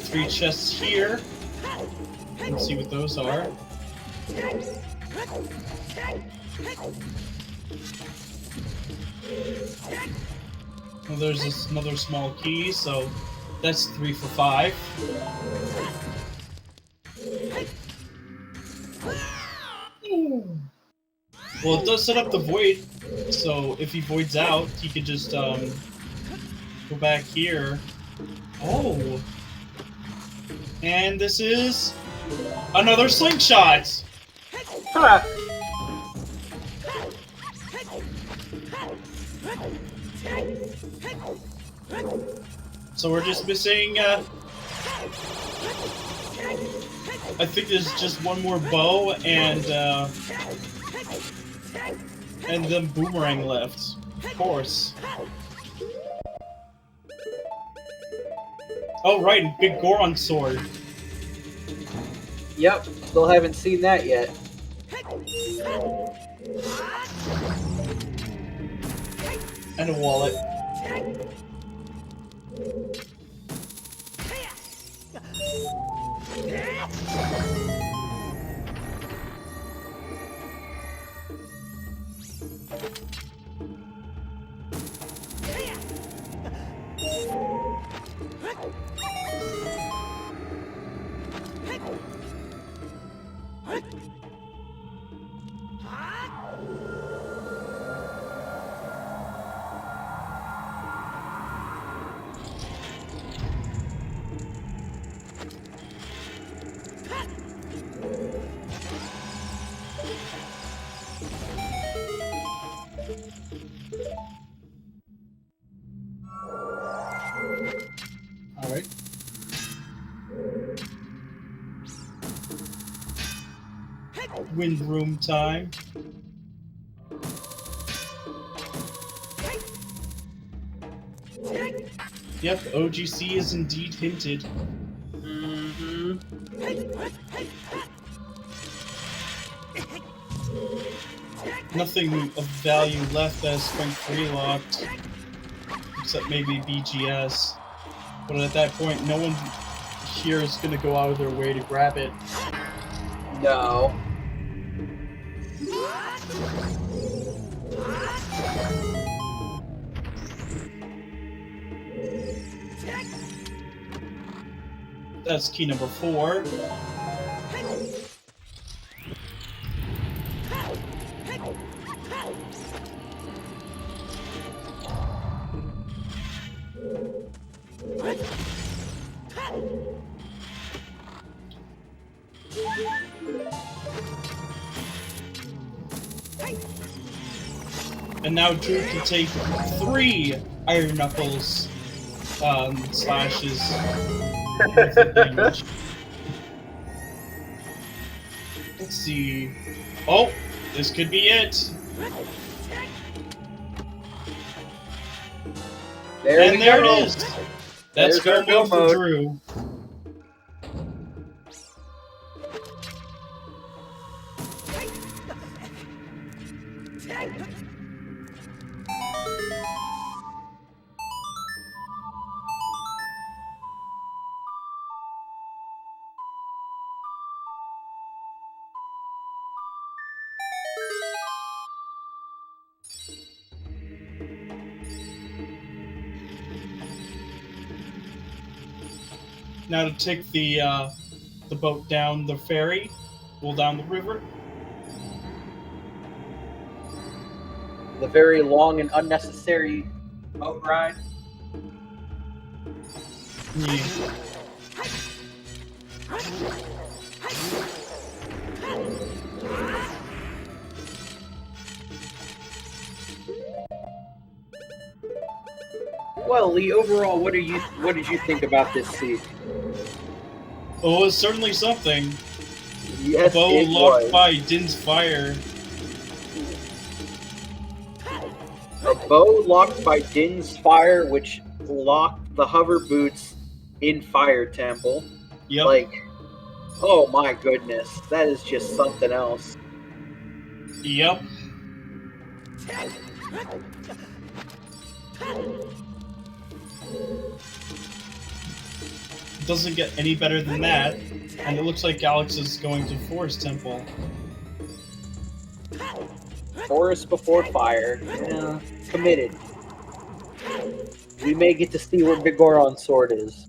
S1: Three chests here. Let's see what those are. Well, there's another small key, so that's 3 for 5. Ooh. Well, it does set up the void, so if he voids out, he could just go back here. Oh! And this is another slingshot!
S2: Huh.
S1: So we're just missing, I think there's just one more bow and then boomerang left. Of course. Oh right, and big Goron sword.
S2: Yep, still haven't seen that yet.
S1: And a wallet. Alright. Wind room time. Yep, OGC is indeed hinted.
S2: Mm-hmm.
S1: Nothing of value left as strength 3 locked, except maybe BGS. But at that point, no one here is going to go out of their way to grab it.
S2: No.
S1: That's key number 4. And now Drew can take 3 Iron Knuckles slashes. Let's see. Oh, this could be it.
S2: There
S1: it is. That's
S2: There's
S1: go
S2: our
S1: mode
S2: go
S1: for Drew. Now to take the boat down the ferry, well, down the river.
S2: The very long and unnecessary boat ride.
S1: Yeah.
S2: Well, Lee, overall, what did you think about this siege?
S1: Oh, it's certainly something.
S2: Yes,
S1: Bow
S2: it
S1: locked
S2: was.
S1: by Din's fire.
S2: A bow locked by Din's fire, which locked the hover boots in Fire Temple.
S1: Yep.
S2: Like, oh my goodness, that is just something else.
S1: Yep. It doesn't get any better than that, and it looks like Alex is going to Forest Temple.
S2: Forest before fire. Yeah, committed. We may get to see where Big Goron's sword is.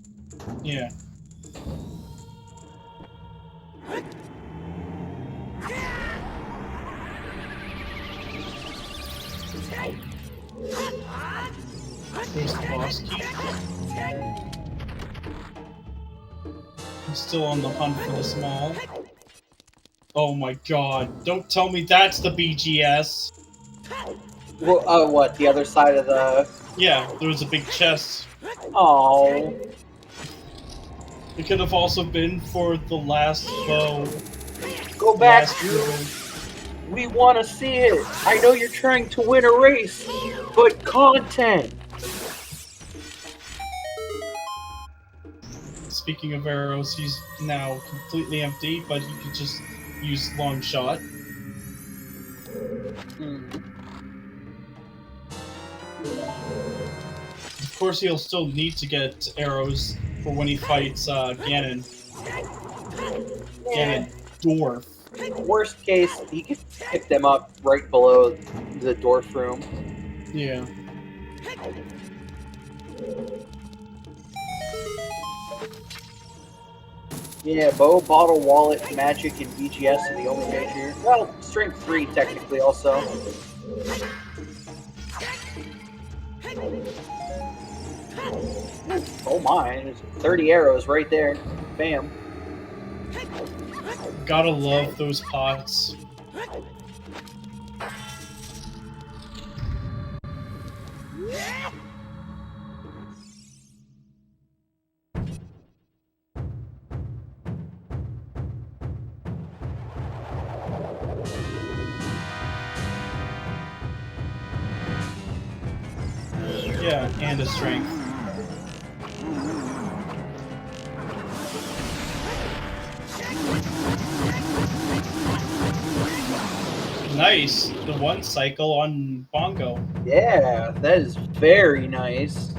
S1: Yeah. There's the boss key. I'm still on the hunt for the small. Oh my god, don't tell me that's the BGS!
S2: Well, what? The other side of the...
S1: Yeah, there was a big chest.
S2: Oh.
S1: It could have also been for the last bow.
S2: Go back,
S1: Last
S2: dude.
S1: ribbon.
S2: We want to see it. I know you're trying to win a race, but content.
S1: Speaking of arrows, he's now completely empty, but he could just use long shot. Of course, he'll still need to get arrows for when he fights Ganon. Ganon Dwarf.
S2: Worst case, he could pick them up right below the dwarf room.
S1: Yeah.
S2: Yeah, bow, bottle, wallet, magic, and BGS are the only major. Well, strength 3 technically also. Oh my, there's 30 arrows right there. Bam.
S1: Gotta love those pots. Yeah, and a strength. Nice! The one cycle on Bongo.
S2: Yeah, that is very nice.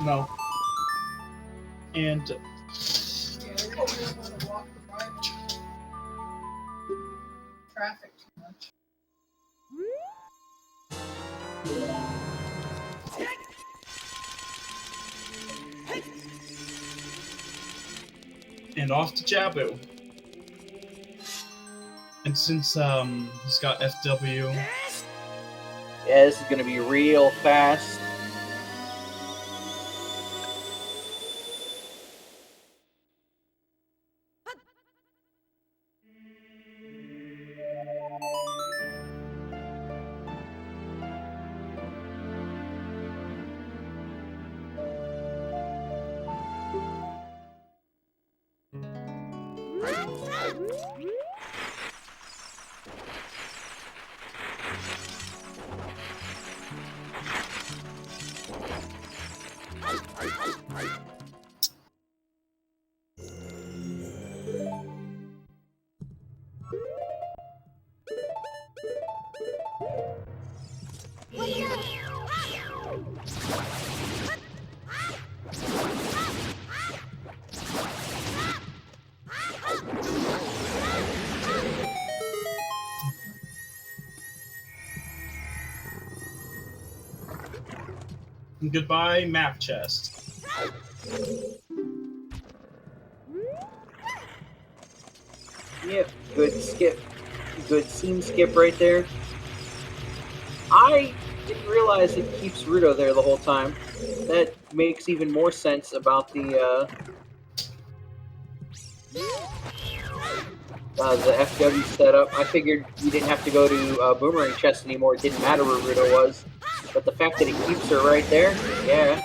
S1: No. And
S3: Yeah, I just want to walk by traffic too much.
S1: off to Jabu. And since he's got FW,
S2: Yeah, this is gonna be real fast.
S1: Goodbye, map chest.
S2: Yep, good skip. Good scene skip right there. I didn't realize it keeps Rudo there the whole time. That makes even more sense about the FW setup. I figured you didn't have to go to Boomerang Chest anymore. It didn't matter where Rudo was. But the fact that it keeps her right there, yeah.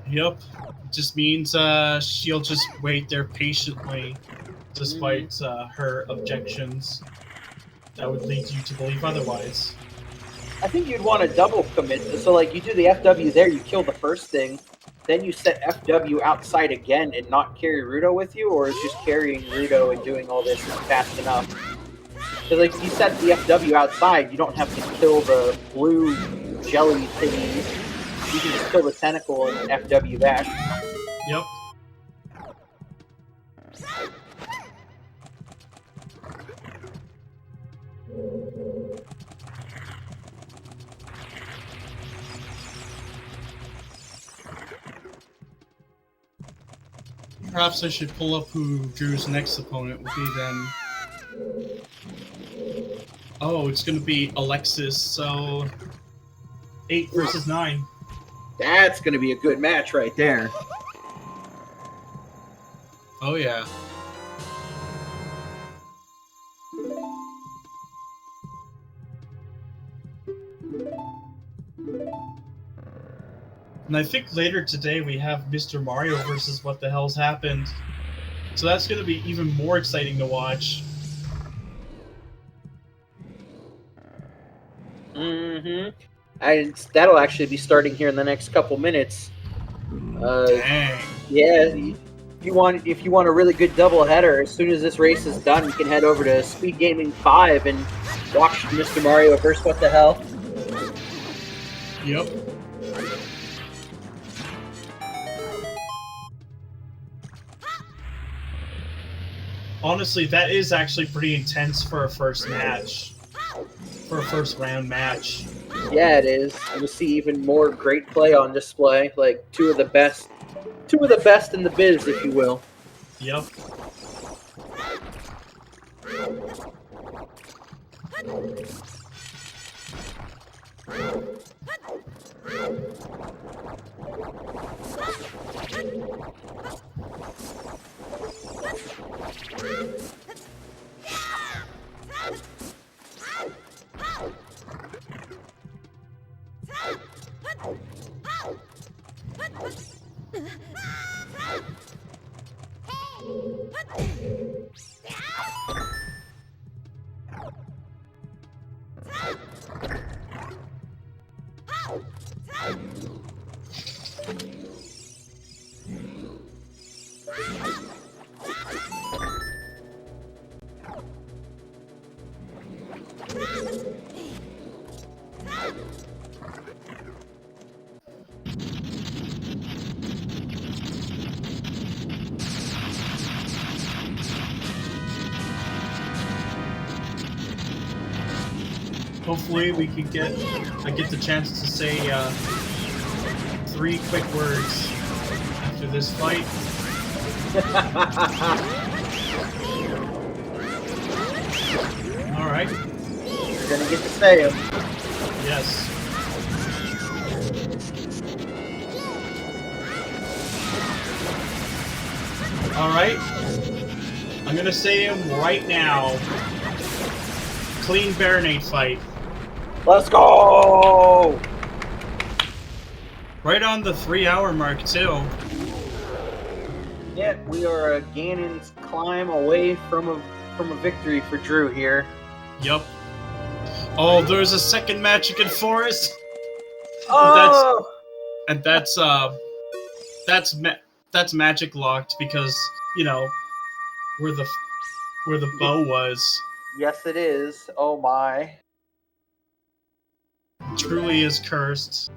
S1: Yep. It just means she'll just wait there patiently, despite her objections. That would lead you to believe otherwise.
S2: I think you'd want to double commit. So, like, you do the FW there, you kill the first thing, then you set FW outside again and not carry Rudo with you, or is just carrying Rudo and doing all this fast enough? Because, like, if you set the FW outside, you don't have to kill the blue jelly thingies. You can just kill the tentacle and FW back.
S1: Yep. Perhaps I should pull up who Drew's next opponent will be then. Oh, it's gonna be Alexis, so 8 versus 9.
S2: That's going to be a good match right there.
S1: Oh yeah. And I think later today we have Mr. Mario versus What the Hell's Happened. So that's gonna be even more exciting to watch.
S2: Mm-hmm. And that'll actually be starting here in the next couple minutes.
S1: Dang.
S2: Yeah, if you want a really good doubleheader, as soon as this race is done, you can head over to Speedgaming 5 and watch Mr. Mario versus What the Hell.
S1: Yep. Honestly, that is actually pretty intense for a first match. For a first round match.
S2: Yeah, it is. You'll see even more great play on display, like two of the best in the biz, if you will.
S1: Yep. Hopefully we can I get the chance to say 3 quick words after this fight. Alright.
S2: You're gonna get to say them.
S1: Yes. Alright. I'm gonna say him right now. Clean Baronade fight.
S2: Let's go!
S1: Right on the 3-hour mark, too.
S2: Yeah, we are a Ganon's climb away from a victory for Drew here.
S1: Yup. Oh, there's a second match against Forrest.
S2: Oh!
S1: That's magic locked because, you know, where the bow was.
S2: Yes, it is. Oh my.
S1: Truly is cursed.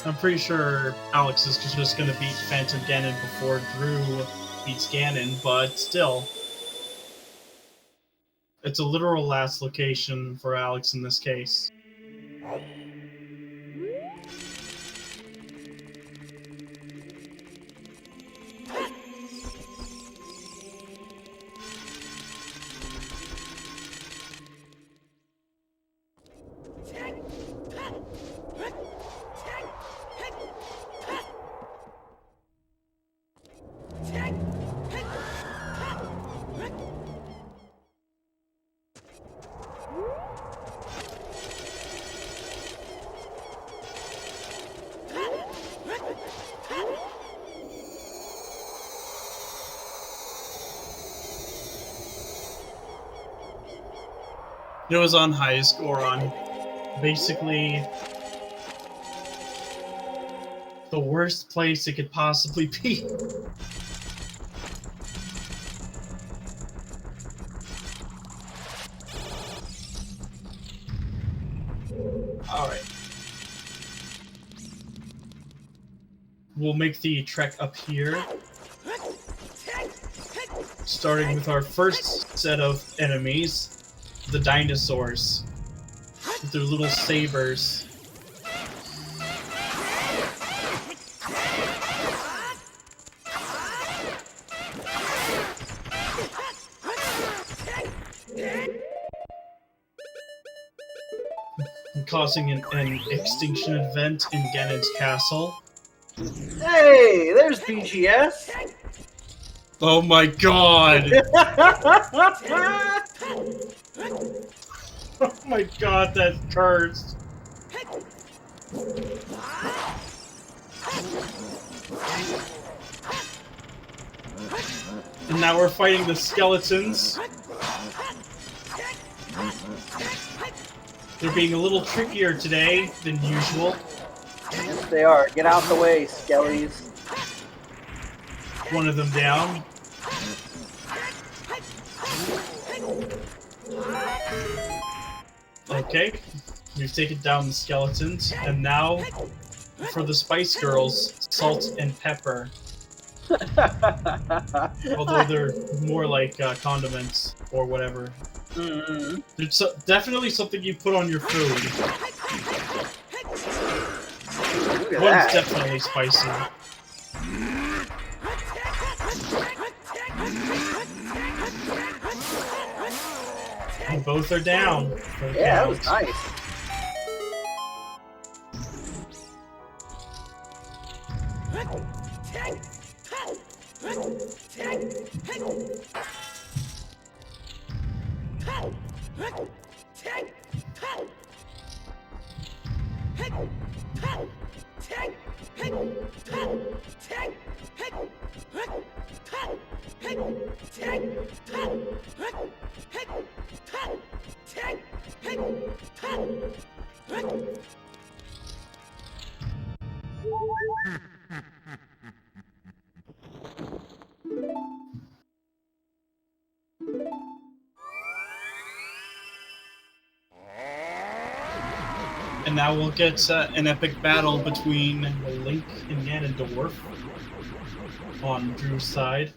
S1: I'm pretty sure Alex is just going to beat Phantom Ganon before Drew beats Ganon, but still. It's a literal last location for Alex in this case. It was on highest score on basically the worst place it could possibly be. Alright. We'll make the trek up here. Starting with our first set of enemies. The dinosaurs with their little sabers. Causing an extinction event in Ganon's castle.
S2: Hey, there's BGS.
S1: Oh my god! Oh my god, that's cursed. And now we're fighting the skeletons. They're being a little trickier today than usual.
S2: Yes, they are. Get out the way, skellies.
S1: One of them down. Okay, we've taken down the skeletons, and now for the Spice Girls, salt and pepper. Although they're more like condiments or whatever.
S2: Mm-hmm.
S1: It's definitely something you put on your food.
S2: Look at
S1: One's
S2: that.
S1: definitely spicy. And both are down.
S2: Yeah, that was nice.
S1: And now we'll get an epic battle between Link and Ganondorf on Drew's side.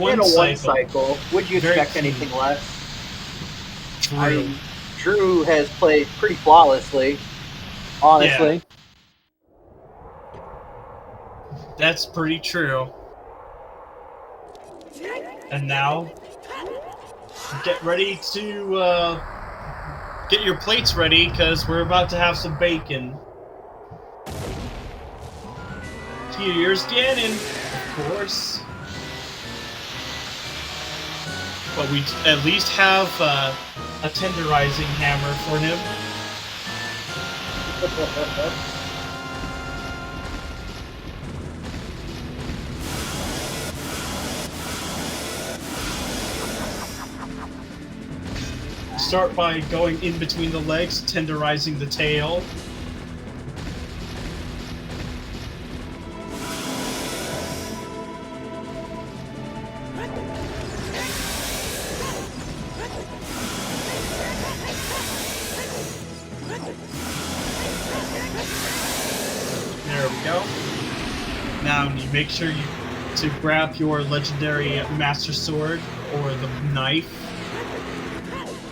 S2: In a one cycle, would you
S1: Very
S2: expect anything less?
S1: True.
S2: I mean, Drew has played pretty flawlessly, honestly.
S1: That's pretty true. And now, get ready to get your plates ready, because we're about to have some bacon. Here's Ganon, of course. But we at least have a tenderizing hammer for him. start by going in between the legs, tenderizing the tail. There we go. Now you make sure to grab your legendary Master Sword or the knife,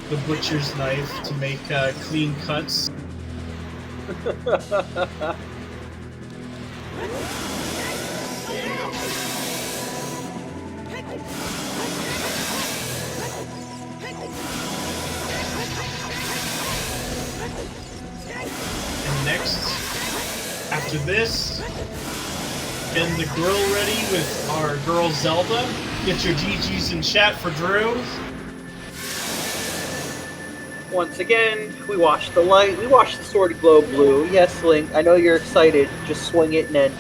S1: the butcher's knife, to make clean cuts. And next, after this, getting the grill ready with our girl Zelda. Get your GGs in chat for Drew.
S2: Once again, we watched the light. We watched the sword glow blue. Yes, Link, I know you're excited. Just swing it and then...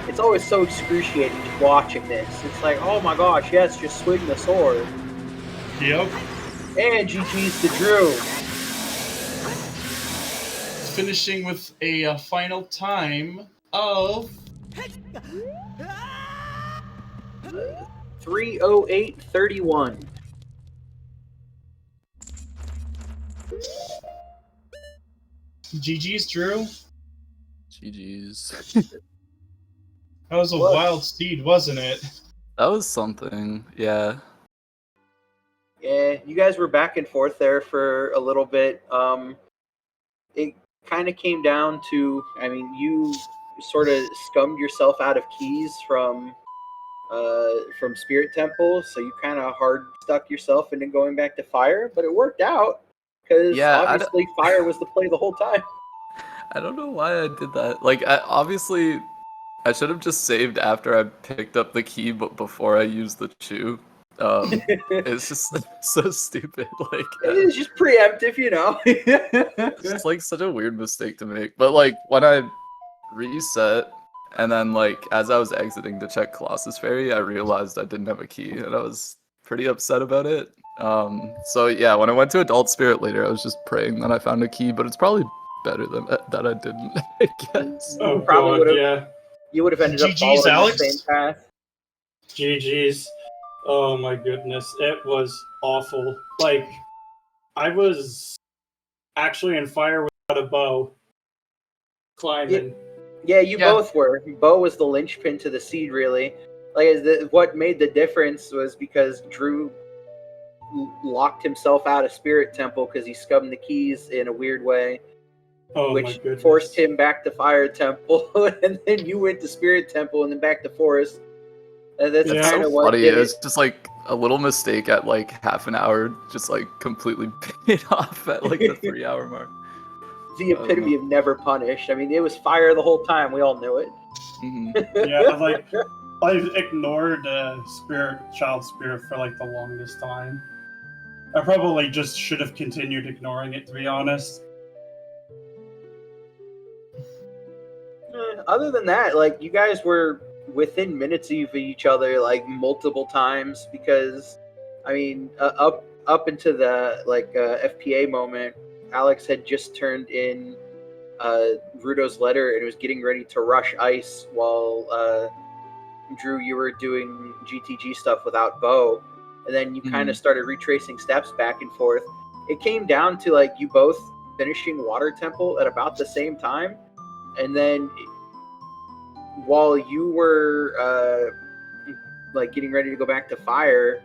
S2: It's always so excruciating just watching this. It's like, oh my gosh, yes, just swing the sword.
S1: Yep.
S2: And GG's to Drew.
S1: Finishing with a final time of
S2: 3:08:31.
S1: GG's, Drew.
S4: GG's.
S1: That was a wild steed, wasn't it?
S4: That was something, yeah.
S2: Yeah, you guys were back and forth there for a little bit. It kind of came down to, I mean, you sort of scummed yourself out of keys from Spirit Temple, so you kind of hard stuck yourself into going back to fire, but it worked out because obviously fire was the play the whole time.
S4: I don't know why I did that. Like, obviously, I should have just saved after I picked up the key, but before I used the chew. It's just so stupid. Like,
S2: it's just preemptive, you know.
S4: It's just like such a weird mistake to make. But like when I reset and then like as I was exiting to check Colossus Ferry, I realized I didn't have a key and I was pretty upset about it. So yeah, when I went to Adult Spirit later, I was just praying that I found a key, but it's probably better than that I didn't, I guess.
S5: Oh,
S2: probably would have.
S5: yeah.
S2: You would have ended up
S1: GG's,
S2: following
S1: Alex.
S2: the same path.
S5: GG's. Oh my goodness, it was awful. Like, I was actually in fire without a bow. Climbing.
S2: Yeah, you both were. Bo was the linchpin to the seed, really. Like, what made the difference was because Drew locked himself out of Spirit Temple because he scummed the keys in a weird way, which forced him back to Fire Temple, and then you went to Spirit Temple and then back to Forest. That's kind of what
S4: funny.
S2: did
S4: It's just like a little mistake at like half an hour, just like completely paid off at like the 3-hour mark.
S2: The epitome of never punished. I mean, it was fire the whole time. We all knew it.
S4: Mm-hmm.
S5: Yeah, like I ignored Child Spirit for like the longest time. I probably just should have continued ignoring it, to be honest.
S2: Other than that, like, you guys were within minutes of each other like multiple times because, I mean, up into the FPA moment, Alex had just turned in Rudo's letter and was getting ready to rush ice while Drew, you were doing GTG stuff without Bo, and then you kind of started retracing steps back and forth. It came down to like you both finishing Water Temple at about the same time, and then while you were like getting ready to go back to Fire,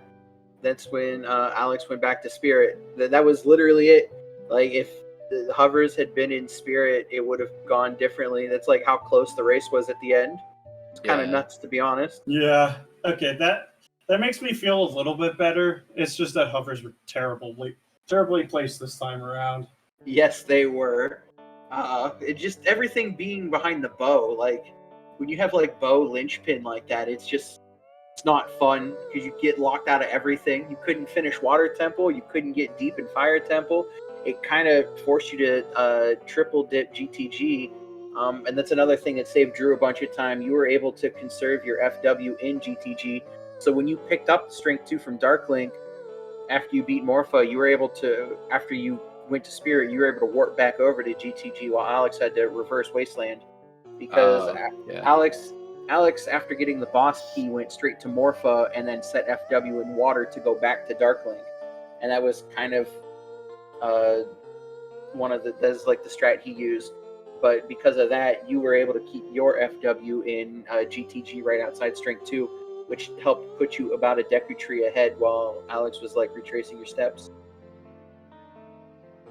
S2: that's when Alex went back to Spirit. That was literally it. Like, if the hovers had been in Spirit, it would have gone differently. That's like how close the race was at the end. It's kind of nuts, to be honest.
S5: Yeah. Okay. That makes me feel a little bit better. It's just that hovers were terribly placed this time around.
S2: Yes, they were. It just everything being behind the bow. Like, when you have like bow linchpin like that, it's not fun because you get locked out of everything. You couldn't finish Water Temple. You couldn't get deep in Fire Temple. It kind of forced you to triple dip GTG. And that's another thing that saved Drew a bunch of time. You were able to conserve your FW in GTG So when you picked up Strength 2 from Darklink, after you beat Morpha, you were able to, after you went to Spirit, you were able to warp back over to GTG while Alex had to reverse Wasteland. Because
S4: yeah.
S2: Alex, after getting the boss key, went straight to Morpha and then set FW in water to go back to Darklink. And that was kind of that's like the strat he used. But because of that, you were able to keep your FW in GTG right outside Strength 2, which helped put you about a Deku Tree ahead while Alex was like retracing your steps.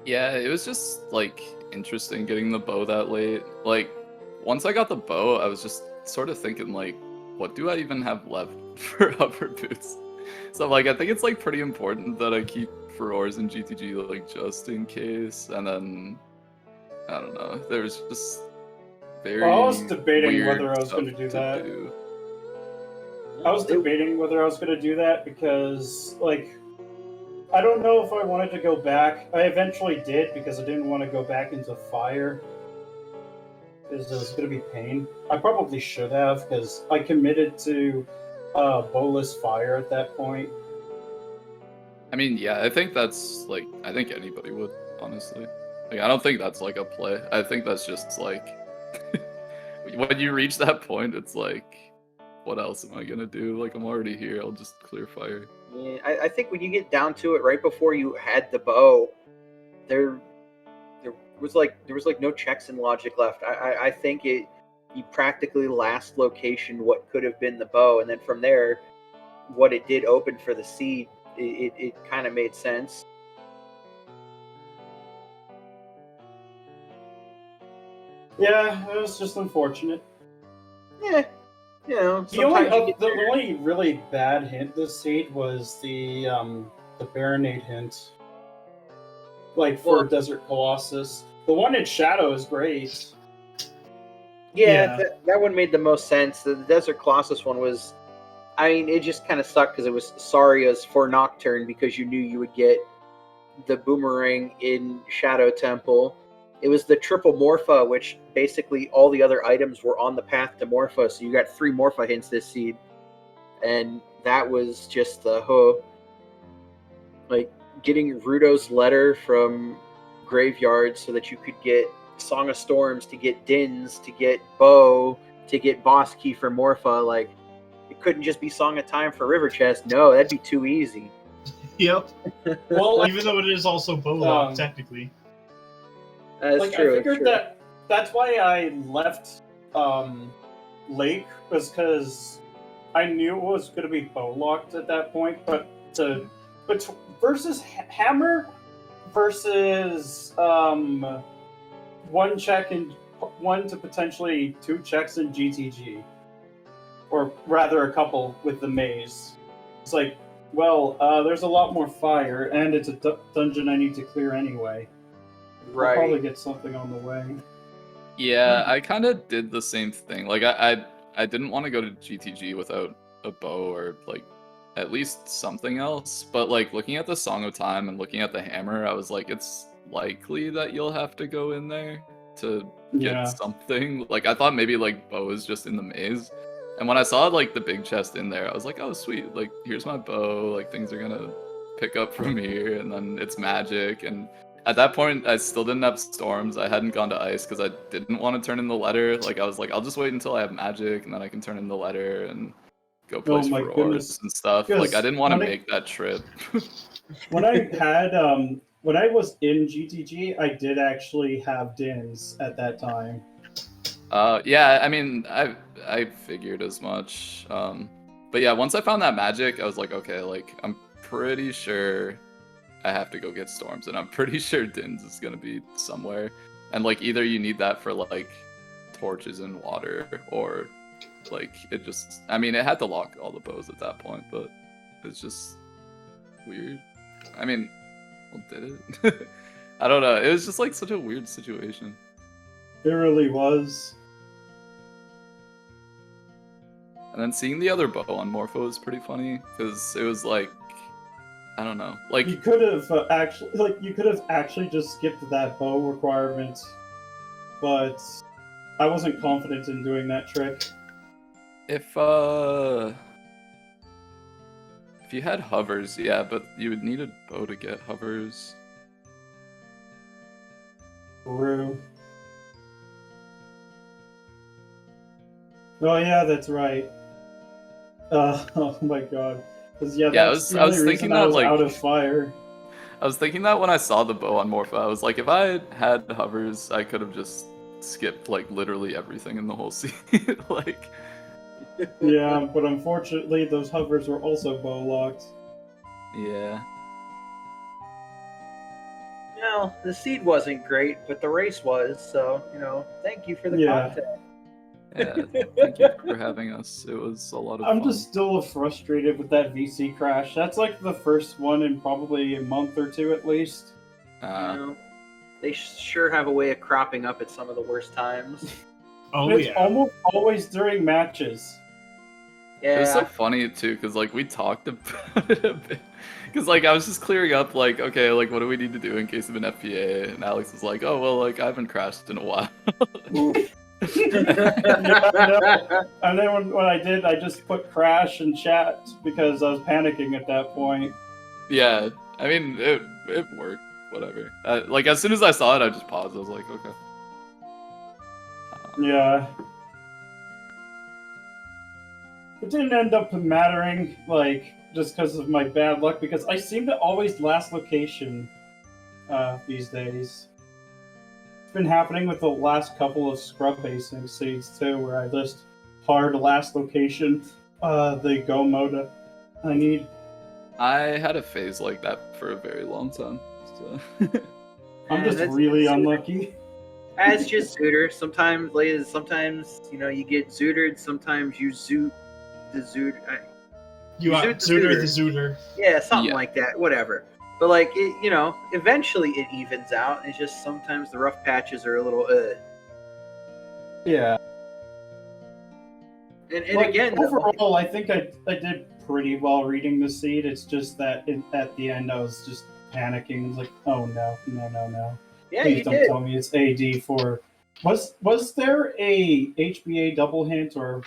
S4: Yeah, it was just like interesting getting the bow that late. Like, once I got the bow, I was just sort of thinking like, what do I even have left for upper boots? So like, I think it's like pretty important that I keep Furores in GTG like just in case. And then I don't know. There's just very.
S5: Well, I was debating
S4: weird
S5: whether I was going to
S4: stuff
S5: do that.
S4: do.
S5: I was debating whether I was going to do that because, like, I don't know if I wanted to go back. I eventually did because I didn't want to go back into fire because it was going to be pain. I probably should have because I committed to bowless fire at that point.
S4: I mean, yeah, I think that's like, I think anybody would, honestly. Like, I don't think that's like a play. I think that's just like, when you reach that point, it's like, what else am I gonna do? Like, I'm already here. I'll just clear fire.
S2: Yeah, I think when you get down to it, right before you had the bow, there was like no checks and logic left. I think you practically last location what could have been the bow, and then from there, what it did open for the seed, it kind of made sense.
S5: Yeah, it was just unfortunate.
S2: Yeah, you know,
S5: The only,
S2: sometimes you get
S5: the
S2: there.
S5: only really bad hint this seed was the Baronade hint. Like for
S2: Well-
S5: Desert Colossus. The one in Shadow is great.
S2: Yeah,
S1: Yeah.
S2: that one made the most sense. The Desert Colossus one was, I mean, it just kind of sucked because it was Saria's for Nocturne because you knew you would get the boomerang in Shadow Temple. It was the triple Morpha, which basically all the other items were on the path to Morpha, so you got 3 Morpha hints this seed. And that was just the like getting Rudo's letter from Graveyard so that you could get Song of Storms, to get Dins, to get Bow, to get Boss Key for Morpha. Like, it couldn't just be Song of Time for River Chest. No, that'd be too easy.
S1: Yep.
S5: Well,
S1: Even though it is also Bola, technically.
S2: That's
S5: like
S2: true.
S5: I figured that's why I left Lake, was because I knew it was going to be bow locked at that point. But versus Hammer versus one check and 1 to potentially 2 checks in GTG, or rather a couple with the maze. It's like, well, there's a lot more fire, and it's a dungeon I need to clear anyway. I'll probably
S2: Right.
S5: get something on the way.
S4: Yeah, I kind of did the same thing. Like, I didn't want to go to GTG without a bow or like at least something else. But like looking at the Song of Time and looking at the hammer, I was like, it's likely that you'll have to go in there to get
S5: Yeah.
S4: something. Like, I thought maybe like bow is just in the maze. And when I saw like the big chest in there, I was like, oh sweet, like here's my bow, like things are gonna pick up from here, and then it's magic. And at that point, I still didn't have storms. I hadn't gone to ice because I didn't want to turn in the letter. Like, I was like, I'll just wait until I have magic, and then I can turn in the letter and go place
S5: my
S4: for
S5: goodness.
S4: ores and stuff. Like, I
S5: Because
S4: didn't want to
S5: when I-
S4: make that trip.
S5: When I had when I was in GTG, I did actually have Dins at that time.
S4: Yeah, I mean, I figured as much. But yeah, once I found that magic, I was like, okay, like I'm pretty sure I have to go get storms, and I'm pretty sure Dins is gonna be somewhere. And like either you need that for like torches and water, or like it just, I mean, it had to lock all the bows at that point, but it's just weird. I mean, well, did it? I don't know. It was just like such a weird situation.
S5: It really was.
S4: And then seeing the other bow on Morpho was pretty funny because it was like, I don't know, like
S5: You could have actually just skipped that bow requirement, but I wasn't confident in doing that trick.
S4: if If you had hovers, yeah, but you would need a bow to get hovers.
S5: True. Oh yeah, that's right. Oh my god. 'Cause, yeah,
S4: Yeah,
S5: that's the
S4: I was
S5: only
S4: thinking
S5: reason I
S4: that,
S5: was
S4: like-
S5: out of fire.
S4: I was thinking that when I saw the bow on Morpha, I was like, if I had hovers, I could have just skipped like literally everything in the whole scene. Like,
S5: Yeah, but unfortunately, those hovers were also bow locked.
S4: yeah.
S2: No, the seed wasn't great, but the race was. So thank you for the
S5: Yeah.
S2: content.
S4: Yeah, thank you for having us. It was a lot of
S5: I'm
S4: fun.
S5: just still frustrated with that VC crash. That's like the first one in probably a month or two at least.
S2: They sure have a way of cropping up at some of the worst times.
S1: Oh
S5: It's
S1: yeah.
S5: almost always during matches.
S2: Yeah.
S4: It was so funny too, because like we talked about it a bit. Because like I was just clearing up, like, okay, like what do we need to do in case of an FPA? And Alex was like, oh well, like I haven't crashed in a while.
S5: And then when I did, I just put crash in chat because I was panicking at that point.
S4: Yeah, I mean it worked. Whatever. Like as soon as I saw it, I just paused. I was like, okay.
S5: Yeah. It didn't end up mattering, like, just because of my bad luck, because I seem to always last location these days. It's been happening with the last couple of scrub basing seeds too, where I list hard last location, the go mode I need.
S4: I had a phase like that for a very long time. So.
S5: I'm just
S2: that's-
S5: really unlucky.
S2: As just zooter. Sometimes you get zootered. Sometimes you zoot the zoot.
S1: You
S2: Zoot
S1: out
S2: the
S1: Zooter
S2: Zooter.
S1: the Zooter.
S2: Yeah, something
S4: Yeah.
S2: like that. Whatever. But like eventually it evens out. It's just sometimes the rough patches are a little.
S5: Yeah.
S2: And
S5: Like,
S2: again,
S5: overall, I think I did pretty well reading the seed. It's just that at the end I was just panicking. It's like, oh no.
S2: yeah,
S5: Please
S2: you
S5: don't
S2: did.
S5: tell me it's AD for. Was there a HBA double hint, or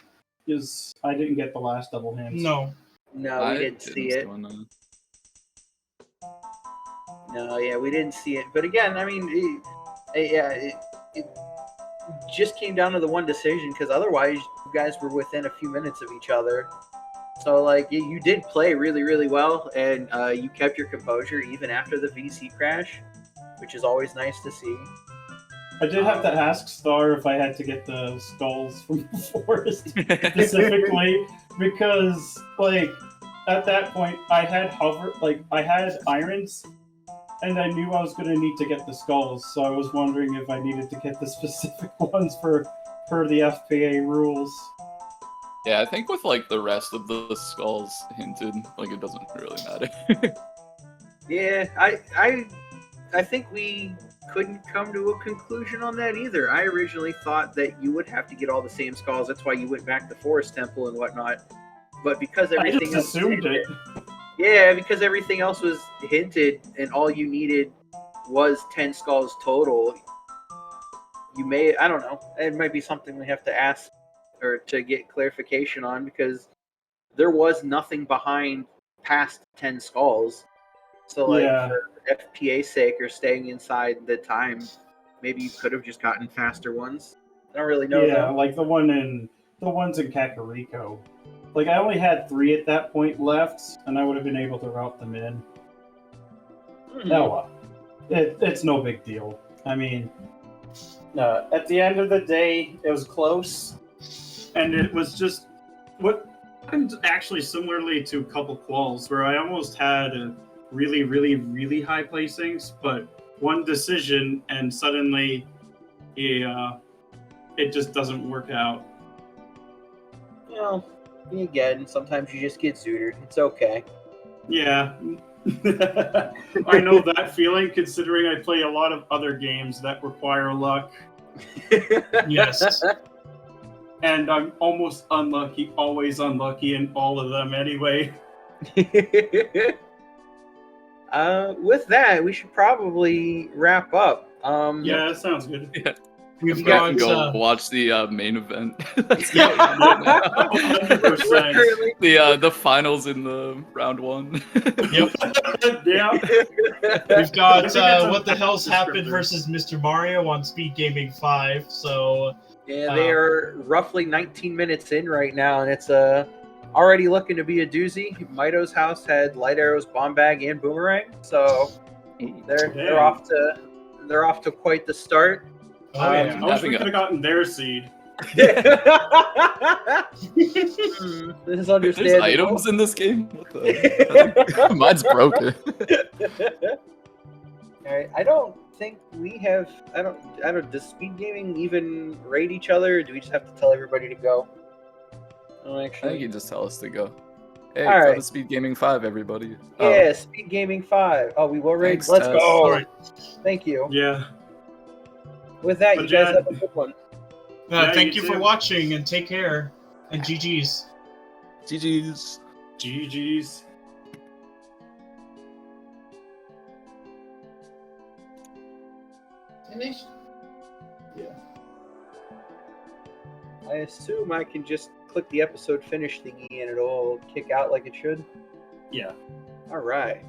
S5: is I didn't get the last double hint?
S1: No.
S2: No, we
S4: I
S2: didn't see it.
S4: one,
S2: No, yeah, we didn't see it. But again, I mean, it just came down to the one decision because otherwise you guys were within a few minutes of each other. So like you did play really, really well, and you kept your composure even after the VC crash, which is always nice to see.
S5: I did have to ask Star if I had to get the skulls from the forest specifically because, like, at that point I had I had irons, and I knew I was going to need to get the skulls. So I was wondering if I needed to get the specific ones for the FPA rules.
S4: Yeah, I think with like the rest of the skulls hinted, like it doesn't really matter.
S2: Yeah, I think we couldn't come to a conclusion on that either. I originally thought that you would have to get all the same skulls. That's why you went back to Forest Temple and whatnot. But because
S5: I
S2: everything
S5: just assumed it.
S2: Yeah, because everything else was hinted and all you needed was 10 skulls total. You may, I don't know, it might be something we have to ask or to get clarification on because there was nothing behind past 10 skulls. So, like,
S5: Yeah.
S2: for FPA's sake or staying inside the time, maybe you could have just gotten faster ones. I don't really know.
S5: Yeah,
S2: though.
S5: like the ones in Kakariko. Like I only had 3 at that point left, and I would have been able to route them in.
S2: Hmm.
S5: Oh well, it's no big deal. I mean, at the end of the day, it was close, and it was just what happened actually similarly to a couple quals where I almost had a really, really, really high placings, but one decision and suddenly, it just doesn't work out.
S2: Well, again, sometimes you just get zootered. It's okay.
S5: Yeah. I know that feeling considering I play a lot of other games that require luck.
S1: Yes.
S5: And I'm almost unlucky, always unlucky in all of them anyway.
S2: With that, we should probably wrap up.
S5: Yeah, that sounds good.
S1: We've
S4: You
S1: got
S4: can go watch the main event. That's
S1: Yeah.
S4: going on right now.
S5: 100%.
S4: The finals in the round 1.
S1: Yep.
S5: Yeah.
S1: We've got
S5: I think it's
S1: What the Hell's Happened
S5: descriptor.
S1: versus Mr. Mario on Speed Gaming 5. So
S2: Yeah, they are roughly 19 minutes in right now, and it's already looking to be a doozy. Mito's house had light arrows, bomb bag, and boomerang, so they're off to quite the start.
S1: oh yeah.
S5: I wish we could have gotten their seed.
S2: This is
S4: There's
S2: understandable.
S4: items in this game? What the? Mine's broken.
S2: Alright, I don't think we have. I don't. Does Speed Gaming even raid each other? Or do we just have to tell everybody to go? Oh,
S4: I think
S2: actually.
S4: you just tell us to go. Hey,
S2: All
S4: go
S2: right.
S4: to Speed Gaming 5, everybody.
S2: Yeah, Speed Gaming 5. Oh, we will raid.
S4: Thanks,
S2: Let's
S4: Tess.
S2: go.
S1: Alright.
S2: Thank you.
S5: Yeah.
S2: With that,
S5: But
S2: you guys
S5: Jed-
S2: have a good one.
S5: Yeah,
S1: Thank
S5: you
S1: you for
S5: too.
S1: watching and take care. And GG's.
S4: GG's.
S5: GG's.
S3: Finished?
S2: I assume I can just click the episode finish thingy and it'll kick out like it should.
S5: Yeah.
S2: All right.